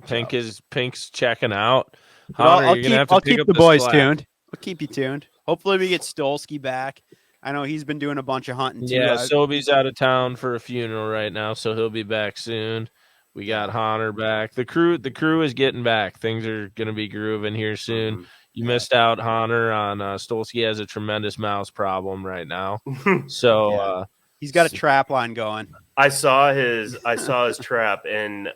Pink's checking out. Hahner, I'll keep the boys tuned. I'll keep you tuned. Hopefully we get Stolsky back. I know he's been doing a bunch of hunting too. Yeah, Sobe's out of town for a funeral right now, so he'll be back soon. We got Hahner back. The crew is getting back. Things are going to be grooving here soon. Mm-hmm. You missed out, Hahner, on Stolsky has a tremendous mouse problem right now. So he's got a trap line going. I saw his trap, and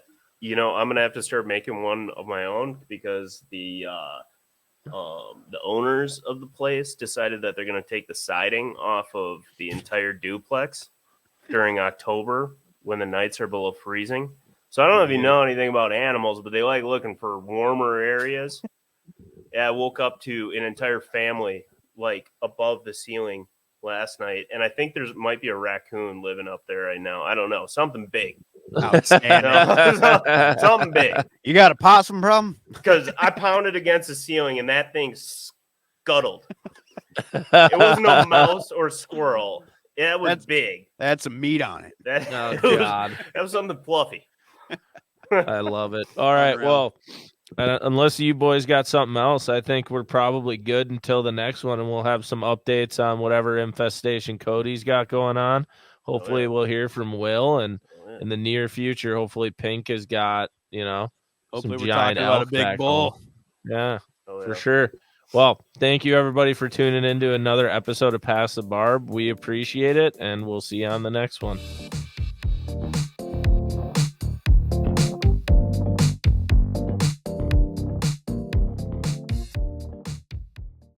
I'm gonna have to start making one of my own because the owners of the place decided that they're going to take the siding off of the entire duplex during October when the nights are below freezing. So I don't know if you know anything about animals, but they like looking for warmer areas. Yeah, I woke up to an entire family like above the ceiling last night, and I think might be a raccoon living up there right now. I don't know, something big. Something big. You got a possum problem? Because I pounded against the ceiling and that thing scuttled. It wasn't no mouse or squirrel. It was big. That had some meat on it. God. That was something fluffy. I love it. All right. Well, unless you boys got something else, I think we're probably good until the next one, and we'll have some updates on whatever infestation Cody's got going on. Hopefully we'll hear from Will, and in the near future, hopefully Pink has got, hopefully some we're giant talking about a big bull. Yeah, for sure. Well, thank you everybody for tuning into another episode of Pass the Barb. We appreciate it, and we'll see you on the next one.